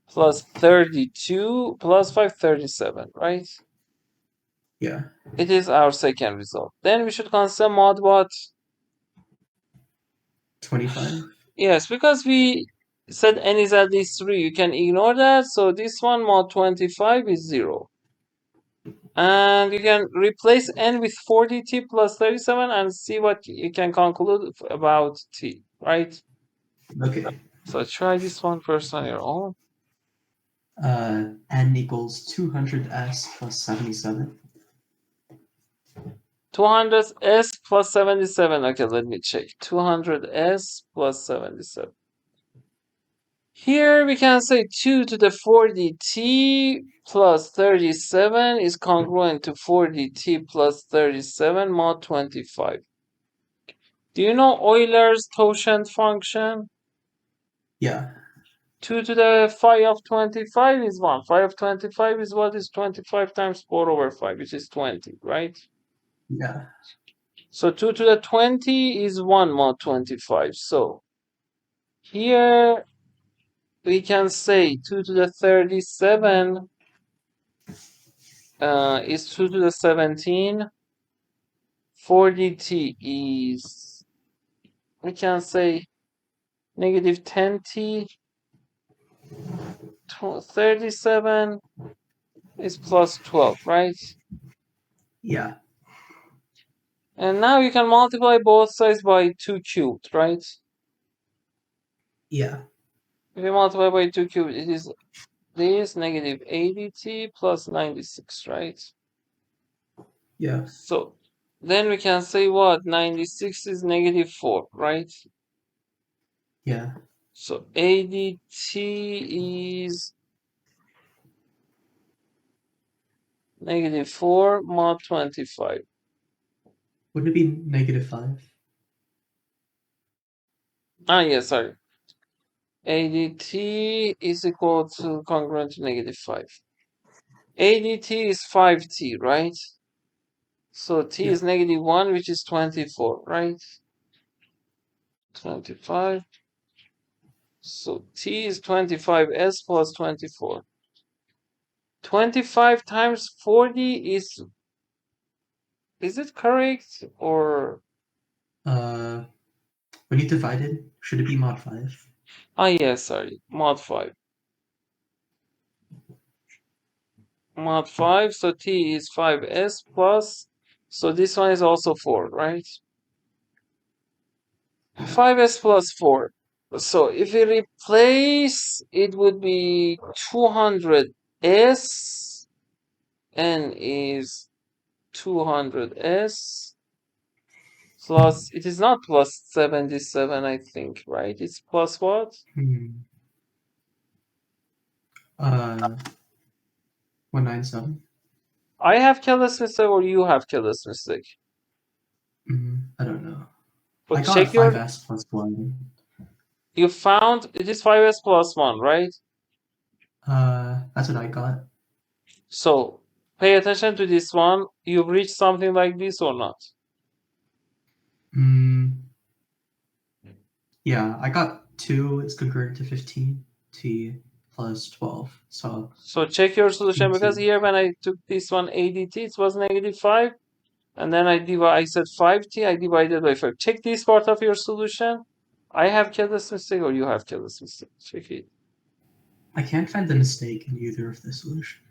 plus 32 plus 5, 37, right? Yeah. It is our second result. Then we should consider mod what? 25. Yes, because we said n is at least 3. You can ignore that. So this one, mod 25, is 0. And you can replace n with 40t plus 37 and see what you can conclude about t, right? Okay. So try this one first on your own. N equals 200s plus 77. 200s plus 77. Okay, let me check. 200s plus 77. Here we can say 2 to the 40t plus 37 is congruent to 40t plus 37 mod 25. Do you know Euler's tangent function? Yeah. 2 to the phi of 25 is 1. Phi of 25 is what is 25 times 4 over 5, which is 20, right? Yeah. So 2 to the 20 is 1 mod 25. So here we can say 2 to the 37 is 2 to the 17. 40t is, we can say, negative 10t. 37 is plus 12, right? Yeah. And now you can multiply both sides by 2 cubed, right? Yeah. If you multiply by 2 cubed, it is this negative 80t plus 96, right? Yeah. So then we can say what? 96 is negative 4, right? Yeah. So ADT is negative 4 mod 25. Wouldn't it be -5? Ah, yes, sorry. ADT is equal to congruent to negative 5. ADT is 5t, right? So t is negative 1, which is 24, right? 25. So t is 25s plus 24. 25 times 40 is it correct? Or When you divide it, should it be mod 5? ah, yes, sorry, mod 5. Mod 5, so t is 5s plus, so this one is also 4, right? 5s plus 4. So if we replace, it would be 200s. N is 200s. Plus, it is not plus 77, I think, right? It's plus what? 197. I have careless mistake or you have careless mistake? I don't know. But I got check your. 5s plus 1. You found it is 5s plus 1, right? That's what I got. So pay attention to this one. You've reached something like this or not? Yeah, I got 2 is congruent to 15 t plus 12. So check your solution, because 18. here when I took this one ADT, it was negative 5. And then I said 5t, I divided by 5. Check this part of your solution. I have careless mistake or you have careless mistake. Check it. I can't find the mistake in either of the solutions.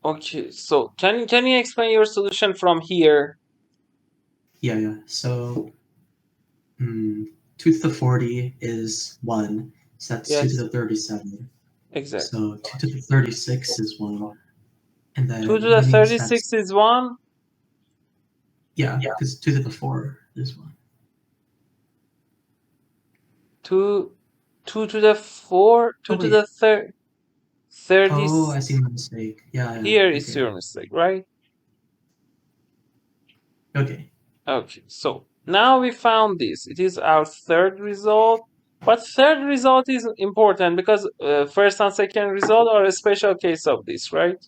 Okay, so can you explain your solution from here? Yeah. So 2 to the 40 is 1. So that's 2 Yes. to the 37. Exactly. So 2 to the 36 is 1. And then 2 to the remaining 36 steps. is 1? Yeah, because 2 to the 4 is 1. 2 to the 4? 2 to wait. the 30. Oh, I see my mistake. Yeah. Here is okay. your mistake, right? Okay. Okay, so now we found this. It is our third result. But third result is important because first and second result are a special case of this, right?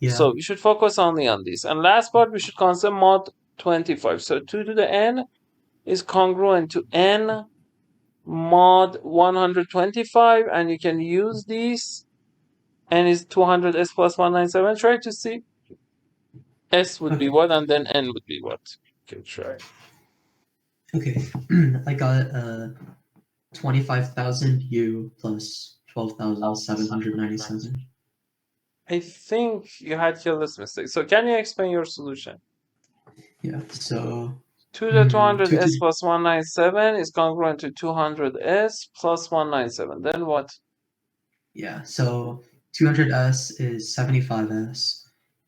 Yeah. So we should focus only on this. And last part, we should consider mod 25. So 2 to the n is congruent to n mod 125. And you can use this. N is 200 s plus 197. Try to see. S would be Okay. what, and then n would be what. Okay, try. Okay. I got 25,000 U plus 12,797. I think you had careless mistake. So can you explain your solution? Yeah. So 2 to the 2 to 200s plus 197 is congruent to 200s plus 197. Then what? yeah. So 200s is 75s,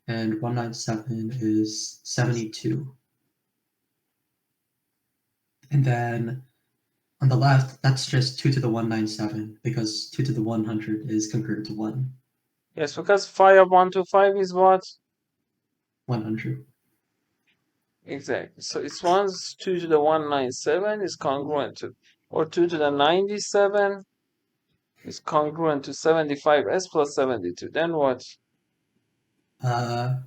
and 197 is 72. And then on the left, that's just 2 to the 197 because 2 to the 100 is congruent to 1. Yes, because phi of 125 is what? 100. Exactly. So it's 2 to the 197 is congruent to, or 2 to the 97 is congruent to 75s plus 72. Then what? I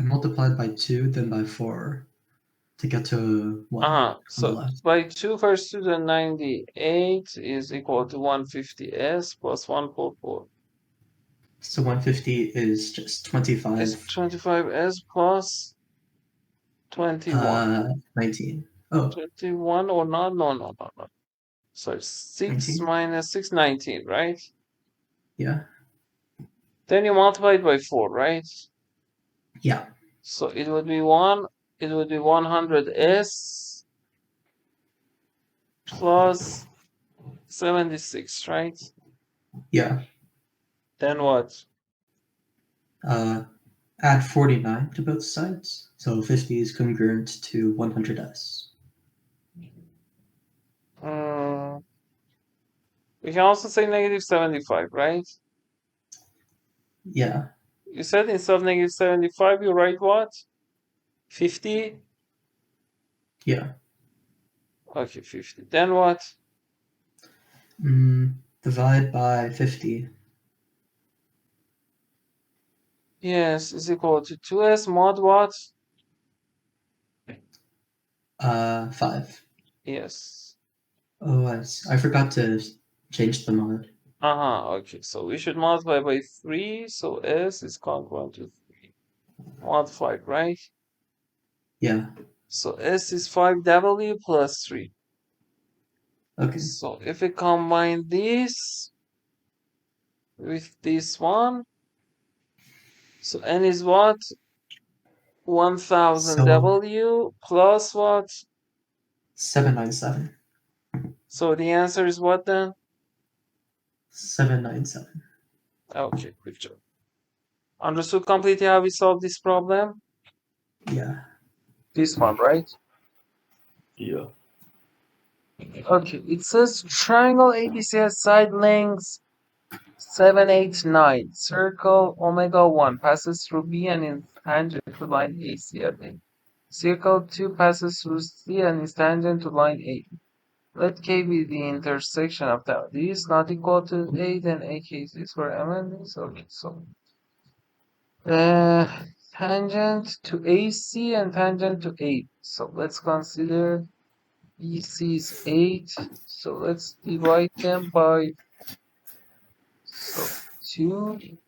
multiplied by 2, then by 4 to get to 1 on the So left. by 2 first to the 98 is equal to 150s plus 144. So 150 is just 25. It's 25s plus 21. 19. Oh, 21 or not? No. So 6 19? minus 6, 19, right? Yeah. Then you multiply it by 4, right? Yeah. So it would be 100s plus 76, right? Yeah. Then what? Add 49 to both sides. So 50 is congruent to 100s. We can also say negative 75, right? Yeah. You said instead of negative 75, you write what? 50? Yeah. Okay, 50. Then what? Divide by 50. Yes, is equal to 2s mod what? 5. Yes. Oh, I forgot to change the mod. Okay. So we should multiply by 3, so s is congruent to 3. Mod 5, right? Yeah. So s is 5w plus 3. Okay. So if we combine this with this one, so n is what? 1000w plus what? 797. So the answer is what then? 797. Okay, good job. Understood completely how we solve this problem? Yeah. This one, right? Yeah. Okay, it says triangle ABC has side lengths 7, 8, 9. Circle omega 1 passes through B and is tangent to line AC at A. Circle 2 passes through C and is tangent to line A. Let K be the intersection of that. This is not equal to A, then AK is for M and this. Okay, so tangent to AC and tangent to 8. So let's consider BC is 8. So let's divide them by 2.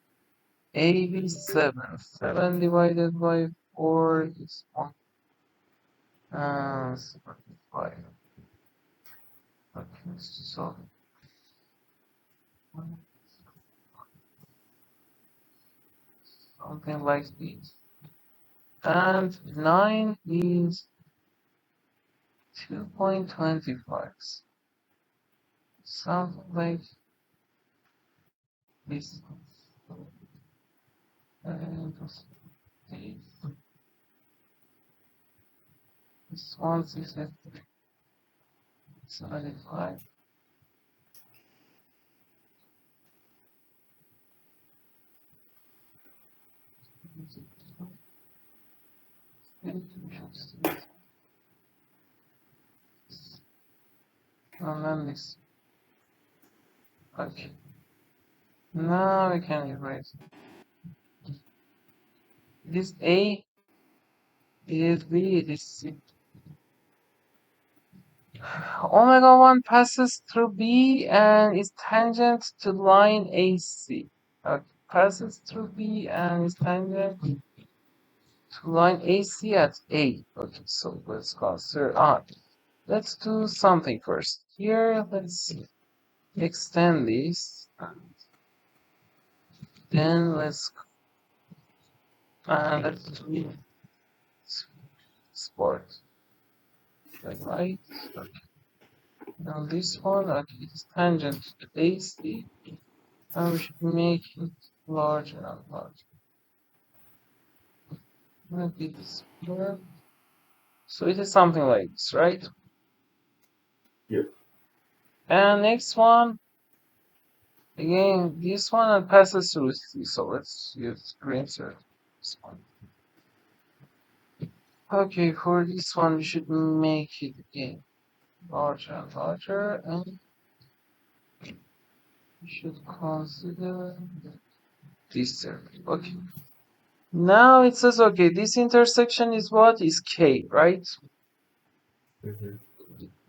AB 7. 7 divided by 4 is 1. 5. Okay, so something like this. And 9 is 2.25. Something like this and this one is 75. And then this. Okay. Now we can erase this A, this B, this C. Omega 1 passes through B and is tangent to line AC. Okay. Passes through B and is tangent to line AC at A. Okay, so let's consider on. Let's do something first. Here, let's extend this. Then let's do sport. Like right. Okay. Now this one, okay, is tangent to AC. And we should make it larger and larger. Maybe this here. So it is something like this, right? Yep. And next one, again, this one passes through C. So let's use green circle. This one. Okay, for this one, we should make it again larger and larger, and we should consider this circle. Okay. Now it says, okay, this intersection is what? Is K, right?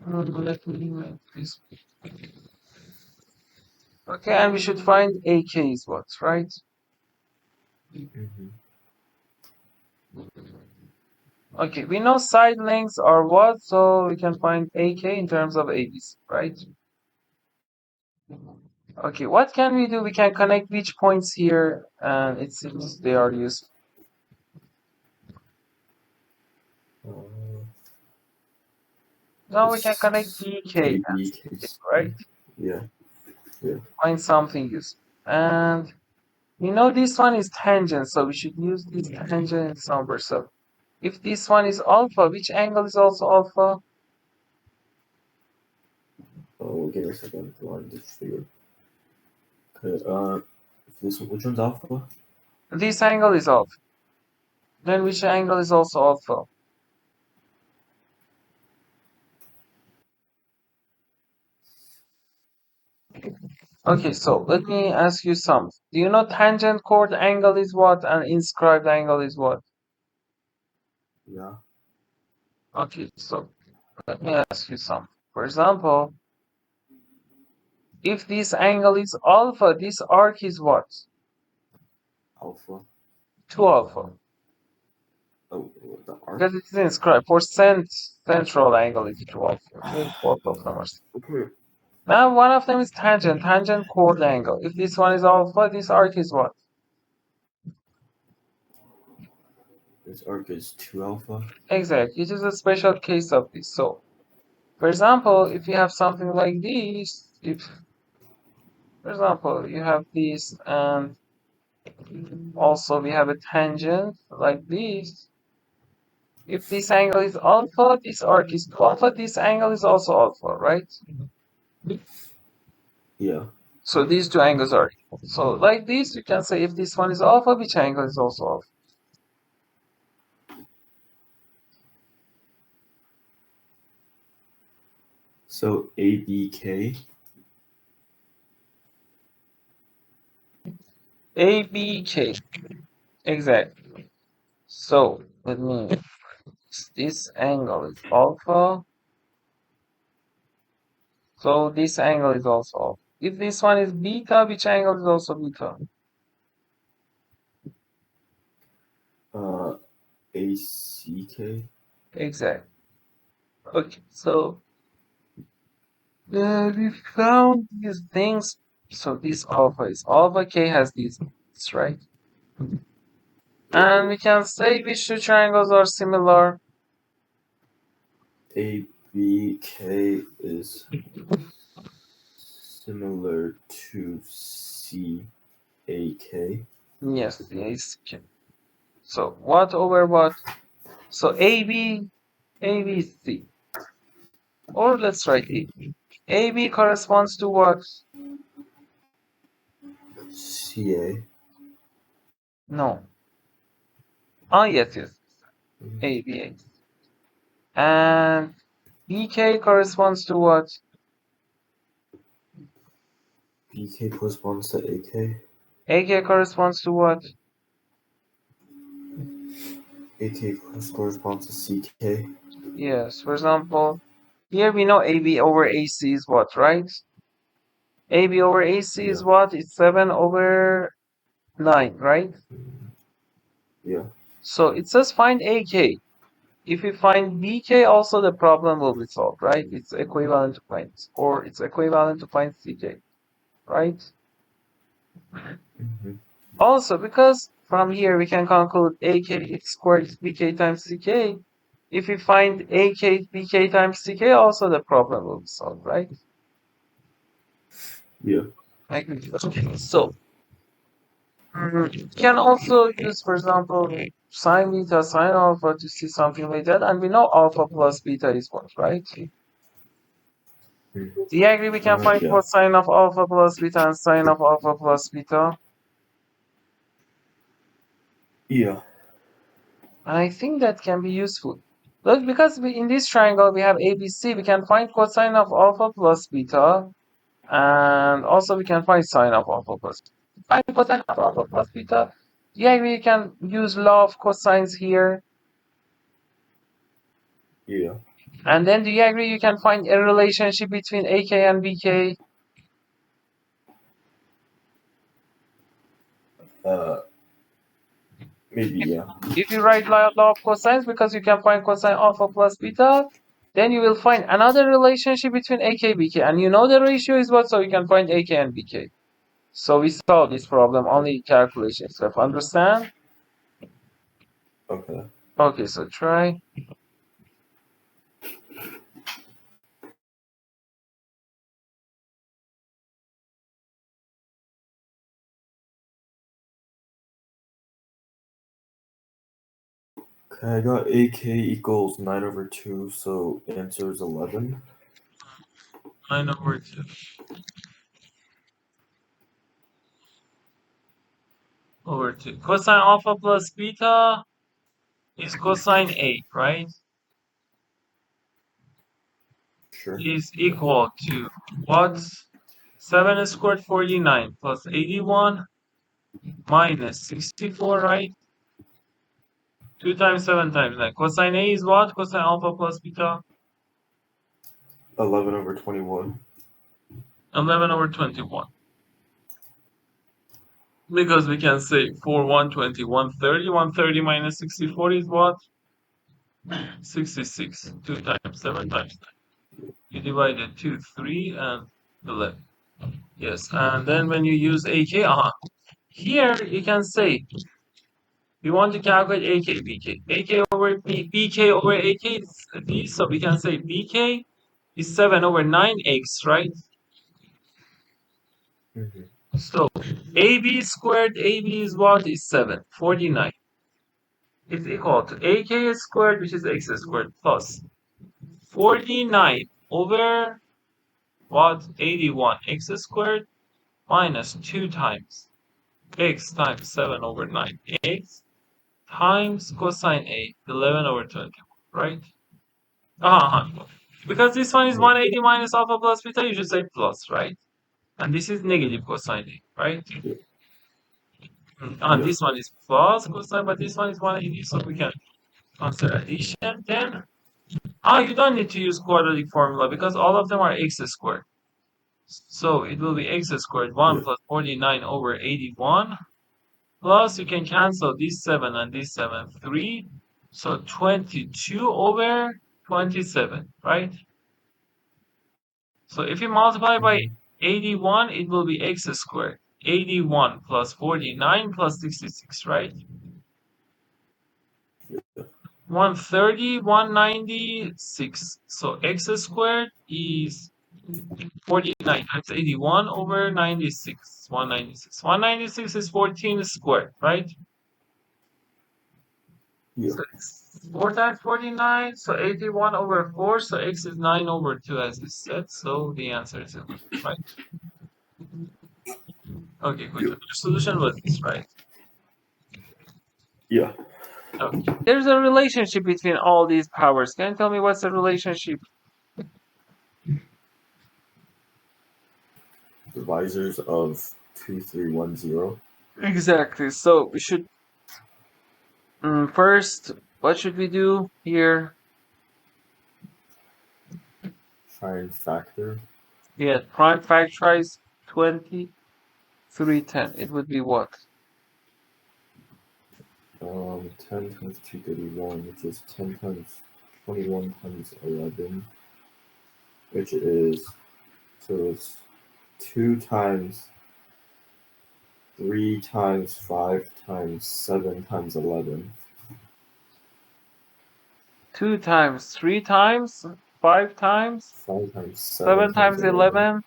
Let me make this. Okay, and we should find AK is what, right? Okay, we know side lengths are what, so we can find AK in terms of ABs, right? Okay, what can we do? We can connect which points here, and it seems they are useful. Now we can connect BK, right? Yeah. Find something useful. And we know this one is tangent, so we should use this tangent number. So if this one is alpha, which angle is also alpha? Oh, give me a second. I wanted to figure. Okay. Which one's alpha? This angle is alpha. Then which angle is also alpha? Okay, so let me ask you something. Do you know tangent chord angle is what and inscribed angle is what? Yeah. Okay, so let me ask you something. For example, if this angle is alpha, this arc is what? Alpha. 2 alpha. Oh, the arc. Because it is inscribed. For central angle is 2 alpha. Okay, 4 alpha. Okay. Now one of them is tangent chord angle. If this one is alpha, this arc is what? This arc is 2 alpha. Exactly. It is a special case of this. So, for example, if you have something like this, for example, you have this, and also we have a tangent like this. If this angle is alpha, this arc is alpha, this angle is also alpha, right? Yeah. So these two angles are equal. So like this, you can say if this one is alpha, which angle is also alpha? So ABK. ABK. Exactly. So let me. This angle is alpha. So this angle is also alpha. If this one is beta, which angle is also beta? ACK. Exactly. Okay, so we found these things. So this alpha is alpha, K has these, right? And we can say which two triangles are similar. ABK is similar to C. AK. Yes, the ACK. So what over what? So AB, ABC. Or let's write AB. AB corresponds to what? CA. No. Ah, yes. ABA. And BK corresponds to what? BK corresponds to AK. AK corresponds to what? AK corresponds to CK. Yes, for example, here we know AB over AC is what, right? AB over AC is Yeah. what? It's 7 over 9, right? Yeah. So it says find AK. If we find BK, also the problem will be solved, right? It's equivalent to find, or it's equivalent to find CK, right? Mm-hmm. Also, because from here we can conclude AK squared is BK times CK, if we find AK BK times CK, also the problem will be solved, right? Yeah. Okay, so you can also use, for example, sine beta, sine alpha to see something like that, and we know alpha plus beta is what, right? Mm. Do you agree we can find Yeah. cosine of alpha plus beta and sine of alpha plus beta? Yeah. I think that can be useful. Look, because in this triangle we have ABC, we can find cosine of alpha plus beta, and also we can find sine of alpha plus beta. Find cosine of alpha plus beta. Do you agree we can use law of cosines here? Yeah. And then do you agree you can find a relationship between AK and BK? Maybe, yeah. If you write law of cosines, because you can find cosine alpha plus beta, then you will find another relationship between AK and BK. And you know the ratio is what, so you can find AK and BK. So we solve this problem only calculation stuff. Understand? Okay. Okay, so try. Okay, I got AK equals 9 over 2, so answer is 11. 9 over 2. Over 2. Cosine alpha plus beta is cosine 8, right? Sure. Is equal to what? 7 squared 49 plus 81 minus 64, right? 2 times 7 times 9. Cosine A is what? Cosine alpha plus beta? 11 over 21. 11 over 21. Because we can say 4, 120, 130. 130 minus 64 is what? 66. 2 times 7 times 9. You divided 2, 3, and 11. Yes, and then when you use AK, here you can say we want to calculate AK, BK. AK over BK over AK is this, so we can say BK is 7 over 9x, right? Mm-hmm. So AB squared, AB is what? Is 7, 49. It's equal to AK squared, which is x squared, plus 49 over what? 81 x squared minus 2 times x times 7 over 9x times cosine A, 11 over 21, right? Because this one is 180 minus alpha plus beta, you should say plus, right? And this is negative cosine A, right? Yeah. This one is plus cosine, but this one is 180, so we can consider addition. Then, you don't need to use quadratic formula because all of them are x squared. So it will be x squared 1 Yeah. plus 49 over 81. Plus, you can cancel this 7 and this 7, 3. So 22 over 27, right? So if you multiply by 81, it will be x squared. 81 plus 49 plus 66, right? 130, 196. So x squared is 49 times 81 over 96. 196. 196 is 14 squared, right? Yeah. So it's 4 times 49, so 81 over 4, so x is 9 over 2 as we said, so the answer is 11, right? Okay, good. Your solution was this, right? Yeah. Okay. There's a relationship between all these powers. Can you tell me what's the relationship? Divisors of 2, 3, 1, 0. Exactly. So we should first, what should we do here? Try and factor. Yeah, prime factorize 2310. It would be what? 10 times 231, which is 10 times 21 times 11, which is, so it's 2 times 3 times 5 times 7 times 11. 2 times, 3 times, 5 times, 5 times 7 times 11.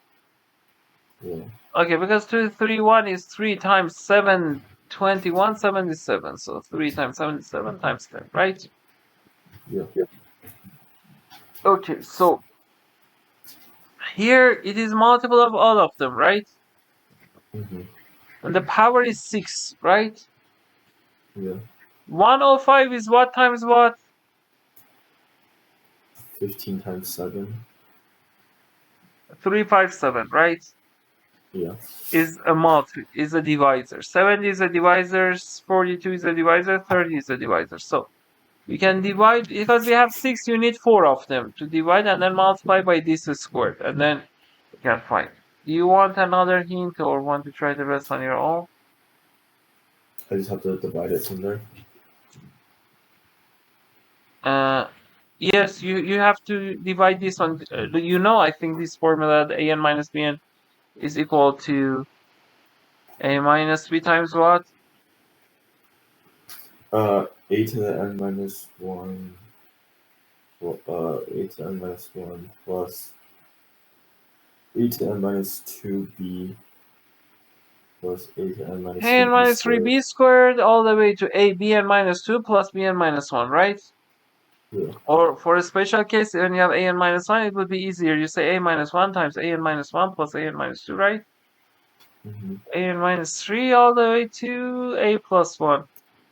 Yeah. Okay, because 231 is 3 times 7, 21, 77. So 3 times 77 times 10, right? Yeah. Okay, so here it is multiple of all of them, right? Mm-hmm. And the power is 6, right? Yeah. 105 is what times what? 15 times 7. 357, right? Yeah. Is a divisor. 70 is a divisor, 42 is a divisor, 30 is a divisor. So we can divide, because we have 6, you need 4 of them to divide and then multiply by this squared, and then you can find. Do you want another hint or want to try the rest on your own? I just have to divide it from there. Yes, you have to divide this one. I think this formula, the an minus bn, is equal to a minus b times what? A to the n minus 1. Well, a to n minus 1 plus a to n minus 2b plus a to n minus 3b N minus squared. 3b squared all the way to a bn minus 2 plus bn minus 1, right? Yeah. Or for a special case, when you have an minus 1, it would be easier. You say a minus 1 times an minus 1 plus an minus 2, right? Mm-hmm. An minus 3 all the way to a plus 1.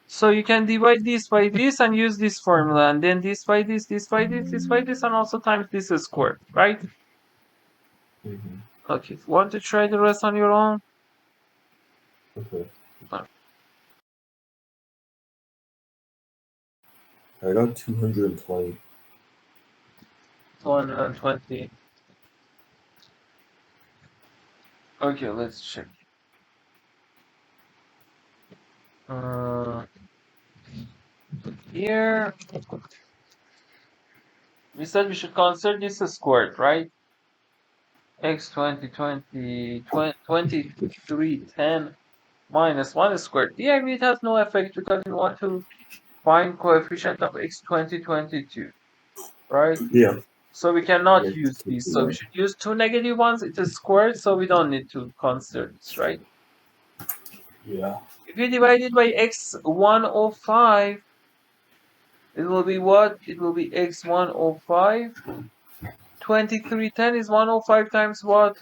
So you can divide this by this and use this formula, and then this by this, this by this, this by this, and also times this squared, right? Mm-hmm. Okay, want to try the rest on your own? Okay. Okay. I got 220. 120. Okay, let's check. Here, we said we should consider this squared, right? X 2310 minus 1 squared. Yeah, it has no effect because we want to find coefficient of x 2022, right? Yeah. So we cannot Yeah, use these. just So we one. should use 2 negative ones. It is squared, so we don't need to consider this, right? Yeah. If we divide it by x105, it will be what? It will be x105. 2310 is 105 times what?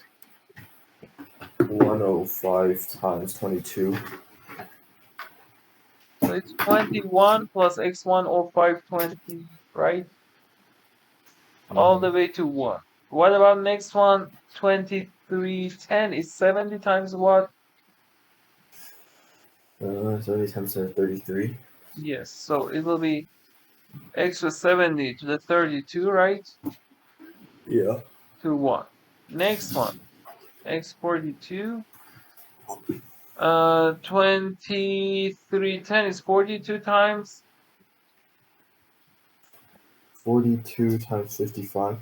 105 times 22. So it's 21 plus x105, 20, right? All the way to 1. What about next one? 2310 is 70 times what? 70 times 33. Yes, so it will be extra 70 to the 32, right? Yeah. To 1. Next one, x42. 2310 is 42 times. 42 times 55.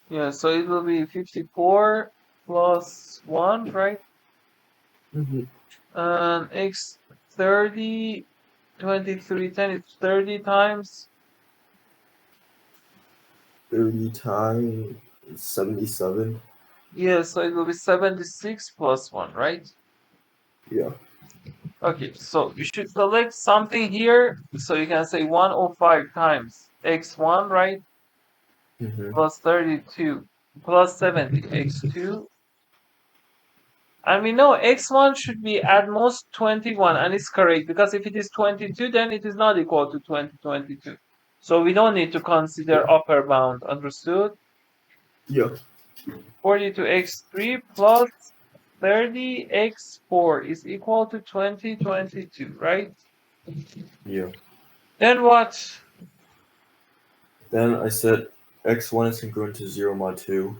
Yeah, so it will be 54 plus 1, right? Mm-hmm. X30, 2310 is 30 times. 30 times 77. Yeah, so it will be 76 plus 1, right? Yeah. Okay, so you should select something here. So you can say 105 times x1, right? Mm-hmm. Plus 32 plus 70 x2. And we know x1 should be at most 21, and it's correct because if it is 22, then it is not equal to 2022. So we don't need to consider upper bound. Understood? Yeah. 42x3 plus 30x4 is equal to 2022, right? Yeah. Then what? Then I said x1 is congruent to 0 mod 2.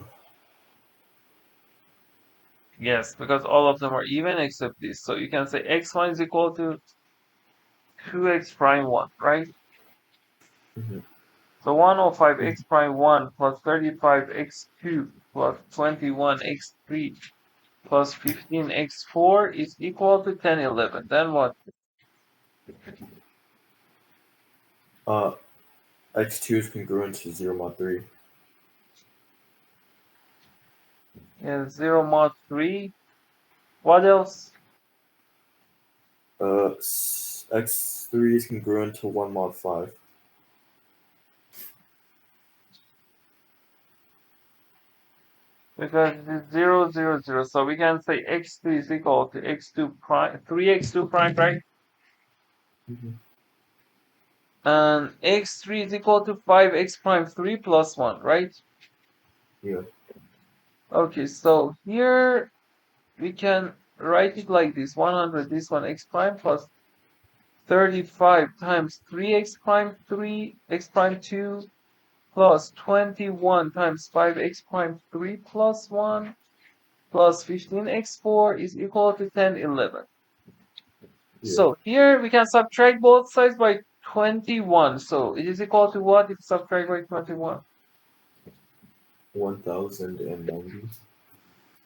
Yes, because all of them are even except this. So you can say x1 is equal to 2x prime 1, right? Mm-hmm. So 105x prime 1 plus 35x2 plus 21x3 plus 15x4 is equal to 1011. Then what? X2 is congruent to 0 mod 3. Yeah, 0 mod 3. What else? X3 is congruent to 1 mod 5. Because it is 0, 0, 0. So we can say x2 is equal to x2 prime, 3x2 prime, right? Mm-hmm. And x3 is equal to 5x prime 3 plus 1, right? Yeah. Okay, so here we can write it like this. 100, this one x prime plus 35 times 3x prime 3, x prime 2 plus 21 times 5x prime 3 plus 1 plus 15x4 is equal to 1011. Yeah. So here we can subtract both sides by 21. So it is equal to what if subtract by 21? 1090.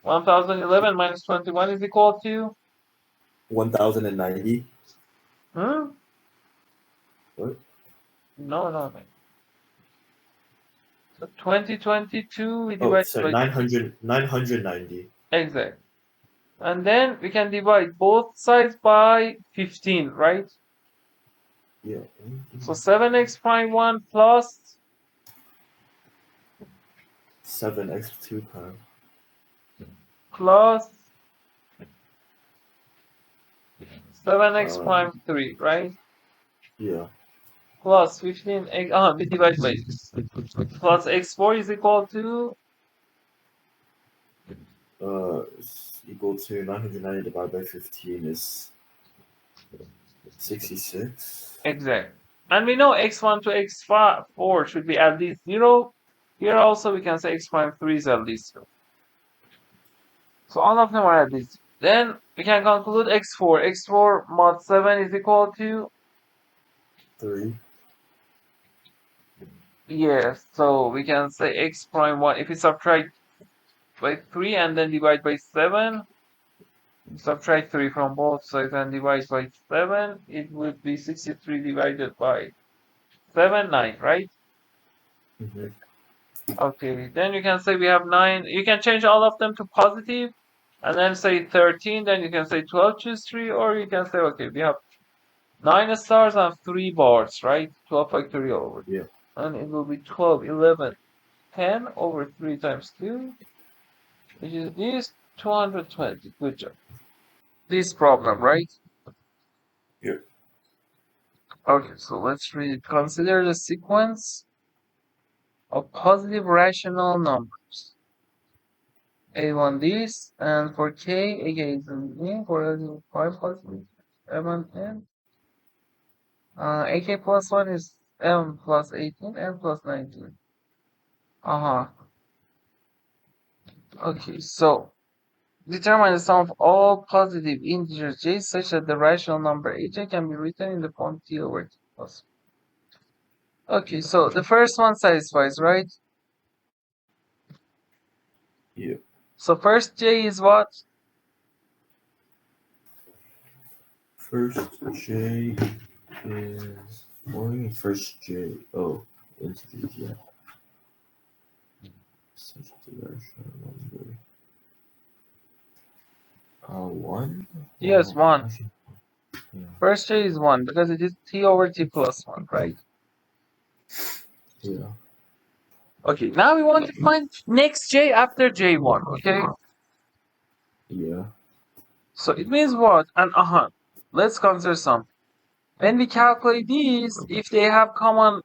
1011 minus 21 is equal to 1090. Hmm? What? No, no, no. So 2022 we Oh, divide sorry, by 990. exact. And then we can divide both sides by 15, right? Yeah. So 7x prime 1 plus 7x2 prime. plus 7x Uh, prime 3, right? Yeah. Plus 15x, we divide by this. Plus x4 is equal to It's equal to 990 divided by 15 is 66. exact. And we know x1 to x4 should be at least 0. Here also we can say x prime 3 is at least 0. So all of them are at least 0. Then we can conclude x4. x4 mod 7 is equal to 3. yes. So we can say x prime 1. If we subtract by 3 and then divide by 7, subtract 3 from both sides and divide by 7, it would be 63 divided by 7, 9, right? Mm-hmm. Okay, then you can say we have 9. You can change all of them to positive and then say 13. Then you can say 12, choose 3, or you can say, okay, we have 9 stars and 3 bars, right? 12 factorial over. Yeah. And it will be 12, 11, 10 over 3 times 2, which is this 220. Good job. This problem, right? Yeah. Okay, so let's read. Consider the sequence of positive rational numbers. A1 this, and for k, again is in for 5 positive, m and n. AK plus 1 is m plus 18, n plus 19. Okay, so determine the sum of all positive integers j such that the rational number aj can be written in the form t over t plus. Okay, so the first one satisfies, right? Yeah. So first j is what? First J is first J. Oh, into these, yeah. Such a rational number. 1? Yes, 1. Actually, yeah. First j is 1 because it is t over t plus 1, right? Yeah. Okay, now we want to find next j after j1, okay? Yeah. So it means what? And let's consider something. When we calculate these, if they have common,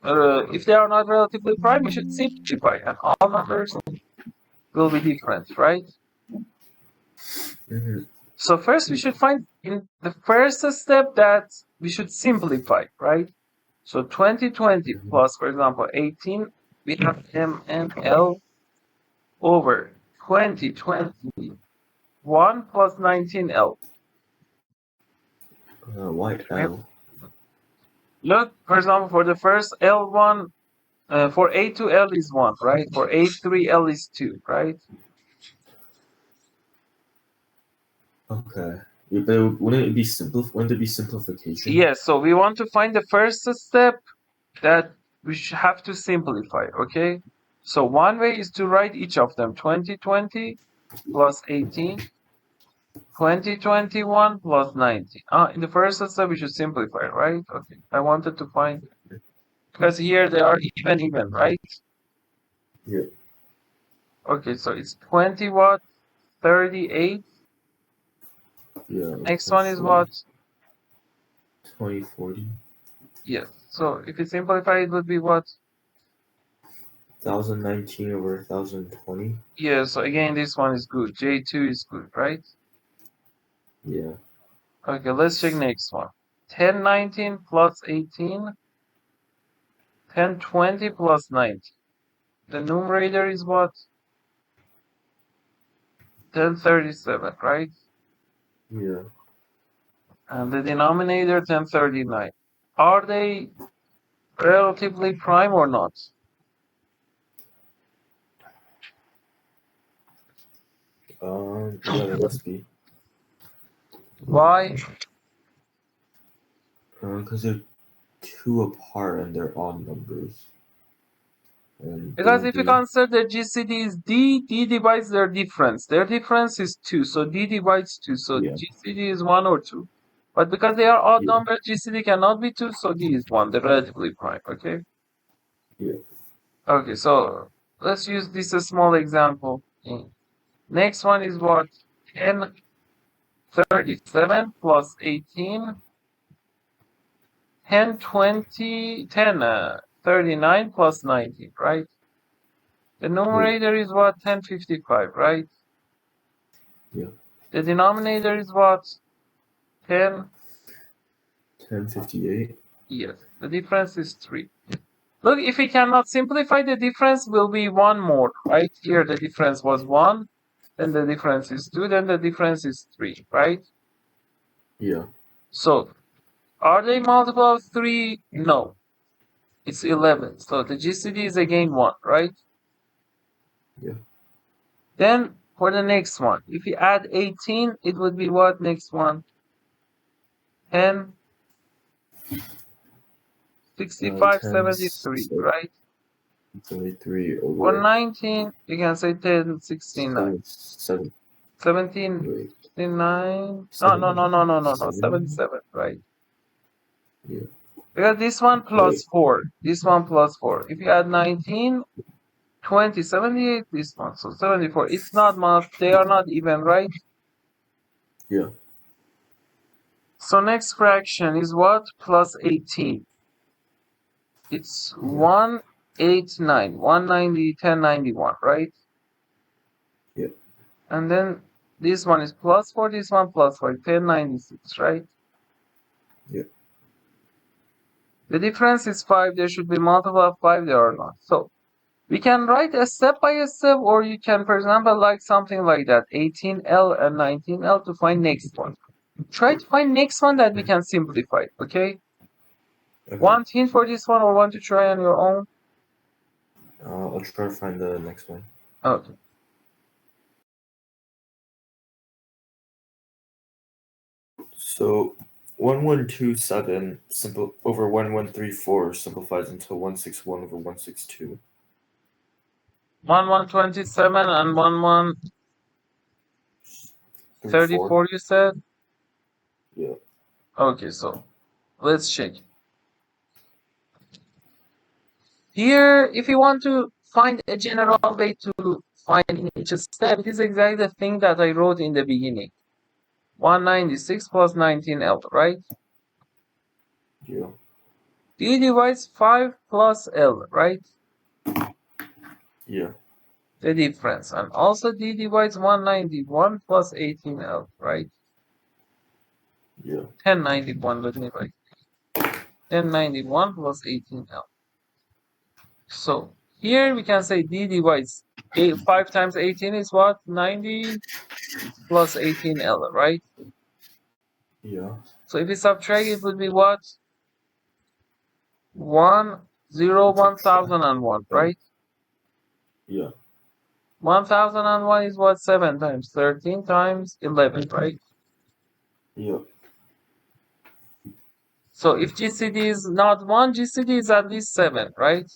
if they are not relatively prime, we should simplify, and all numbers will be different, right? Mm-hmm. So first we should find in the first step that we should simplify, right? So 2020 plus, for example, 18, we have m and l over 2021 plus 19l. Why L? Look, for example, for the first L1, for A2, L is 1, right? For A3, L is 2, right? Okay. Yeah, but wouldn't it be simplification? Yes, so we want to find the first step that we should have to simplify, okay? So one way is to write each of them, 2020 plus 18, 2021 plus 19. In the first step, we should simplify, right? Okay, I wanted to find, because here they are even, right? Yeah. Okay, so it's 20 what? 38. Yeah. Next one is what? 2040. Yes. So if you simplify, it would be what? 1019 over 1020. Yeah, so again, this one is good. J2 is good, right? Yeah. Okay, let's check next one. 1019 plus 18. 1020 plus 19. The numerator is what? 1037, right? Yeah. And the denominator 1039. Are they relatively prime or not? Yeah, they must be. Why? Because they're 2 apart and they're odd numbers. And Because if you consider the GCD is D, D divides their difference. Their difference is 2, so D divides 2. So Yeah. GCD is 1 or 2. But because they are odd Yeah. numbers, GCD cannot be 2, so D is 1. They're relatively prime, okay? Yeah. Okay, so let's use this small example. Next one is what? 1037 plus 18. 1039 plus 19, right? The numerator is what? 1055, right? Yeah. The denominator is what? 10. 1058. Yes. The difference is 3. Look, if we cannot simplify, the difference will be 1 more, right? Here the difference was 1. Then the difference is 2. Then the difference is 3, right? Yeah. So, are they multiple of 3? No. It's 11. So the GCD is again 1, right? Yeah. Then for the next one, if you add 18, it would be what next one? 10, 65, 73, right? 73 over. For 19, you can say 10, 69. 17, Wait. 69. No, 77, right? Yeah. Because this one plus 4, this one plus 4. If you add 19, 20, 78, this one. So 74. It's not much. They are not even, right? Yeah. So next fraction is what? Plus 18. It's 189, 190, 1091, right? Yeah. And then this one is plus 4, this one plus 4, 1096, right? Yeah. The difference is 5. There should be multiple of 5. There are not. So we can write a step by step, or you can, for example, like something like that, 18L and 19L to find next one. Try to find next one that we can simplify, okay? Want hint for this one or want to try on your own? I'll try to find the next one. Okay. So 1127 over 1134 simplifies into 161 over 162. 1127 and 1134, you said? Yeah. Okay, so let's check. Here, if you want to find a general way to find each step, it is exactly the thing that I wrote in the beginning. 196 plus 19L, right? Yeah. D divides 5 plus L, right? Yeah. The difference. And also D divides 191 plus 18L, right? Yeah. 1091, let me write. 1091 plus 18L. So here we can say D divides 5 times 18 is what? 90 plus 18L, right? Yeah. So if we subtract, it would be what? 1001, right? Yeah. 1001 is what? 7 times 13 times 11, right? Yeah. So if GCD is not 1, GCD is at least 7, right?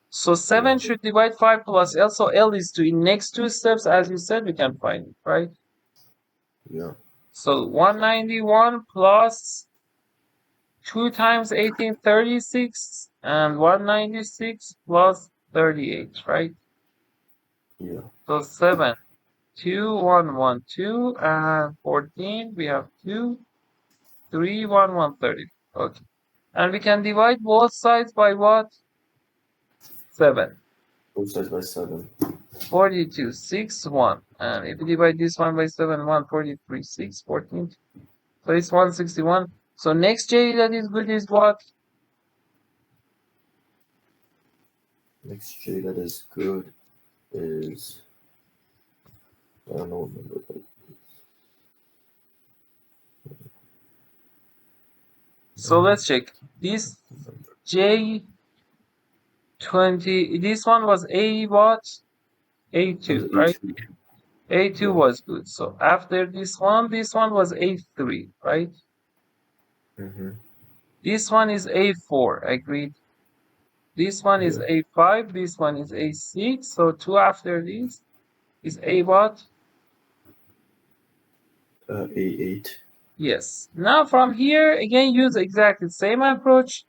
So 7 should divide 5 plus L, so L is 2. In next two steps, as you said, we can find it, right? Yeah. So 191 plus 2 times 18, 36, and 196 plus 38, right? Yeah. So 7, 2, 1, 1, 2, and 14, we have 2, 3, 1, 1, 30. Okay. And we can divide both sides by what? 7. Both sides by 7. 42, 6, 1. And if we divide this one by 7, 1, 43, 6, 14. So it's 161. So next J that is good is what? Next J that is good is, I don't know what number that is. So let's check. This J20, this one was A what? A2, right? A2 Yeah. was good. So after this one was A3, right? Mm-hmm. This one is A4, agreed. This one is A5, this one is A6. So 2 after this is A what? A8. Yes. Now from here, again, use exactly the same approach.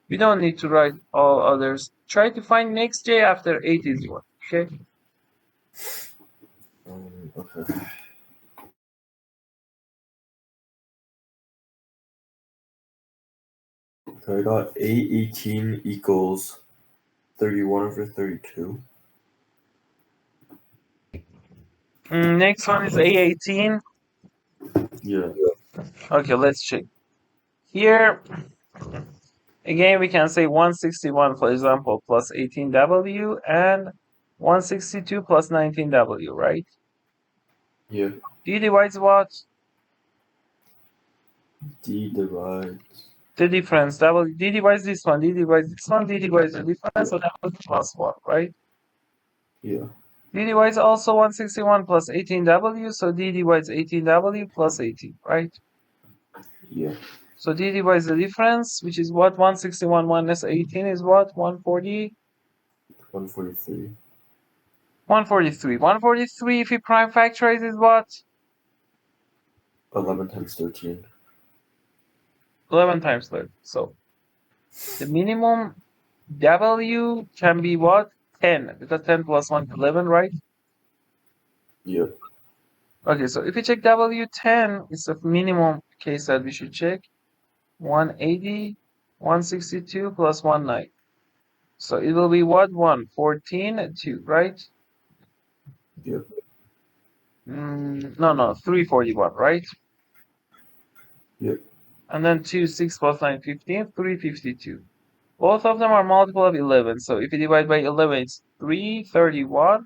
We don't need to write all others. Try to find next J after 8 is 1, okay? Okay. Okay, I got A18 equals 31 over 32. Next one is A18. Yeah. Okay, let's check. Here, again, we can say 161, for example, plus 18W and 162 plus 19W, right? Yeah. D divides what? D divides. The difference. D divides this one, D divides this one, D divides the difference, so that was plus 1, right? Yeah. D divides also 161 plus 18W, so D divides 18W plus 18, right? Yeah. So D divides the difference, which is what? 161 minus 18 is what? 140? 143. 143. 143, if we prime factorize, is what? 11 times 13. 11 times 30. So the minimum W can be what? 10, because 10 plus 1 is 11, right? Yeah. Okay, so if we check W10, it's the minimum case that we should check. 180, 162 plus 19. So it will be what? 114, 2, right? Yeah. No, 341, right? Yeah. And then 2, 6 plus 9, 15, 352. Both of them are multiple of 11. So if you divide by 11, it's 331.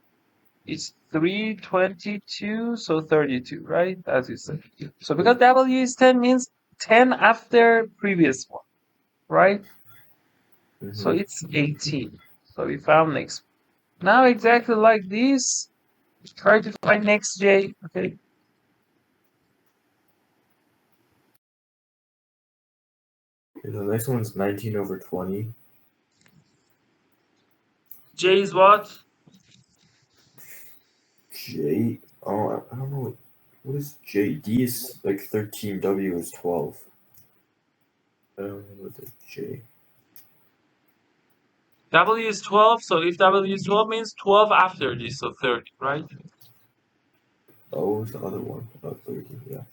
It's 322, so 32, right? As you said. So because W is 10 means 10 after previous one, right? Mm-hmm. So it's 18. So we found next. Now exactly like this, try to find next J, okay? Okay, the next one's 19 over 20. J is what? J. Oh, I don't know what is J. D is like 13. W is 12. I don't know what the J. W is 12, so if W is 12 means 12 after this, so 30, right? O is the other one. 30. Yeah.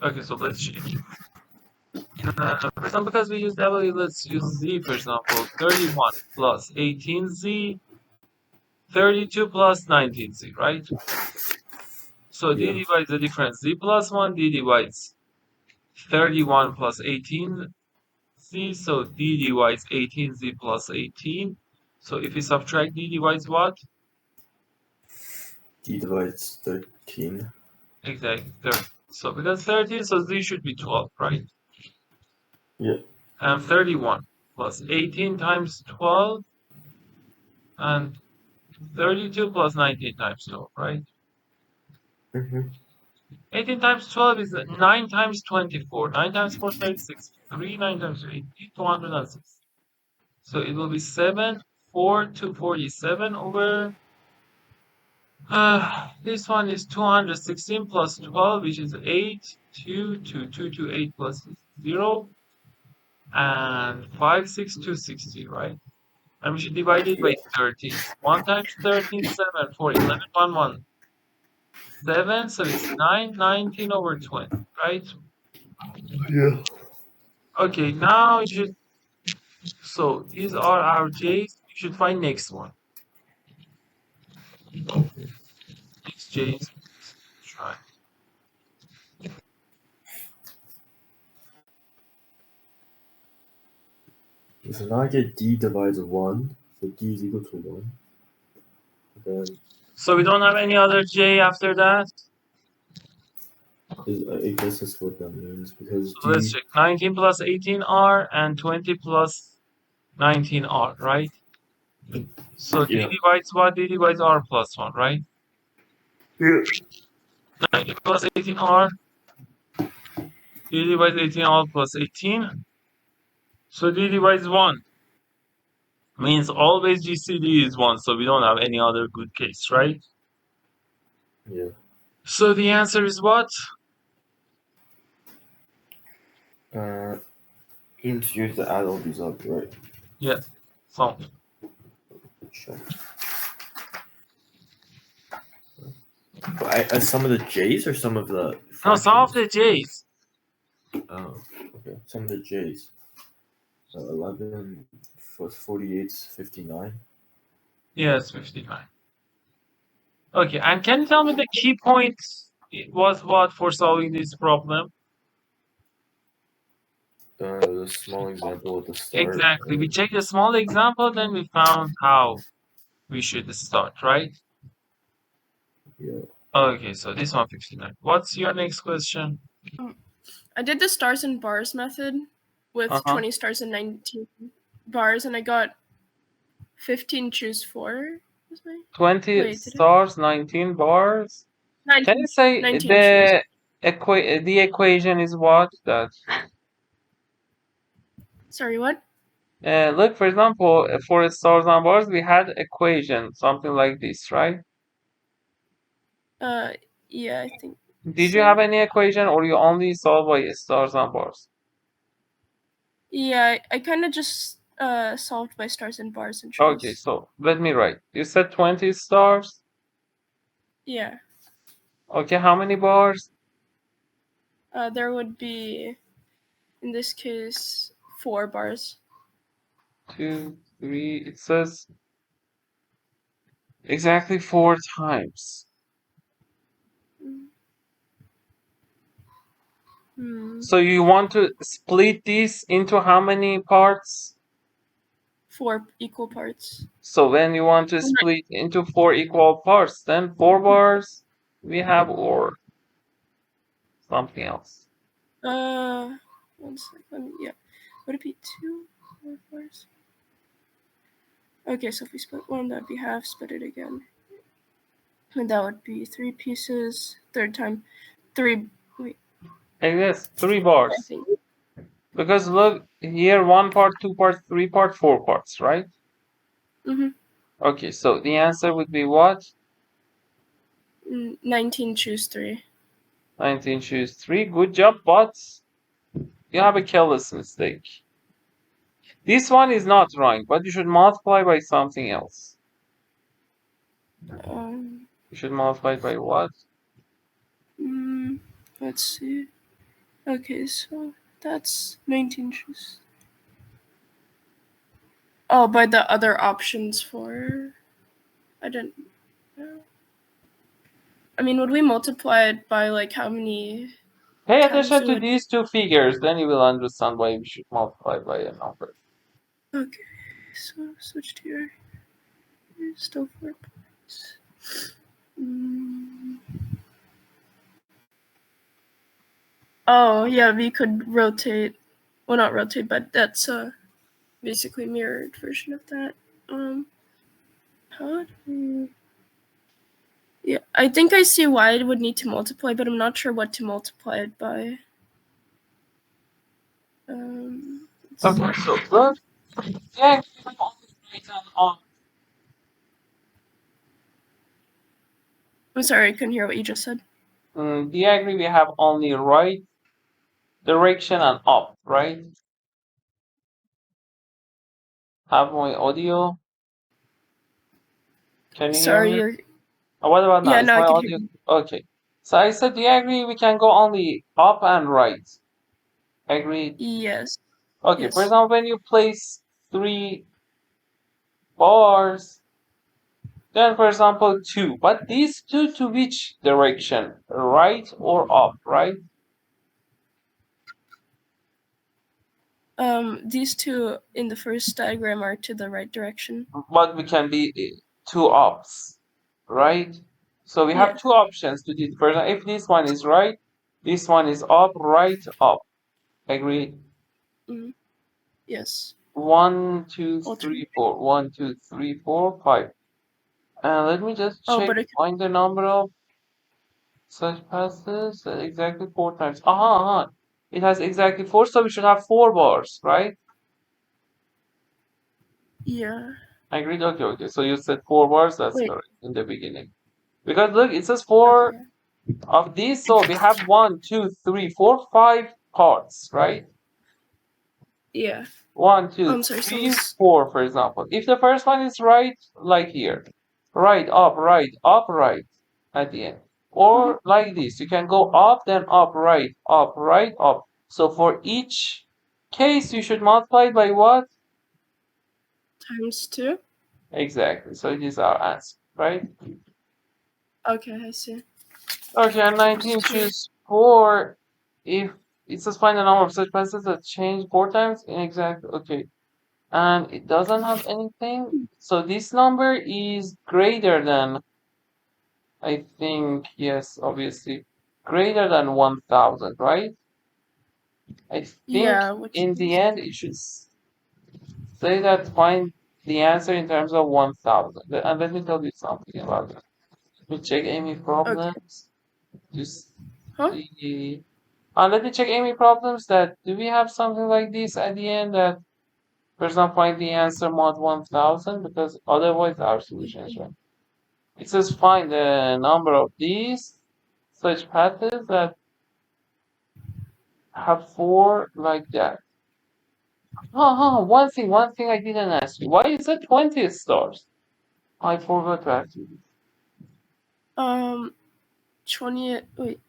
Okay, so let's check. For example, because we use W, let's use Z, for example. 31 plus 18Z, 32 plus 19Z, right? So D Yeah. divides the difference. Z plus 1, D divides 31 plus 18Z, so D divides 18Z plus 18. So if we subtract, D divides what? D divides 13. Exactly, 30. So because 13, so Z should be 12, right? Yeah. And 31 plus 18 times 12 and 32 plus 19 times 12, right? Mm-hmm. 18 times 12 is 9 times 24. 9 times 4 is 36. 3, 9 times 8, 206. So it will be 7, 4 to 47 over. This one is 216 plus 12, which is 8, 2, 2, 2 to 8 plus 0, and 5, 6, 260, right? And we should divide it by 13. 1 times 13, 7, 4, 11, 1, 1. 7, so it's 9, 19 over 20, right? Yeah. Okay, now you should, so these are our J's. You should find next one. Next J's, try. So now I get D divides 1. So D is equal to 1. Then So we don't have any other J after that? I guess that's what that means because So let's D. check. 19 plus 18R and 20 plus 19R, right? So D Yeah. divides what? D divides R plus 1, right? Yeah. 19 plus 18R. D divides 18R plus 18. So D divides 1. Means always GCD is 1, so we don't have any other good case, right? Yeah. So the answer is what? You just use to add all these up, right? Yeah, found. Check. But some of the J's or some of the. No, some of fractions? the J's. Oh, okay. Some of the J's. 11 plus 48 is 59. Yes, 59. Okay, and can you tell me the key point was what for solving this problem? The small example at the start. Exactly. We checked a small example, then we found how we should start, right? Yeah. Okay, so this one 59. What's your next question? I did the stars and bars method with 20 stars and 19 bars, and I got 15 choose 4. 20 Wait, stars, 19 bars. 19, Can you say 19 the equation is what? That Sorry, what? look, for example, for stars and bars, we had equation, something like this, right? Yeah, I think. Did you have any equation, or you only solve by stars and bars? Yeah, I kind of just solved by stars and bars and choose. Okay, so let me write. You said 20 stars. Yeah. Okay, how many bars? There would be, in this case, 4 bars. 2, 3. It says exactly 4 times. So you want to split this into how many parts? 4 equal parts. So when you want to split into 4 equal parts, then 4 bars we have, or something else. 1 second. Yeah. Would it be 2 4 bars? Okay, so if we split 1, that'd be half. Split it again, and that would be 3 pieces. Third time, 3. Wait. Yes, 3 bars. Because look here, 1 part, 2 parts, 3 parts, 4 parts, right? Mm-hmm. Okay, so the answer would be what? 19, choose 3. 19, choose 3. Good job, but you have a careless mistake. This one is not right, but you should multiply by something else. Um, You should multiply by what? let's see. Okay, so that's 19 choose. Oh, by the other options for. I didn't know. I mean, would we multiply it by like how many? Pay times attention to would- these two figures, then you will understand why we should multiply by a number. Okay, so switch to your. Still 4 points. Oh yeah, we could rotate. Well, not rotate, but that's a basically mirrored version of that. How do we... Yeah, I think I see why it would need to multiply, but I'm not sure what to multiply it by. Okay, so look. Yeah, I'm sorry, I couldn't hear what you just said. diagram we have only right direction and up, right? Have my audio? Can you Sorry, hear me? you're. Oh, what about now? Yeah, Is now I my can audio? hear you. Okay. So I said, do you agree we can go only up and right? Agreed? Yes. Okay, Yes. for example, when you place 3 bars, then for example 2. But these 2 to which direction? Right or up, right? These two in the first diagram are to the right direction. But we can be 2 ups, right? So we have Yeah. 2 options to do. For example, if this one is right, this one is up, right, up. Agreed? Yes. 1, 2, Alternate. 3, 4. 1, 2, 3, 4, 5. And let me just Oh, check, but it, find the number of such passes. Exactly 4 times. Aha. It has exactly 4, so we should have 4 bars, right? yeah. Agreed? Okay. So you said 4 bars, that's Wait. correct in the beginning. Because look, it says 4 Okay. of these, so we have 1, 2, 3, 4, 5 parts, right? Yeah. 1, 2, I'm sorry. 3, So 4, for example. If the first one is right, like here, right, up, right at the end. Or like this, you can go up, then up, right, up. So for each case, you should multiply by what? times 2. Exactly. So it is our answer, right? Okay, I see. Okay, and 19 Times 2. choose 4 if it says find the number of such passes that change 4 times. Exactly. Okay. And it doesn't have anything. So this number is greater than, I think, yes, obviously, greater than 1000, right? I think Yeah, which in the end it should say that find the answer in terms of 1000. And let me tell you something about that. Let me check AIME problems. Just Huh? see. Let me check AIME problems that do we have something like this at the end that for example find the answer mod 1000 because otherwise our solution is right. It says find the number of these such patterns that have 4 like that. One thing I didn't ask you. Why is it 20 stars? I forgot to ask you. 20. Wait.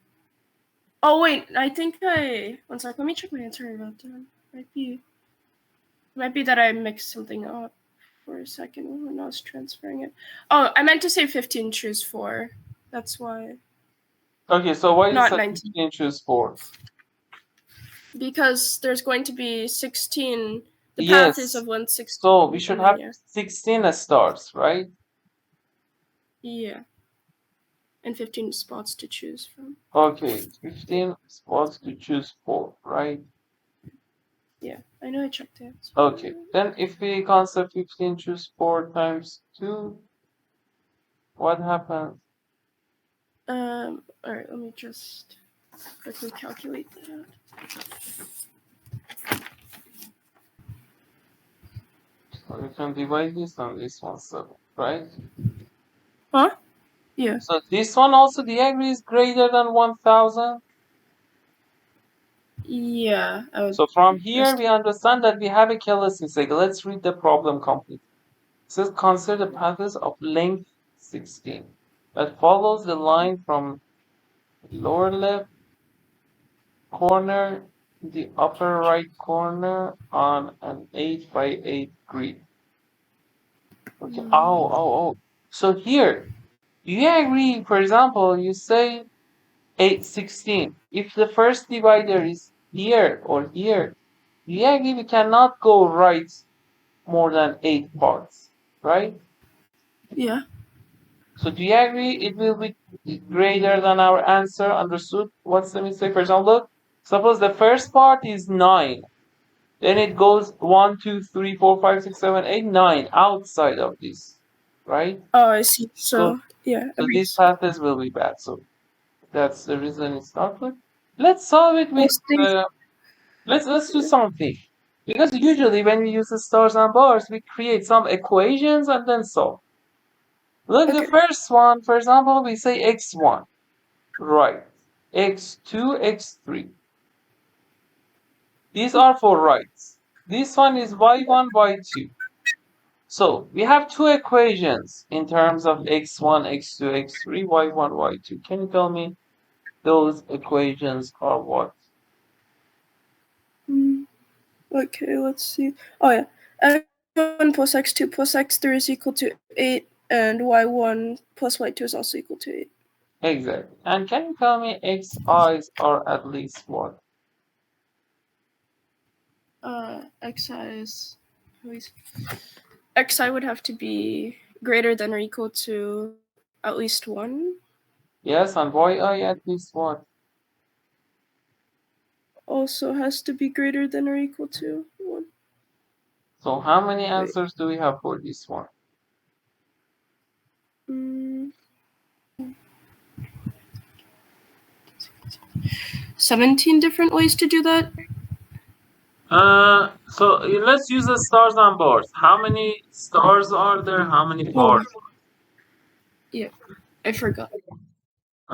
Oh wait, I think I. One sec. Let me check my answer about that. Might be that I mixed something up for a second when I was transferring it. Oh, I meant to say 15 choose 4. That's why. Okay, so why is Not it 19. 15 choose 4? Because there's going to be 16. The path is Yes. of 116. So we should have yeah. 16 stars, right? Yeah. And 15 spots to choose from. Okay, 15 spots to choose 4, right? Yeah, I know I checked it. Okay, then if we consider 15 choose 4 times 2, what happens? Alright, let me just quickly calculate that out. So we can divide this on this one, 7, right? Huh? Yeah. So this one also, do you agree, is greater than 1000? Yeah. I would So from here, guess. we understand that we have a Keller's cycle. Let's read the problem complete. It says, consider the paths of length 16 that follows the line from lower left corner to the upper right corner on an 8 by 8 grid. Okay. Oh. So here, do you agree, for example, you say 816. If the first divider is here or here, do you agree we cannot go right more than 8 parts, right? Yeah. So do you agree it will be greater than our answer? Understood? What's the mistake? For example, look, suppose the first part is 9. Then it goes 1, 2, 3, 4, 5, 6, 7, 8, 9 outside of this, right? Oh, I see. So, So yeah. so these paths will be bad. So that's the reason it's not good. Let's solve it with let's do something. Because usually when we use the stars and bars, we create some equations and then solve. Look, the Okay. first one, for example, we say x1, right? x2, x3. These are for rights. This one is y1, y2. So we have two equations in terms of x1, x2, x3, y1, y2. Can you tell me those equations are what? Okay, let's see. Oh yeah. X1 plus x2 plus x3 is equal to 8, and y1 plus y2 is also equal to 8. Exactly. And can you tell me xi's are at least what? Xi would have to be greater than or equal to at least 1. Yes, and yi at least what? Also has to be greater than or equal to 1. So how many answers do we have for this one? 17 different ways to do that. So let's use the stars and bars. How many stars are there? How many bars? Yeah, I forgot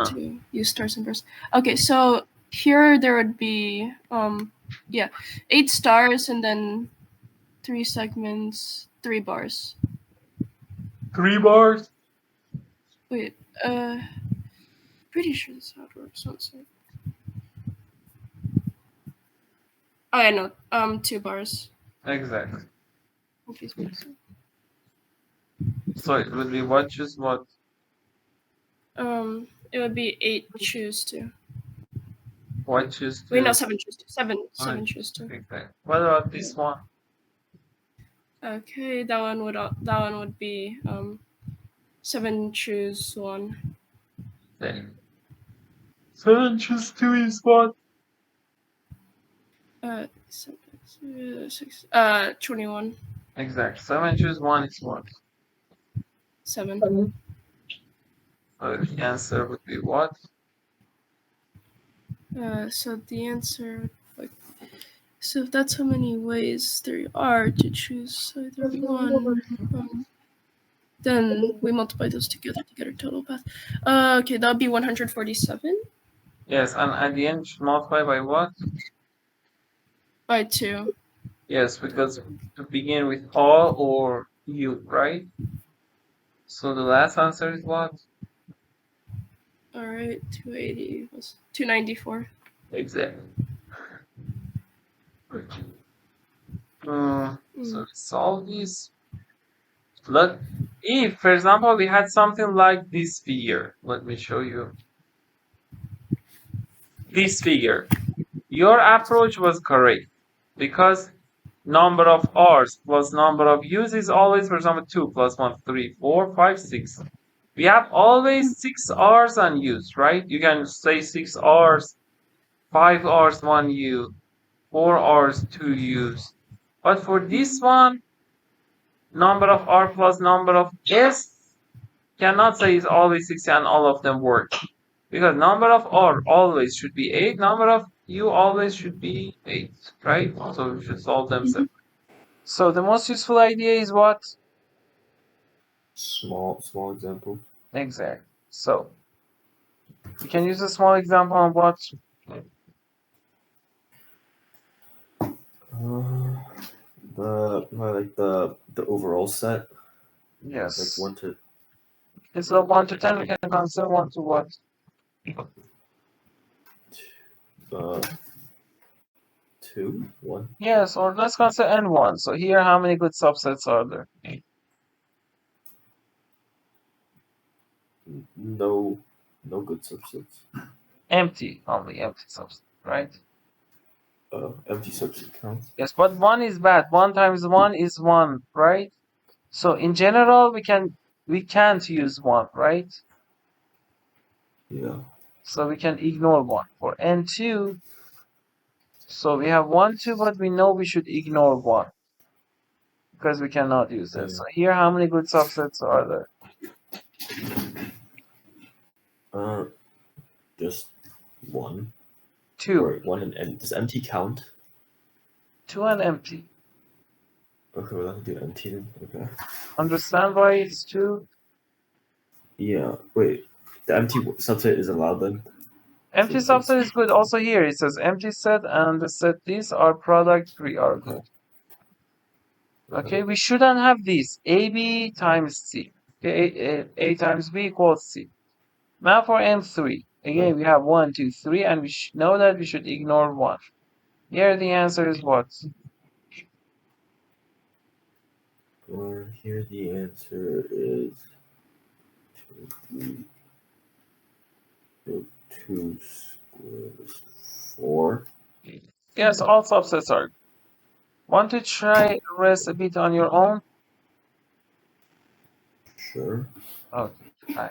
to use stars and bars. Okay, so here there would be 8 stars and then 3 segments, 3 bars. 3 bars? Wait, pretty sure that's how it works. One sec. Oh yeah, no, 2 bars. Exactly. Confuse me. So it would be what choose what? It would be 8 choose 2. What choose 2? Wait, no, 7 choose 2. 7 choose 2. Okay. What about this one? Okay, that one would be 7 choose 1. Okay. 7 choose 2 is what? 21. Exactly. 7 choose 1 is what? 7. So the answer would be what? So the answer, so if that's how many ways there are to choose either one, then we multiply those together to get our total path. Okay, that would be 147. Yes, and at the end, should multiply by what? By 2. Yes, because to begin with all or u, right? So the last answer is what? All right, 280 was 294. Exactly. So let's solve this. Look, if, for example, we had something like this figure, let me show you. This figure, your approach was correct because number of r's plus number of u's is always, for example, 2 plus 1, 3, 4, 5, 6. We have always 6 r's and u's, right? You can say 6 r's, 5 r's, 1 u, 4 r's, 2 u's. But for this one, number of r plus number of s cannot say it's always 6 and all of them work. Because number of r always should be 8, number of u always should be 8, right? So we should solve them separately. So the most useful idea is what? Small examples. Exactly. So we can use a small example on what? The overall set, like Yes. 1 to Instead of 1 to 10, we can consider 1 to what? 2, 1. Yes, or let's consider n1. So here, how many good subsets are there? No good subsets. Empty, only empty subset, right? Empty subset counts. Yes, but 1 is bad. 1 times 1 is 1, right? So in general, we can't use 1, right? Yeah. So we can ignore 1. For n2, so we have 1, 2, but we know we should ignore 1 because we cannot use it. Yeah. So here, how many good subsets are there? Just 1. 2. Or 1 and does empty count? 2 and empty. Okay, we'll have to do empty then. Okay. Understand why it's 2? Yeah. Wait. The empty subset is allowed then? Empty So subset is good. Also here, it says empty set and the set these are product 3 are good. Okay, we shouldn't have these. AB times C. Okay, A times B equals C. Now for M3. Again, we have 1, 2, 3, and we know that we should ignore 1. Here the answer is what? Here the answer is 2 squared is 4. Yes, all subsets are. Want to try rest a bit on your own? Sure. Okay, fine.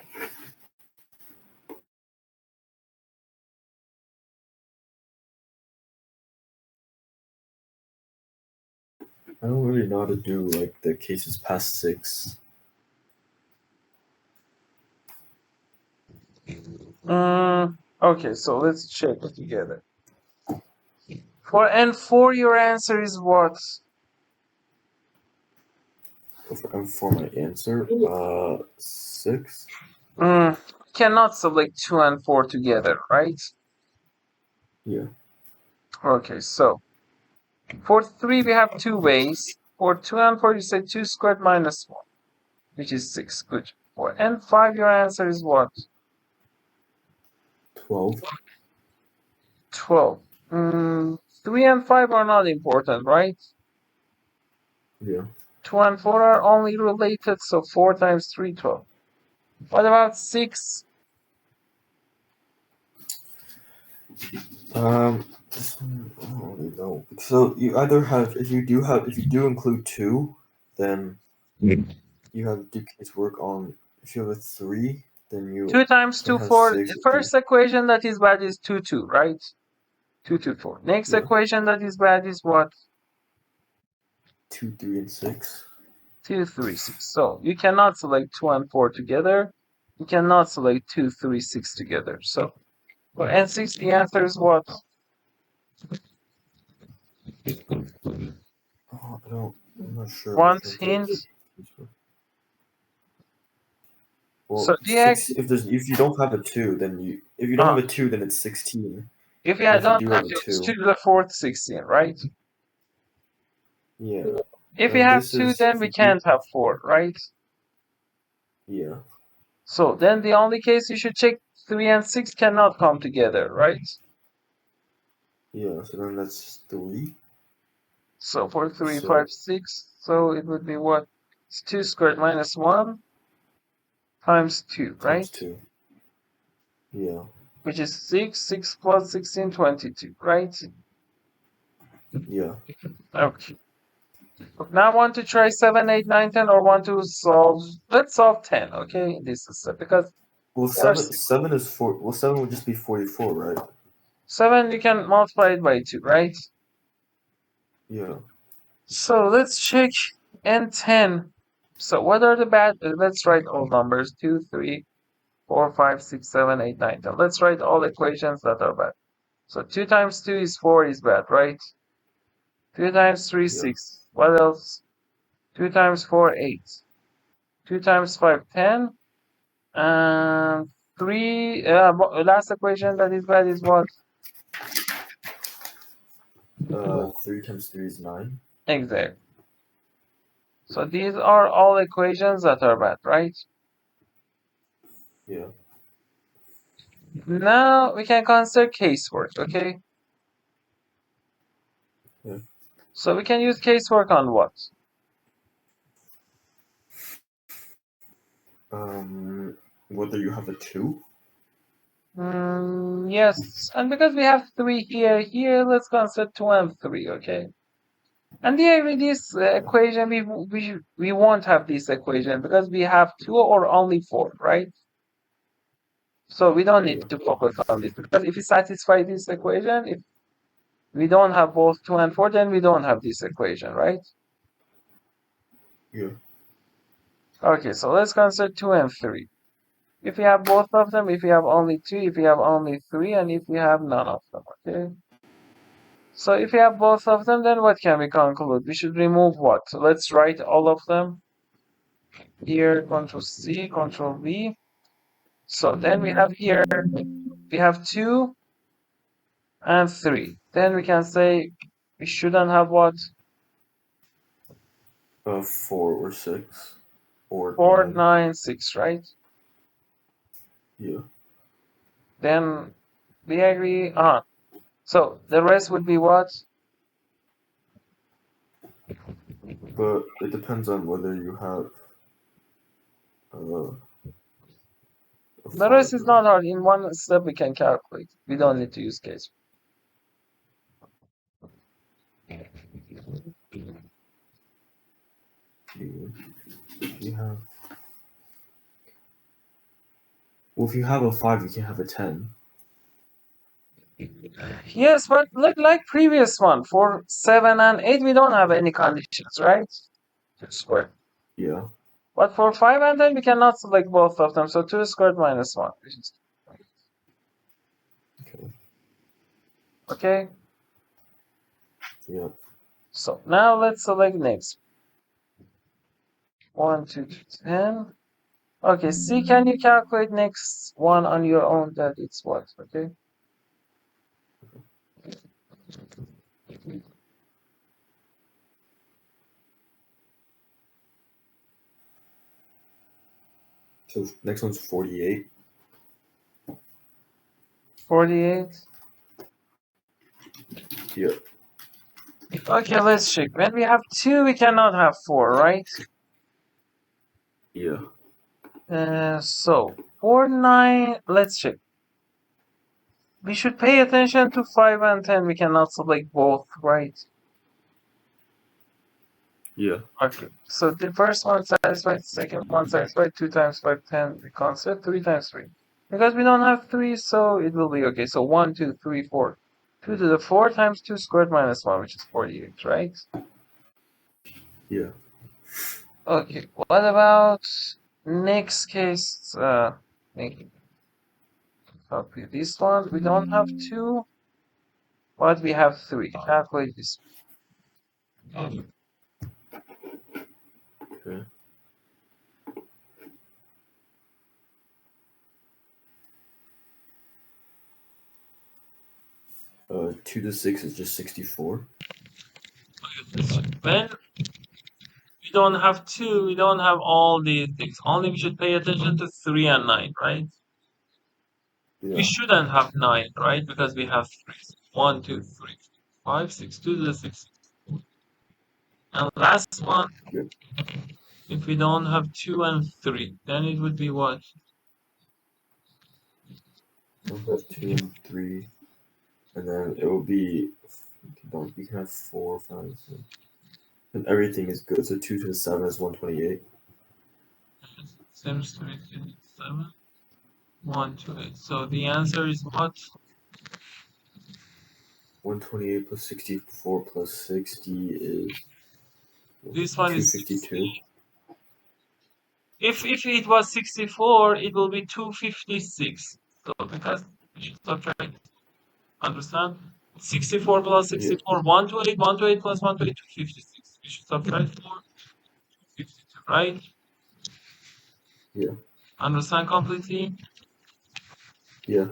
I don't really know how to do like the cases past 6. Okay, so let's check it together. For N4, your answer is what? For my answer, 6. Cannot select 2 and 4 together, right? Yeah. Okay, so for 3, we have 2 ways. For 2 and 4, you say 2 squared minus 1, which is 6. Good. For N5, your answer is what? 12. 12. 3 and 5 are not important, right? Yeah. 2 and 4 are only related, so 4 times 3, 12. What about 6? This one, I don't really know. So you either have, if you do include 2, then you have to do case work on. If you have a 3, then you 2 times 2, have 4. 6. The first equation that is bad is 2, 2, right? 2, 2, 4. Next Yeah. equation that is bad is what? 2, 3, and 6. 2, 3, 6. So you cannot select 2 and 4 together. You cannot select 2, 3, 6 together. So for N6, the answer is what? Oh, I'm not sure. Want hint? Well, So if you don't have a 2, then if you don't have a 2, then it's 16. if you If you don't do have have a 2 2. to the fourth 16, right? Yeah. If you And have this 2, is- then if we you do- can't have 4, right? Yeah. So then the only case you should check 3 and 6 cannot come together, right? Yeah. So then that's 3. So for 3, So- 5, 6, so it would be what? It's 2 squared minus 1 times 2, right? Times 2. Yeah. Which is 6, 6 plus 16, 22, right? Yeah. Okay. Now I want to try 7, 8, 9, 10, or want to solve, let's solve 10, okay? This is because Well, there are 7 is 4. Well, 7 would just be 44, right? 7, you can multiply it by 2, right? Yeah. So let's check N10. So what are the bad, let's write all numbers, 2, 3, 4, 5, 6, 7, 8, 9, 10. Let's write all equations that are bad. So 2 times 2 is 4 is bad, right? 2 times 3, Yeah. 6. What else? 2 times 4, 8. 2 times 5, 10. And 3, last equation that is bad is what? 3 times 3 is 9. Exactly. So these are all equations that are bad, right? Yeah. Now we can consider casework, okay? Yeah. So we can use casework on what? Whether you have a 2? Yes, and because we have 3 here, let's consider 2 and 3, okay? And here with this equation, we won't have this equation because we have 2 or only 4, right? So we don't need to focus on this because if we satisfy this equation, if we don't have both 2 and 4, then we don't have this equation, right? Yeah. Okay, so let's consider 2 and 3. If we have both of them, if we have only 2, if we have only 3, and if we have none of them, okay? So if we have both of them, then what can we conclude? We should remove what? So let's write all of them. Here, Control C, Control V. So then we have here, we have 2 and 3. Then we can say we shouldn't have what? 4 or 6. Or 4, 9. 9, 6, right? Yeah. Then we agree. So the rest would be what? But it depends on whether you have The rest is not hard. In one step we can calculate. We don't need to use case. You have. Well, if you have a 5, you can have a 10. Yes, but like previous one, for 7 and 8, we don't have any conditions, right? Square. Yeah. But for 5 and 10, we cannot select both of them. So 2 squared minus 1. Okay. Okay? Yeah. So now let's select next. 1, 2, 3, 10. Okay, C, can you calculate next one on your own? That it's what? Okay. So next one's 48. 48. Yeah. Okay, let's check. When we have 2, we cannot have 4, right? Yeah. So 4, 9, let's check. We should pay attention to 5 and 10. We cannot select both, right? Yeah. Okay, so the first one satisfied, second one satisfied, 2 times 5, 10. We consider 3 times 3. Because we don't have 3, so it will be okay. So 1, 2, 3, 4. 2 to the 4 times 2 squared minus 1, which is 48, right? Yeah. Okay, what about next case? Copy this one. We don't have 2, but we have 3. Calculate this. Okay. 2 to 6 is just 64. When we don't have 2, we don't have all these things. Only we should pay attention to 3 and 9, right? Yeah. We shouldn't have 9, right? Because we have 3. 1, 2, 3, 5, 6, 2 to the 6. And last one, Yep. if we don't have 2 and 3, then it would be what? We'll have 2 and 3. And then it will be. You can have 4, 5, 6. And everything is good. So 2 to the 7 is 128. 7, 1, 2, 8. So the answer is what? 128 plus 64 plus 60 is. This one is 252. If it was 64, it will be 256. So because we should subtract. Understand? 64 plus 64, 128, 128 plus 128, 256. We should subtract 4, 252, right? Yeah. Understand completely? Yeah.